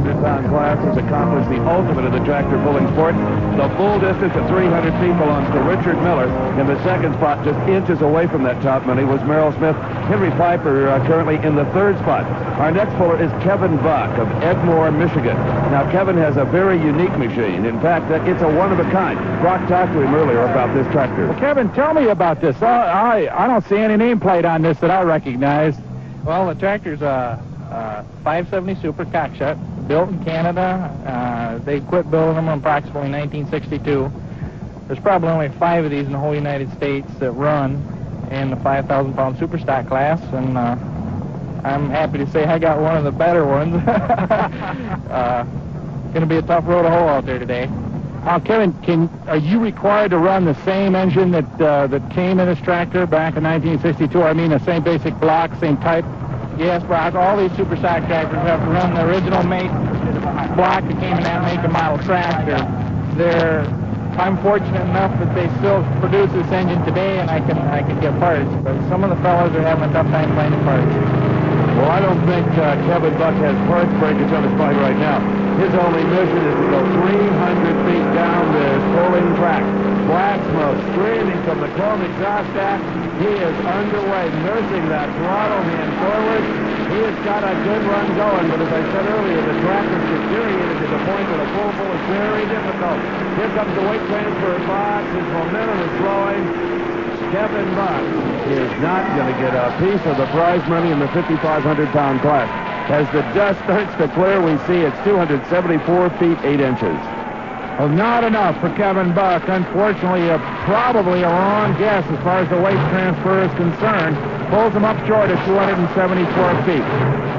Speaker 14: This class has accomplished the ultimate of the tractor pulling sport. The full distance of 300 feet belongs to Richard Miller. In the second spot, just inches away from that top money, was Merrill Smith. Henry Piper currently in the third spot. Our next puller is Kevin Buck of Edmore, Michigan. Now, Kevin has a very unique machine. In fact, it's a one-of-a-kind. Brock talked to him earlier about this tractor.
Speaker 4: Well, Kevin, tell me about this. I don't see any nameplate on this that I recognize.
Speaker 20: Well, the tractor's a 570 Super cockshut, built in Canada. They quit building them in approximately 1962. There's probably only 5 of these in the whole United States that run in the 5,000-pound super stock class, and I'm happy to say I got one of the better ones. Going to be a tough road to hoe out there today.
Speaker 4: Kevin, are you required to run the same engine that came in this tractor back in 1962? I mean, the same basic block, same type?
Speaker 20: Yes, Brock. All these super stock tractors have to run the original make block that came in that make and model tractor. I'm fortunate enough that they still produce this engine today, and I can get parts. But some of the fellows are having a tough time finding parts.
Speaker 14: Well, I don't think Kevin Buck has parts breakage on his mind right now. His only mission is to go 300 feet down this pulling track. Black smoke streaming from the chrome exhaust stack. He is underway, nursing that throttle hand forward.
Speaker 18: He has got a good run going, but as I said earlier, the track is deteriorated to the point that a full is very difficult. Here comes the weight transfer box. His momentum is slowing. Kevin Buck is not going to get a piece of the prize money in the 5,500-pound class. As the dust starts to clear, we see it's 274 feet 8 inches. Well, not enough for Kevin Buck. Unfortunately, probably a wrong guess as far as the weight transfer is concerned. Pulls him up short at 274 feet.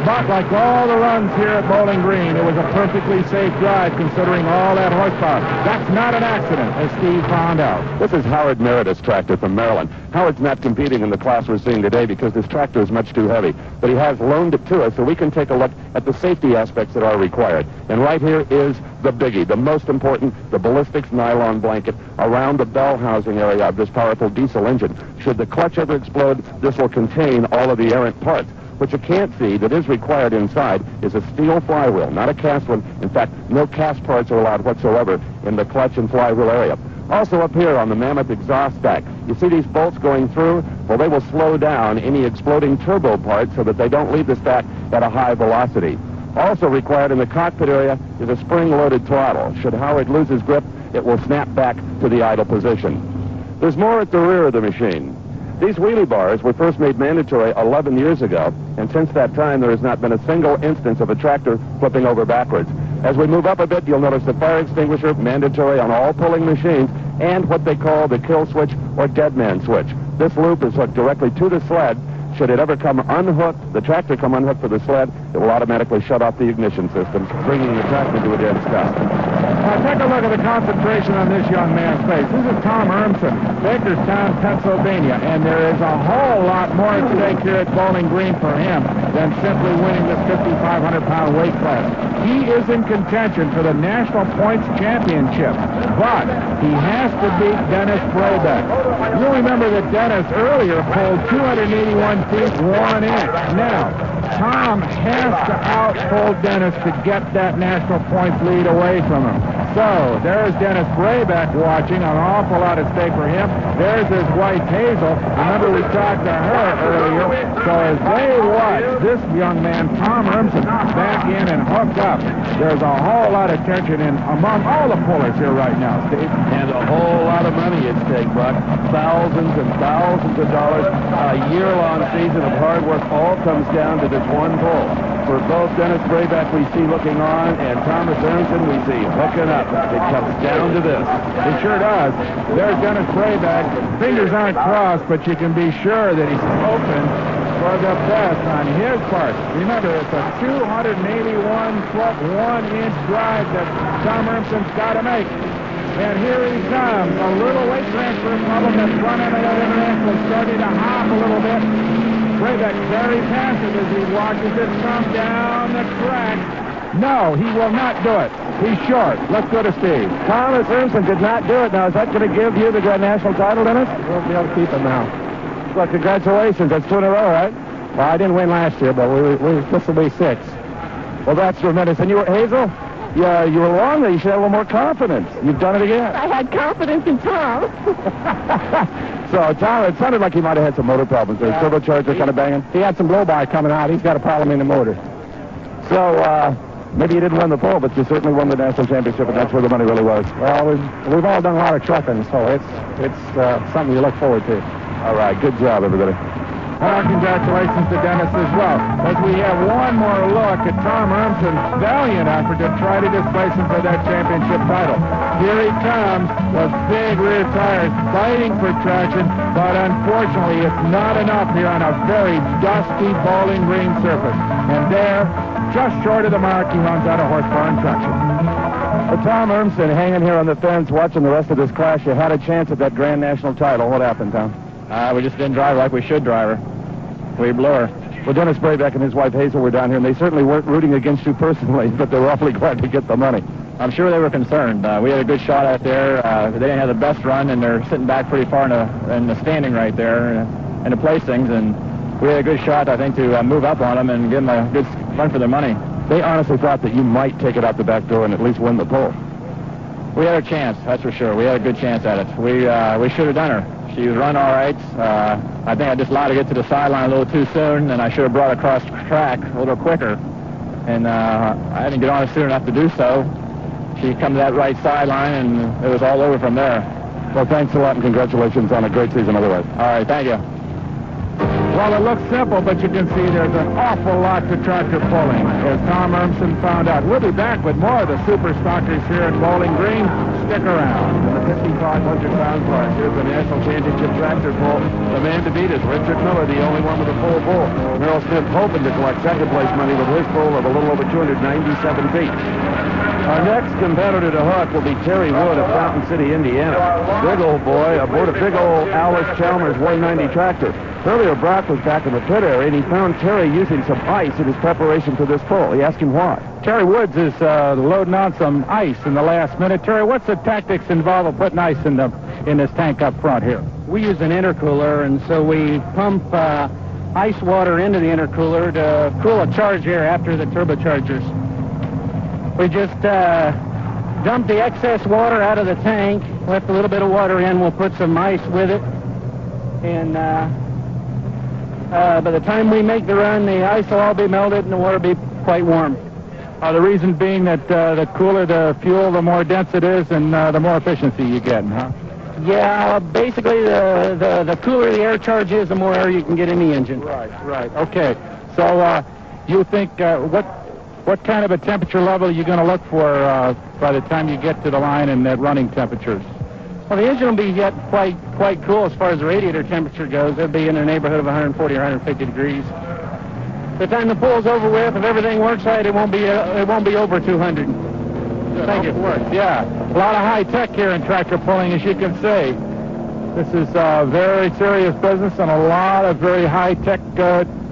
Speaker 18: But like all the runs here at Bowling Green, it was a perfectly safe drive considering all that horsepower. That's not an accident, as Steve found out.
Speaker 14: This is Howard Meredith's tractor from Maryland. Howard's not competing in the class we're seeing today because this tractor is much too heavy. But he has loaned it to us so we can take a look at the safety aspects that are required. And right here is the biggie, the most important, the ballistics nylon blanket around the bell housing area of this powerful diesel engine. Should the clutch ever explode, this will contain all of the errant parts. What you can't see that is required inside is a steel flywheel, not a cast one. In fact, no cast parts are allowed whatsoever in the clutch and flywheel area. Also up here on the Mammoth exhaust stack, you see these bolts going through? Well, they will slow down any exploding turbo parts so that they don't leave the stack at a high velocity. Also required in the cockpit area is a spring-loaded throttle. Should Howard lose his grip, it will snap back to the idle position. There's more at the rear of the machine. These wheelie bars were first made mandatory 11 years ago, and since that time there has not been a single instance of a tractor flipping over backwards. As we move up a bit, you'll notice the fire extinguisher mandatory on all pulling machines, and what they call the kill switch or dead man switch. This loop is hooked directly to the sled. Should it ever come unhooked, the tractor come unhooked for the sled, it will automatically shut off the ignition systems, bringing the tractor to a dead stop.
Speaker 18: Take a look at the concentration on this young man's face. This is Tom Urmson, Bakerstown, Pennsylvania, and there is a whole lot more at stake here at Bowling Green for him than simply winning this 5,500-pound weight class. He is in contention for the National Points Championship, but he has to beat Dennis Braybeck. You'll remember that Dennis earlier pulled 281 feet 1 inch. Now, Tom has to outpull Dennis to get that national points lead away from him. So, there's Dennis Braybeck watching, an awful lot at stake for him. There's his wife, Hazel. Remember, we talked to her earlier. So, as they watch this young man, Tom Urmson, back in and hooked up, there's a whole lot of tension among all the pullers here right now, Steve.
Speaker 14: And a whole lot of money at stake, Buck. Thousands and thousands of dollars. A year-long season of hard work all comes down to this one pull. For both Dennis Braybeck we see looking on, and Thomas Urmson we see hooking up. It comes down to this.
Speaker 18: It sure does. There's Dennis Braybeck. Fingers aren't crossed, but you can be sure that he's hoping for the best on his part. Remember, it's a 281-foot, 1-inch drive that Tom Urmson's got to make. And here he comes. A little weight transfer problem. That front end of that international starting to hop a little bit. Braybeck very passive as he watches it come down the track. No, he will not do it. He's short. Let's go to Steve.
Speaker 14: Thomas Urmson did not do it. Now, is that going to give you the Grand National title, Dennis?
Speaker 15: We'll be able to keep him now.
Speaker 14: Well, congratulations. That's 2 in a row, right?
Speaker 15: Well, I didn't win last year, but this will be 6.
Speaker 14: Well, that's tremendous. And you were, Hazel? Yeah, you were wrong there. You should have a little more confidence. You've done it again.
Speaker 16: I had confidence in Tom.
Speaker 14: So, Tom, it sounded like he might have had some motor problems. The turbocharger kind of banging.
Speaker 15: He had some blow-by coming out. He's got a problem in the motor.
Speaker 14: So, maybe you didn't win the pole, but you certainly won the national championship, and that's where the money really was.
Speaker 15: Well, we've all done a lot of trucking, so it's something you look forward to.
Speaker 14: All right, good job, everybody.
Speaker 18: Congratulations to Dennis as well, as we have one more look at Tom Urmson's valiant effort to try to displace him for that championship title. Here he comes, with big rear tires, fighting for traction, but unfortunately it's not enough here on a very dusty Bowling Green surface. And there, just short of the mark, he runs out of horsepower and traction.
Speaker 14: But Tom Urmson hanging here on the fence, watching the rest of this class. You had a chance at that Grand National title. What happened, Tom?
Speaker 20: We just didn't drive like we should drive her. We blew her.
Speaker 14: Well, Dennis Braybeck and his wife Hazel were down here, and they certainly weren't rooting against you personally, but they were awfully glad to get the money.
Speaker 20: I'm sure they were concerned. We had a good shot out there. They didn't have the best run, and they're sitting back pretty far in the standing right there in the placings, and we had a good shot, I think, to move up on them and give them a good run for their money.
Speaker 14: They honestly thought that you might take it out the back door and at least win the pole.
Speaker 20: We had a chance, that's for sure. We had a good chance at it. We should have done her. She was run all right. I think I just allowed her to get to the sideline a little too soon, and I should have brought her across track a little quicker. And I didn't get on her soon enough to do so. She come to that right sideline, and it was all over from there.
Speaker 14: Well, thanks a lot, and congratulations on a great season otherwise.
Speaker 20: All right, thank you.
Speaker 18: Well, it looks simple, but you can see there's an awful lot to tractor pulling, as Tom Urmson found out. We'll be back with more of the Super Stockers here in Bowling Green. Stick around.
Speaker 14: In the 5,500-pound class, here's the National Championship tractor pull. The man to beat is Richard Miller, the only one with a full pull. Merrill Smith hoping to collect second-place money with his pull of a little over 297 feet. Our next competitor to hook will be Terry Wood of Fountain City, Indiana. Big old boy aboard a big old Alice Chalmers 190 tractor. Earlier, Brock was back in the pit area, and he found Terry using some ice in his preparation for this pull. He asked him why.
Speaker 18: Terry Woods is loading on some ice in the last minute. Terry, what's the tactics involved with putting ice in this tank up front here?
Speaker 7: We use an intercooler, and so we pump ice water into the intercooler to cool a charge air after the turbochargers. We just dump the excess water out of the tank, left a little bit of water in, we'll put some ice with it, and by the time we make the run, the ice will all be melted and the water will be quite warm.
Speaker 18: The reason being that the cooler the fuel, the more dense it is, and the more efficiency you get, huh?
Speaker 7: Yeah, basically the cooler the air charge is, the more air you can get in the engine.
Speaker 18: Right. Okay. So you think what kind of a temperature level are you going to look for by the time you get to the line and at running temperatures?
Speaker 7: Well, the engine will be yet quite cool as far as the radiator temperature goes. It'll be in the neighborhood of 140 or 150 degrees. By the time the pull's over with, if everything works right, it won't be over 200.
Speaker 18: Thank you. Yeah, a lot of high tech here in tractor pulling, as you can see. This is very serious business, and a lot of very high tech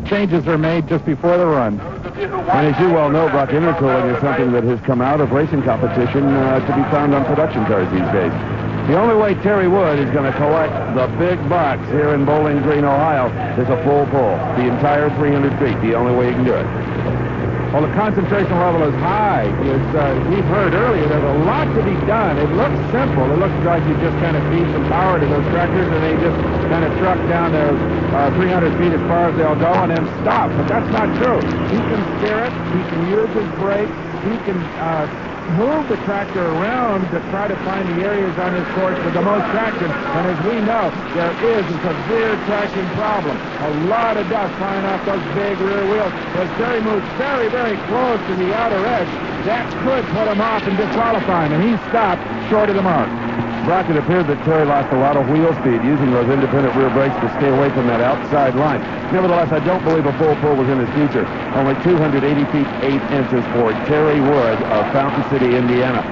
Speaker 18: changes are made just before the run.
Speaker 14: And as you well know, Brock, intercooling is something that has come out of racing competition to be found on production cars these days. The only way Terry Wood is going to collect the big bucks here in Bowling Green, Ohio, is a full pull. The entire 300 feet, the only way he can do it.
Speaker 18: Well, the concentration level is high. We've heard earlier, there's a lot to be done. It looks simple. It looks like you just kind of feed some power to those tractors and they just kind of truck down those 300 feet as far as they'll go and then stop. But that's not true. He can steer it. He can use his brakes. He can move the tractor around to try to find the areas on his course with the most traction. And as we know, there is a severe traction problem. A lot of dust flying off those big rear wheels. As Terry moves very, very close to the outer edge, that could put him off and disqualify him. And he stopped short of the mark.
Speaker 14: Brock, it appeared that Terry lost a lot of wheel speed using those independent rear brakes to stay away from that outside line. Nevertheless, I don't believe a full pull was in his future. Only 280 feet 8 inches for Terry Wood of Fountain City, Indiana.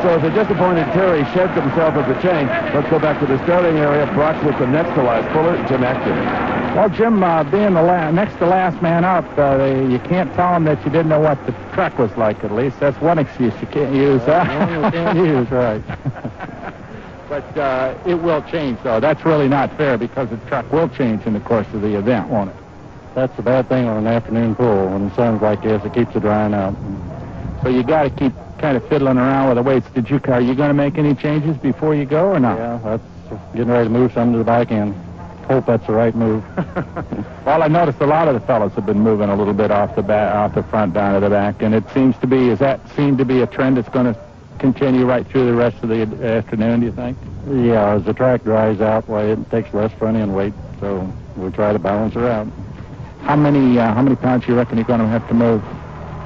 Speaker 14: So as a disappointed Terry sheds himself at the chain, let's go back to the starting area. Brock's with the next to last puller, Jim Acton.
Speaker 18: Well, Jim, being the next to last man up, you can't tell him that you didn't know what the track was like, at least. That's one excuse you can't use. You can't use, right. But it will change, though. That's really not fair because the truck will change in the course of the event, won't it?
Speaker 7: That's the bad thing on an afternoon pull. When the sun's like this, it keeps it drying out.
Speaker 18: So you got to keep kind of fiddling around with the weights. Are you going to make any changes before you go or not?
Speaker 7: Yeah, that's getting ready to move some to the back end. Hope that's the right move.
Speaker 18: Well, I noticed a lot of the fellows have been moving a little bit off the front down to the back, and it seems to be, seem to be a trend that's going to continue right through the rest of the afternoon, do you think?
Speaker 7: Yeah, as the track dries out, well, it takes less front end weight, so we'll try to balance her out.
Speaker 18: How many pounds do you reckon you're going to have to move?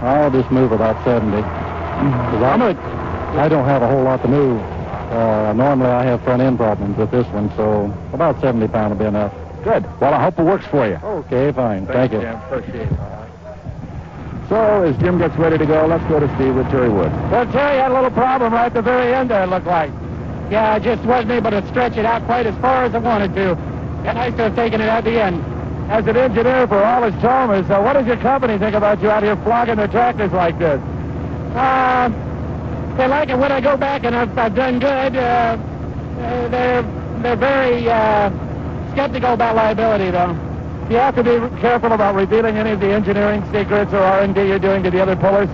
Speaker 7: I'll just move about 70. I don't have a whole lot to move. Normally I have front end problems with this one, so about 70 pounds will be enough.
Speaker 18: Good. Well, I hope it works for you.
Speaker 7: Okay, fine. Thank you.
Speaker 18: Jim. Appreciate it.
Speaker 14: So as Jim gets ready to go, let's go to Steve with Terry Wood.
Speaker 7: Well, Terry had a little problem right at the very end there, it looked like. Yeah, I just wasn't able to stretch it out quite as far as I wanted to. And I should have taken it at the end.
Speaker 18: As an engineer for Allison Chalmers, what does your company think about you out here flogging their tractors like this?
Speaker 16: They like it when I go back and I've done good. They're very skeptical about liability, though.
Speaker 18: You have to be careful about revealing any of the engineering secrets or R&D you're doing to the other pullers.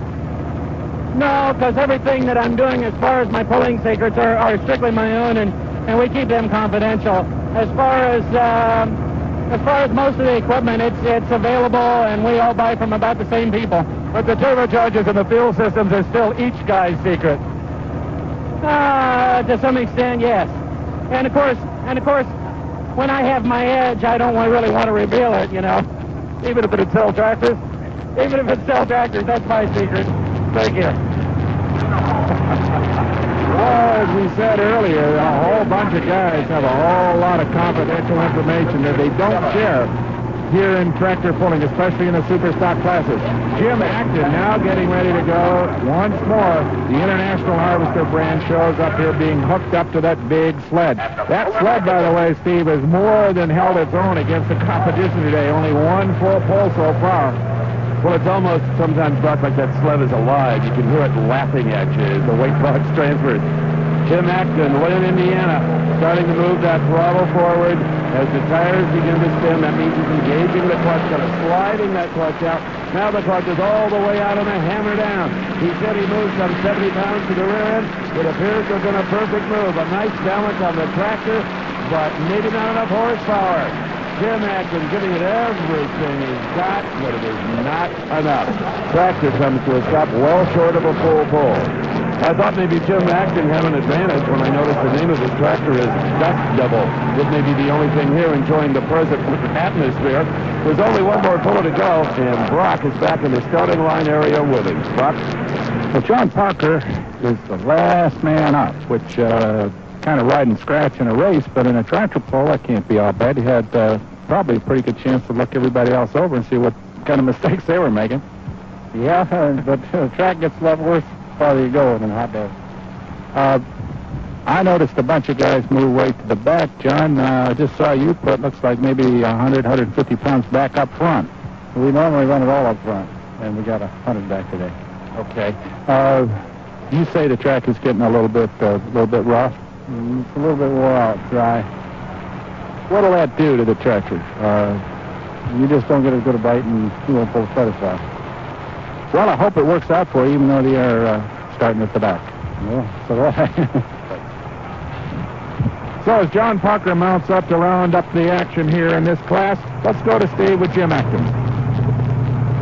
Speaker 16: No, because everything that I'm doing as far as my pulling secrets are strictly my own, and we keep them confidential. as far as most of the equipment, it's available, and we all buy from about the same people.
Speaker 18: But the turbochargers and the fuel systems are still each guy's secret.
Speaker 16: To some extent, yes. And of course, when I have my edge, I don't really want to reveal it, you know.
Speaker 18: Even if it's cell tractors?
Speaker 16: Even if it's cell tractors, that's my secret. Thank you.
Speaker 18: Well, as we said earlier, a whole bunch of guys have a whole lot of confidential information that they don't share here in tractor pulling, especially in the super stock classes. Jim Acton now getting ready to go once more. The International Harvester brand shows up here being hooked up to that big sled. That sled, by the way, Steve, has more than held its own against the competition today. Only one full pull so far.
Speaker 3: Well, it's almost sometimes, Brock, like that sled is alive. You can hear it laughing at you as the weight box transfers. Jim Acton, Lynn, Indiana, starting to move that throttle forward as the tires begin to spin. That means he's engaging the clutch, kind of sliding that clutch out. Now the clutch is all the way out and a hammer down. He said he moved some 70 pounds to the rear end. It appears to have been a perfect move. A nice balance on the tractor, but maybe not enough horsepower. Jim Acton giving it everything he's got, but it is not enough. Tractor comes to a stop well short of a full pull. I thought maybe Jim Acton had an advantage when I noticed the name of his tractor is Dust Devil. It may be the only thing here enjoying the present atmosphere. There's only one more pull to go, and Brock is back in the starting line area with him. Brock?
Speaker 17: Well, John Parker is the last man up, which kind of riding scratch in a race, but in a tractor pull, that can't be all bad. He had probably a pretty good chance to look everybody else over and see what kind of mistakes they were making.
Speaker 19: Yeah, but the track gets a lot worse the farther you go than hot does.
Speaker 17: I noticed a bunch of guys move way to the back, John. I just saw you put, looks like maybe 100, 150 pounds back up front.
Speaker 19: We normally run it all up front, and we got 100 back today.
Speaker 17: Okay. You say the track is getting a little bit rough?
Speaker 19: It's a little bit wore out, dry.
Speaker 17: What'll that do to the tractor?
Speaker 19: You just don't get as good a bite, and you won't pull the feathers off.
Speaker 17: Well, I hope it works out for you, even though they are starting at the back.
Speaker 19: Yeah, so that.
Speaker 18: So as John Parker mounts up to round up the action here in this class, let's go to Steve with Jim Acton.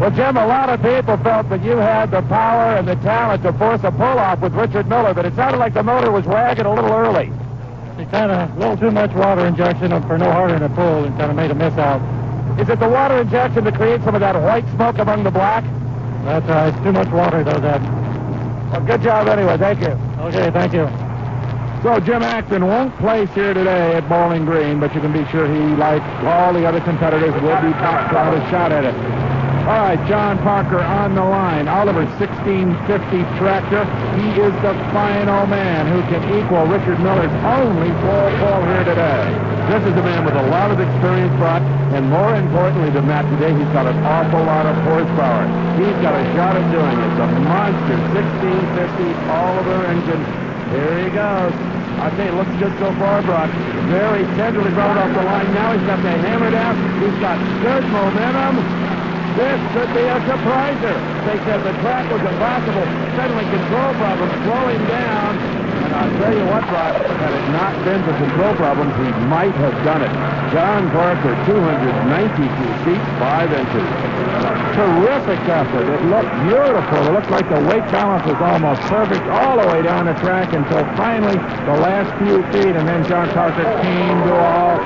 Speaker 18: Well, Jim, a lot of people felt that you had the power and the talent to force a pull-off with Richard Miller, but it sounded like the motor was wagging a little early.
Speaker 16: It kind of a little too much water injection for no harder to pull and kind of made a miss out.
Speaker 18: Is it the water injection that creates some of that white smoke among the black?
Speaker 16: That's right. It's too much water does that.
Speaker 18: Well, good job anyway. Thank you.
Speaker 16: Okay, thank you.
Speaker 18: So Jim Acton won't place here today at Bowling Green, but you can be sure he, like all the other competitors, will be back to have a shot at it. All right, John Parker on the line. Oliver's 1650 tractor. He is the final man who can equal Richard Miller's only full pull here today. This is a man with a lot of experience, Brock, and more importantly than that, today he's got an awful lot of horsepower. He's got a shot at doing it. It's a monster 1650 Oliver engine. Here he goes. I think it looks good so far, Brock. Very tenderly brought off the line. Now he's got the hammer down. He's got good momentum. This could be a surpriser. They said the track was impossible. Suddenly control problems slowing down. And I'll tell you what, Brock, had it not been for control problems, he might have done it. John Parker, 292 feet, 5 inches. Terrific effort. It looked beautiful. It looked like the weight balance was almost perfect all the way down the track until finally the last few feet, and then John Parker came to all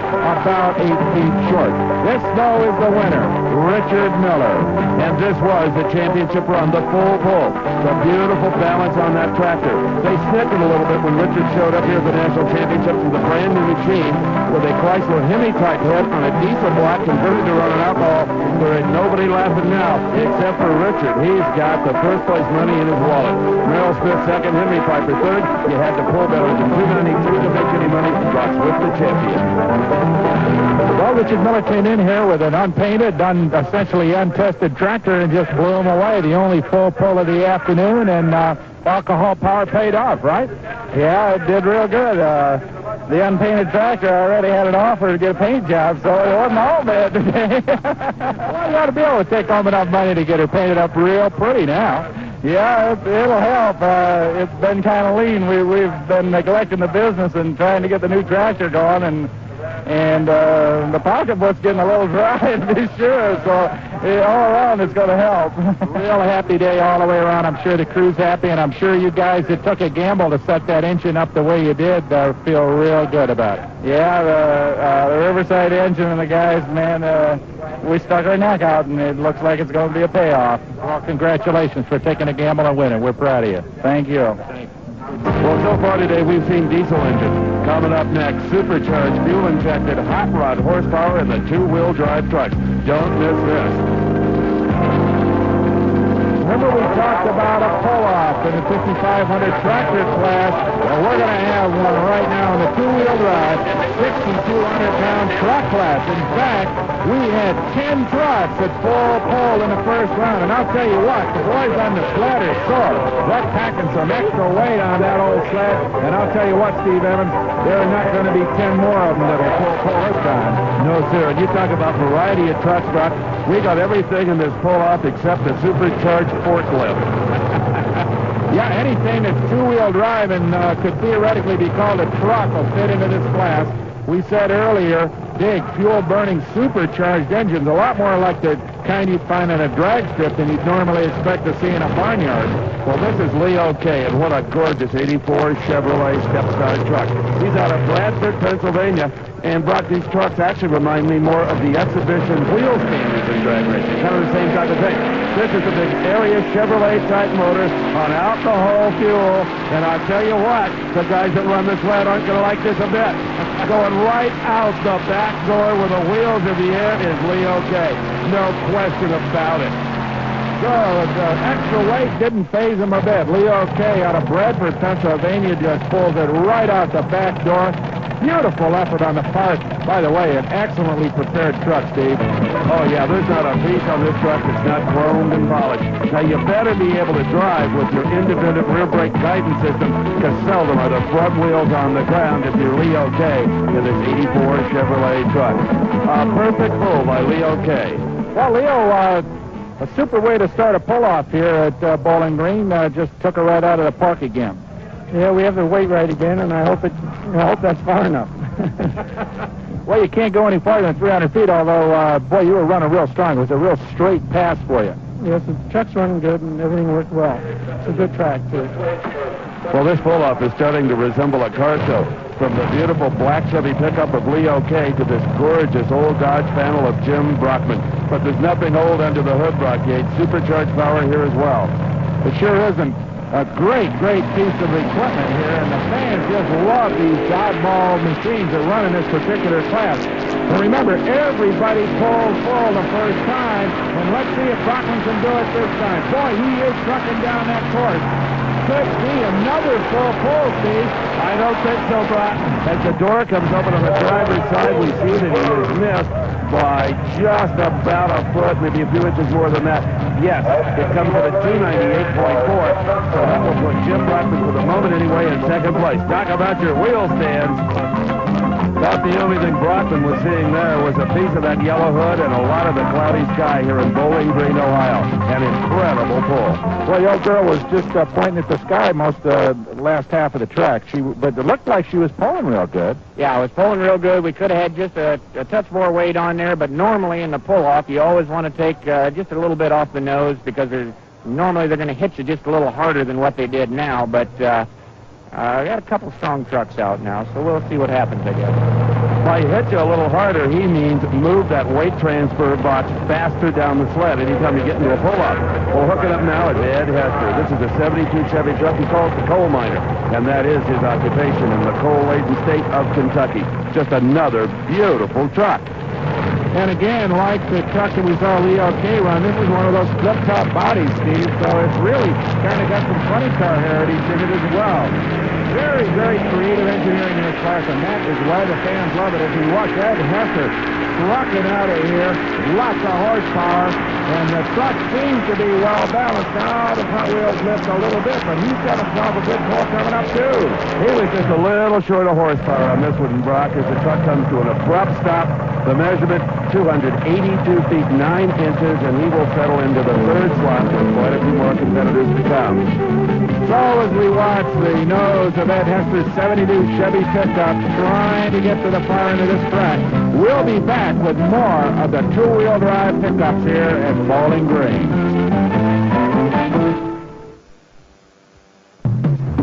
Speaker 18: about 8 feet short. This, though, is the winner, Richard Miller. And this was the championship run, the full pull. The beautiful balance on that tractor. They sniffed it a little bit when Richard showed up here at the National Championships with a brand new machine with a Chrysler Hemi-type head on a diesel block converted to run an alcohol. There ain't nobody laughing now except for Richard. He's got the first place money in his wallet. Merrill Smith second, Henry Piper third. You had to pull better than 292 to make any money. Brock Swift the champion.
Speaker 17: Well, Richard Miller came in here with an unpainted, essentially untested tractor and just blew him away. The only full pull of the afternoon, and alcohol power paid off, right?
Speaker 19: Yeah, it did real good. The unpainted tractor already had an offer to get a paint job, so it wasn't all bad today.
Speaker 17: Well, you ought to be able to take home enough money to get her painted up real pretty now.
Speaker 19: Yeah, it'll help. It's been kind of lean. We've been neglecting the business and trying to get the new tractor going, and
Speaker 17: and the pocketbook's getting a little dry, to be sure, so all around it's going to help. Real happy day all the way around. I'm sure the crew's happy, and I'm sure you guys that took a gamble to set that engine up the way you did feel real good about it. Yeah, the Riverside engine and the guys, man, we stuck our neck out, and it looks like it's going to be a payoff. Well, congratulations for taking a gamble and winning. We're proud of you. Thank you.
Speaker 14: Well, so far today, we've seen diesel engines. Coming up next, supercharged, fuel-injected, hot rod horsepower in the two-wheel drive trucks. Don't miss this.
Speaker 18: Remember we talked about a pull-off in the 5,500 tractor class? Well, we're going to have one right now in the two-wheel drive, 6,200-pound truck class. In fact, we had 10 trucks at full pull in the first round. And I'll tell you what, the boys on the sled are sore. They're packing some extra weight on that old sled. And I'll tell you what, Steve Evans, there are not going to be 10 more of them that'll pull this time.
Speaker 14: No, sir. And you talk about variety of trucks, Brock. We got everything in this pull-off except the supercharged forklift.
Speaker 18: Yeah, anything that's two-wheel drive and could theoretically be called a truck will fit into this class. We said earlier, big fuel-burning supercharged engines, a lot more like the kind you'd find on a drag strip than you'd normally expect to see in a barnyard.
Speaker 14: Well, this is Leo K., and what a gorgeous 84 Chevrolet Step-Star truck. He's out of Bradford, Pennsylvania, and Brock, these trucks actually remind me more of the exhibition wheel standards in drag racing. Kind of the same type of thing. This is a big area Chevrolet-type motor on alcohol fuel, and I'll tell you what, the guys that run this sled aren't going to like this a bit. Going right out the back door with the wheels in the air is Leo K. No question about it. So the extra weight didn't faze him a bit. Leo K. out of Bradford, Pennsylvania, just pulls it right out the back door. Beautiful effort on the part. By the way, an excellently prepared truck, Steve. Oh, yeah, there's not a piece on this truck that's not chromed and polished. Now, you better be able to drive with your independent rear brake guidance system, because seldom are the front wheels on the ground if you're Leo K. in this 84 Chevrolet truck. Perfect pull by Leo K.
Speaker 18: Well, Leo, a super way to start a pull-off here at Bowling Green. Just took her right out of the park again.
Speaker 5: Yeah, we have the weight right again, and I hope that's far enough.
Speaker 18: Well, you can't go any farther than 300 feet, although, boy, you were running real strong. It was a real straight pass for you.
Speaker 5: Yes, the truck's running good, and everything worked well. It's a good track, too.
Speaker 14: Well, this pull-off is starting to resemble a car show. From the beautiful black Chevy pickup of Leo K. to this gorgeous old Dodge panel of Jim Brockman. But there's nothing old under the hood, Brockade. Supercharged power here as well.
Speaker 18: It sure isn't. A great piece of equipment here, and the fans just love these oddball machines that run in this particular class. And remember, everybody pulled full the first time, and let's see if Brockman can do it this time. Boy, he is trucking down that course. Could be another full pull, Steve.
Speaker 14: I don't think so, Brock. As the door comes open on the driver's side, we see that he is missed by just about a foot, maybe a few inches more than that. Yes, it comes at a 298.4, so that will put Jim Brockman, for the moment anyway, in second place. Talk about your wheel stands. About the only thing Brockman was seeing there was a piece of that yellow hood and a lot of the cloudy sky here in Bowling Green, Ohio. An incredible pull.
Speaker 18: Well, the old girl was just pointing at the sky most last half of the track. But it looked like she was pulling real good.
Speaker 20: Yeah, it was pulling real good. We could have had just a touch more weight on there, but normally in the pull-off, you always want to take just a little bit off the nose because normally they're going to hit you just a little harder than what they did now. But we got a couple strong trucks out now, so we'll see what happens, I guess.
Speaker 14: By hit you a little harder, he means move that weight transfer box faster down the sled anytime you get into a pull-off. Well, hooking up now is Ed Hester. This is a 72 Chevy truck. He calls the coal miner, and that is his occupation in the coal-laden state of Kentucky. Just another beautiful truck.
Speaker 18: And again, like the truck that we saw Leo K. run, this is one of those flip-top bodies, Steve, so it's really kind of got some funny car heritage in it as well. Very creative engineering in this class, and that is why the fans love it. As we watch Ed Hester trucking out of here, lots of horsepower, and the truck seems to be well balanced. Now the front wheels lift a little bit, but he's got himself a good pull coming up too.
Speaker 14: He was just a little short of horsepower on this one, Brock, as the truck comes to an abrupt stop. The measurement, 282 feet 9 inches, and he will settle into the third slot with quite a few more competitors to come.
Speaker 18: So as we watch the nose of Ed Hester's 72 Chevy pickup trying to get to the far end of this track, we'll be back with more of the two-wheel drive pickups here at Bowling Green.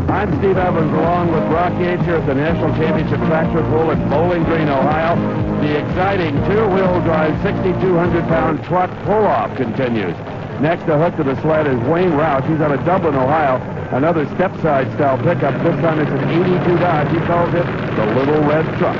Speaker 14: I'm Steve Evans, along with Brock Yates here at the National Championship Tractor Pull at Bowling Green, Ohio. The exciting two-wheel drive 6,200-pound truck pull-off continues. Next to hook to the sled is Wayne Roush. He's out of Dublin, Ohio. Another step-side style pickup. This time it's an 82 Dodge. He calls it the Little Red Truck.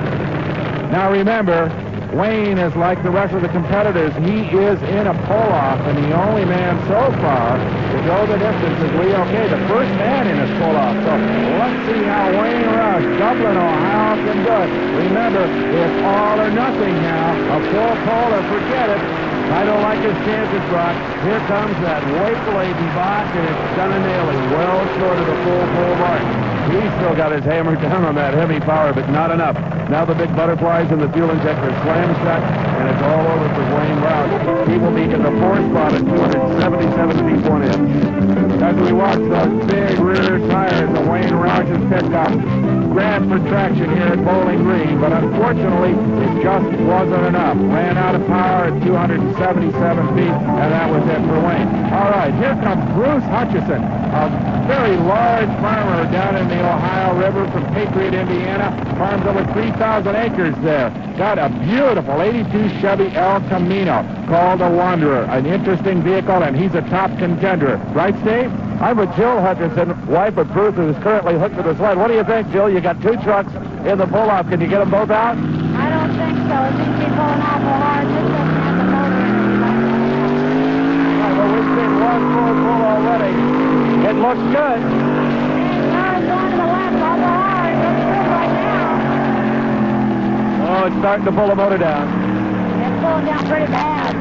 Speaker 18: Now remember, Wayne is like the rest of the competitors. He is in a pull-off, and the only man so far to go the distance is Leo Kay, the first man in his pull-off. So let's see how Wayne Roush, Dublin, Ohio, can do it. Remember, it's all or nothing now. A full pull or forget it. I don't like his chances, Brock. Here comes that weight-laden box, and it's done a nailing, well short of the full pull mark. He's still got his hammer down on that heavy power, but not enough. Now the big butterflies in the fuel injector slam shut, and it's all over for Wayne Roush. He will be in the fourth spot at 277 feet 1 inch. As we watch those big rear tires of Wayne Roush's pickup grab for traction here at Bowling Green, but unfortunately it just wasn't enough. Ran out of power at 277 feet, and that was it for Wayne. All right, here comes Bruce Hutchison, a very large farmer down in the Ohio River from Patriot, Indiana. Farms over 3,000 acres there. Got a beautiful 82 Chevy El Camino called the Wanderer, an interesting vehicle, and he's a top contender. Right, Steve?
Speaker 14: I'm with Jill Hutchinson, wife of Bruce, who's currently hooked to the sled. What do you think, Jill? You got two trucks in the pull-off. Can you get them both out?
Speaker 11: I don't think so. It seems to be pulling awful hard. This doesn't have the motor in it.
Speaker 14: Well, we've seen one full pull already. It looks good.
Speaker 11: No, it's going to the left awful hard. Looks good right now.
Speaker 14: Oh, it's starting to pull the motor down.
Speaker 11: It's pulling down pretty bad.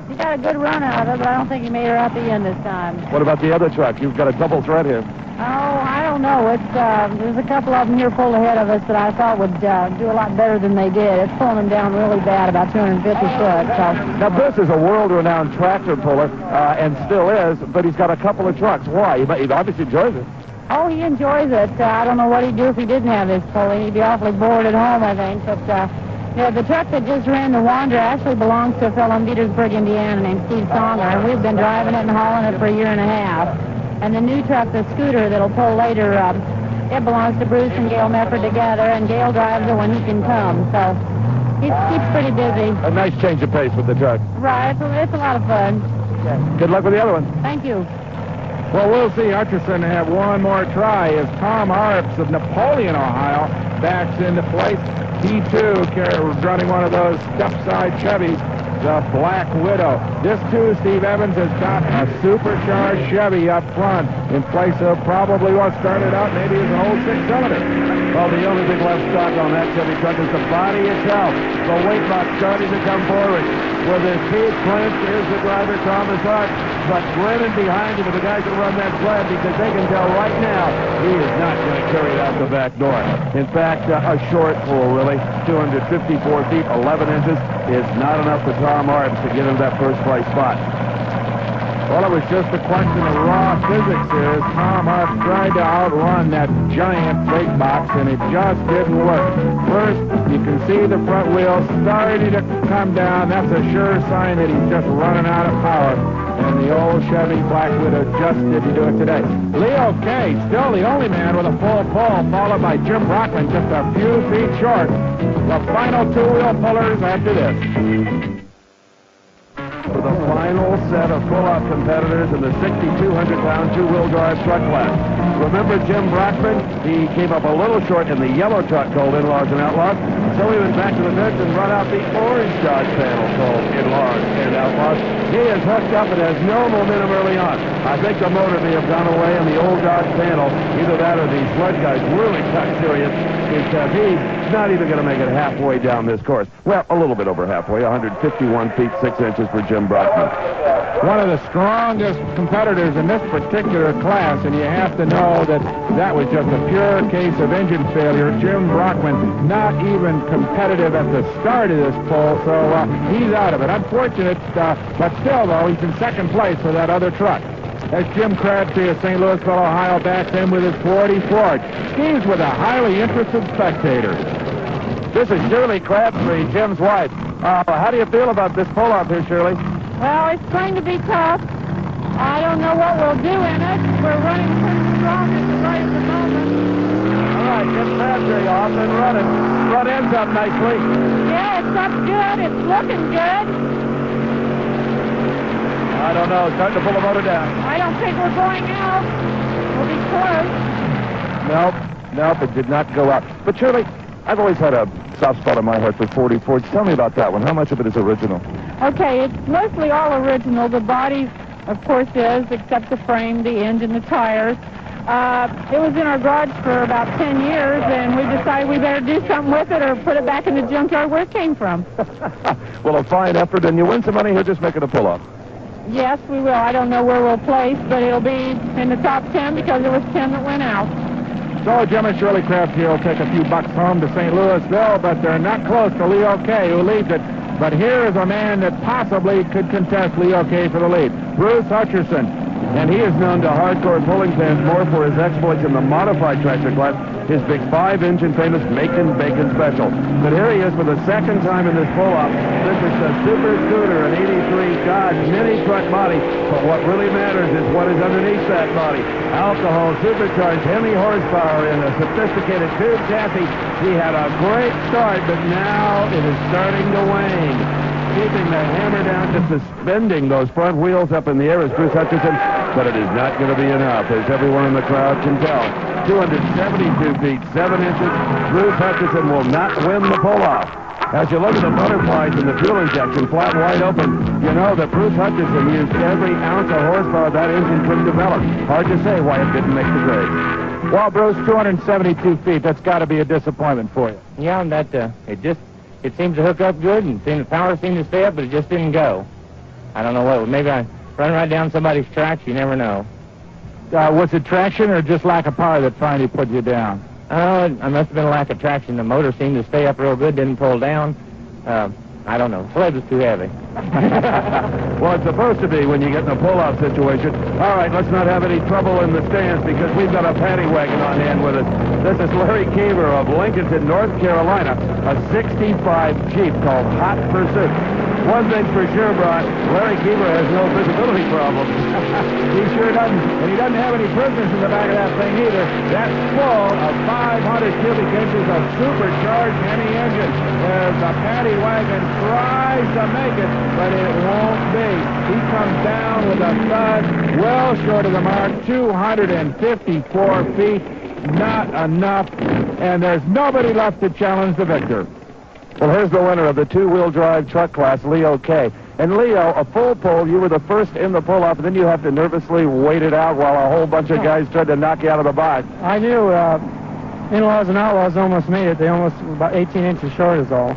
Speaker 11: He got a good run out of it, but I don't think he made her out the end this time.
Speaker 14: What about the other truck? You've got a double threat here.
Speaker 11: Oh, I don't know. It's there's a couple of them here pulled ahead of us that I thought would do a lot better than they did. It's pulling them down really bad, about 250 foot. So.
Speaker 14: Now, Bruce is a world-renowned tractor puller, and still is, but he's got a couple of trucks. Why? He obviously enjoys it.
Speaker 11: Oh, he enjoys it. I don't know what he'd do if he didn't have his pulley. He'd be awfully bored at home, I think. But yeah, the truck that just ran the Wanderer actually belongs to a fellow in Petersburg, Indiana, named Steve Songer, and we've been driving it and hauling it for a year and a half. And the new truck, the scooter that'll pull later, it belongs to Bruce and Gail Mefford together, and Gail drives it when he can come. So he keeps pretty busy.
Speaker 14: A nice change of pace with the truck.
Speaker 11: Right, it's a lot of fun.
Speaker 14: Good luck with the other one.
Speaker 11: Thank you.
Speaker 18: Well, we'll see Hutchison have one more try as Tom Arps of Napoleon, Ohio, backs into place. He, too, running one of those step-side Chevys, the Black Widow. This, too, Steve Evans, has got a supercharged Chevy up front in place of probably what started out maybe as an old six-cylinder.
Speaker 14: Well, the only big left stock on that Chevy truck is the body itself. The weight box starting to come forward. With his teeth clenched, here's the driver, Thomas Hart, but grinning behind him are the guys that run that sled because they can tell right now he is not going to carry it out the back door. In fact, a short pull, really. 254 feet, 11 inches is not enough for Tom Arps to get into that first-place spot.
Speaker 18: Well, it was just a question of raw physics here as Tom Arps tried to outrun that giant big box, and it just didn't work. First, you can see the front wheels starting to come down. That's a sure sign that he's just running out of power. And the old Chevy Black Widow just didn't do it today. Leo Kay, still the only man with a full pull, followed by Jim Brockman, just a few feet short. The final two-wheel pullers after this.
Speaker 14: For the final set of pull-off competitors in the 6,200-pound two-wheel drive truck class. Remember Jim Brockman? He came up a little short in the yellow truck called In-Laws and Outlaws, so he went back to the bench and brought out the orange Dodge panel called In-Laws and Outlaws. He is hooked up and has no momentum early on. I think the motor may have gone away in the old Dodge panel. Either that or the sled guys really got serious because he not even going to make it halfway down this course. Well, a little bit over halfway, 151 feet, 6 inches for Jim Brockman.
Speaker 18: One of the strongest competitors in this particular class, and you have to know that that was just a pure case of engine failure. Jim Brockman not even competitive at the start of this pole, so he's out of it. Unfortunate, but still, though, he's in second place for that other truck. As Jim Crabtree of St. Louisville, Ohio, backs in with his 40 Ford. He's with a highly interested spectator.
Speaker 14: This is Shirley Crabtree, Jim's wife. How do you feel about this pull-off here, Shirley?
Speaker 11: Well, it's going to be tough. I don't know what we'll do in it. We're running pretty strong right at the moment.
Speaker 14: All right, Jim Crabtree off and running. Front end's up nicely.
Speaker 11: Yeah, it's up good. It's looking good.
Speaker 14: I don't know. It's starting to pull the motor down.
Speaker 11: I don't think we're going out. We'll be close.
Speaker 14: Nope, it did not go out. But Shirley, I've always had a soft spot in my heart for 40 Fords. Tell me about that one. How much of it is original?
Speaker 11: Okay, it's mostly all original. The body, of course, is, except the frame, the engine, the tires. It was in our garage for about 10 years, and we decided we better do something with it or put it back in the junkyard where it came from.
Speaker 14: Well, a fine effort, and you win some money here just making a pull-off.
Speaker 11: Yes, we will. I don't know where we'll place, but it'll be in the top 10 because there was 10 that went out.
Speaker 18: So Jim and Shirley Crabtree will take a few bucks home to St. Louisville, but they're not close to Leo K, who leads it. But here is a man that possibly could contest Leo K for the lead, Bruce Hutcherson. And he is known to hardcore pulling fans more for his exploits in the modified tractor class, his big 5-engine famous Macon Bacon Special. But here he is for the second time in this pull-off. This is the Super Scooter, an 83 Dodge mini truck body. But what really matters is what is underneath that body. Alcohol, supercharged, Hemi horsepower in a sophisticated tube chassis. He had a great start, but now it is starting to wane. Keeping the hammer down to suspending those front wheels up in the air is Bruce Hutcherson, but it is not going to be enough, as everyone in the crowd can tell. 272 feet, 7 inches. Bruce Hutcherson will not win the pull-off. As you look at the butterflies and the fuel injection flat and wide open, you know that Bruce Hutcherson used every ounce of horsepower that engine could develop. Hard to say why it didn't make the grade. Well, Bruce, 272 feet, that's got to be a disappointment for you.
Speaker 20: Yeah, and that, it seems to hook up good, and the power seemed to stay up, but it just didn't go. I don't know what. Maybe I run right down somebody's tracks. You never know.
Speaker 18: Was it traction or just lack of power that finally put you down?
Speaker 20: I must have been a lack of traction. The motor seemed to stay up real good, didn't pull down. I don't know. Sled was too heavy.
Speaker 14: Well, it's supposed to be when you get in a pull-off situation. All right, let's not have any trouble in the stands because we've got a paddy wagon on hand with us. This is Larry Keever of Lincolnton, North Carolina, a 65 Jeep called Hot Pursuit. One thing's for sure, Brock, Larry Keever has no visibility problems.
Speaker 18: He sure doesn't. And he doesn't have any prisoners in the back of that thing either. That's full of 500 cubic inches of supercharged Hemi engine. As the paddy wagon tries to make it, but it won't be. He comes down with a thud well short of the mark, 254 feet. Not enough. And there's nobody left to challenge the victor.
Speaker 14: Well, here's the winner of the two-wheel drive truck class, Leo K. And Leo, a full pull, you were the first in the pull-off, and then you have to nervously wait it out while a whole bunch of guys tried to knock you out of the box.
Speaker 16: I knew In-Laws and Outlaws almost made it. They almost were about 18 inches short is all.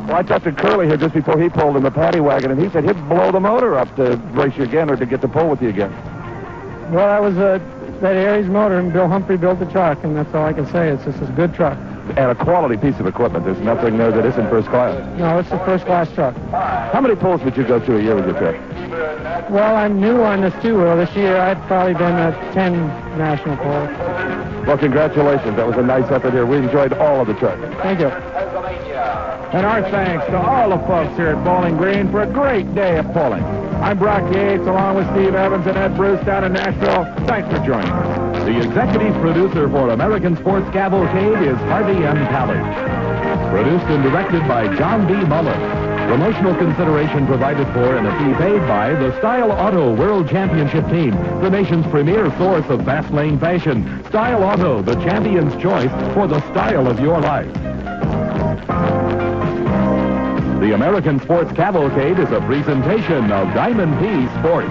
Speaker 14: Well, I talked to Curly here just before he pulled in the paddy wagon, and he said he'd blow the motor up to race you again or to get to pull with you again.
Speaker 16: Well, that was that Aries motor, and Bill Humphrey built the truck, and that's all I can say. It's just a good truck.
Speaker 14: And a quality piece of equipment. There's nothing there that isn't first class.
Speaker 16: No, it's a first-class truck.
Speaker 14: How many pulls would you go through a year with your truck?
Speaker 16: Well, I'm new on this two-wheel. This year, I've probably been at 10 national pulls.
Speaker 14: Well, congratulations. That was a nice effort here. We enjoyed all of the truck.
Speaker 16: Thank you.
Speaker 18: And our thanks to all the folks here at Bowling Green for a great day of pulling. I'm Brock Yates, along with Steve Evans and Ed Bruce down in Nashville. Thanks for joining us.
Speaker 1: The executive producer for American Sports Cavalcade is Harvey M. Pallage. Produced and directed by John B. Mullen. Promotional consideration provided for and a fee paid by the Style Auto World Championship Team, the nation's premier source of fast lane fashion. Style Auto, the champion's choice for the style of your life. The American Sports Cavalcade is a presentation of Diamond P Sports.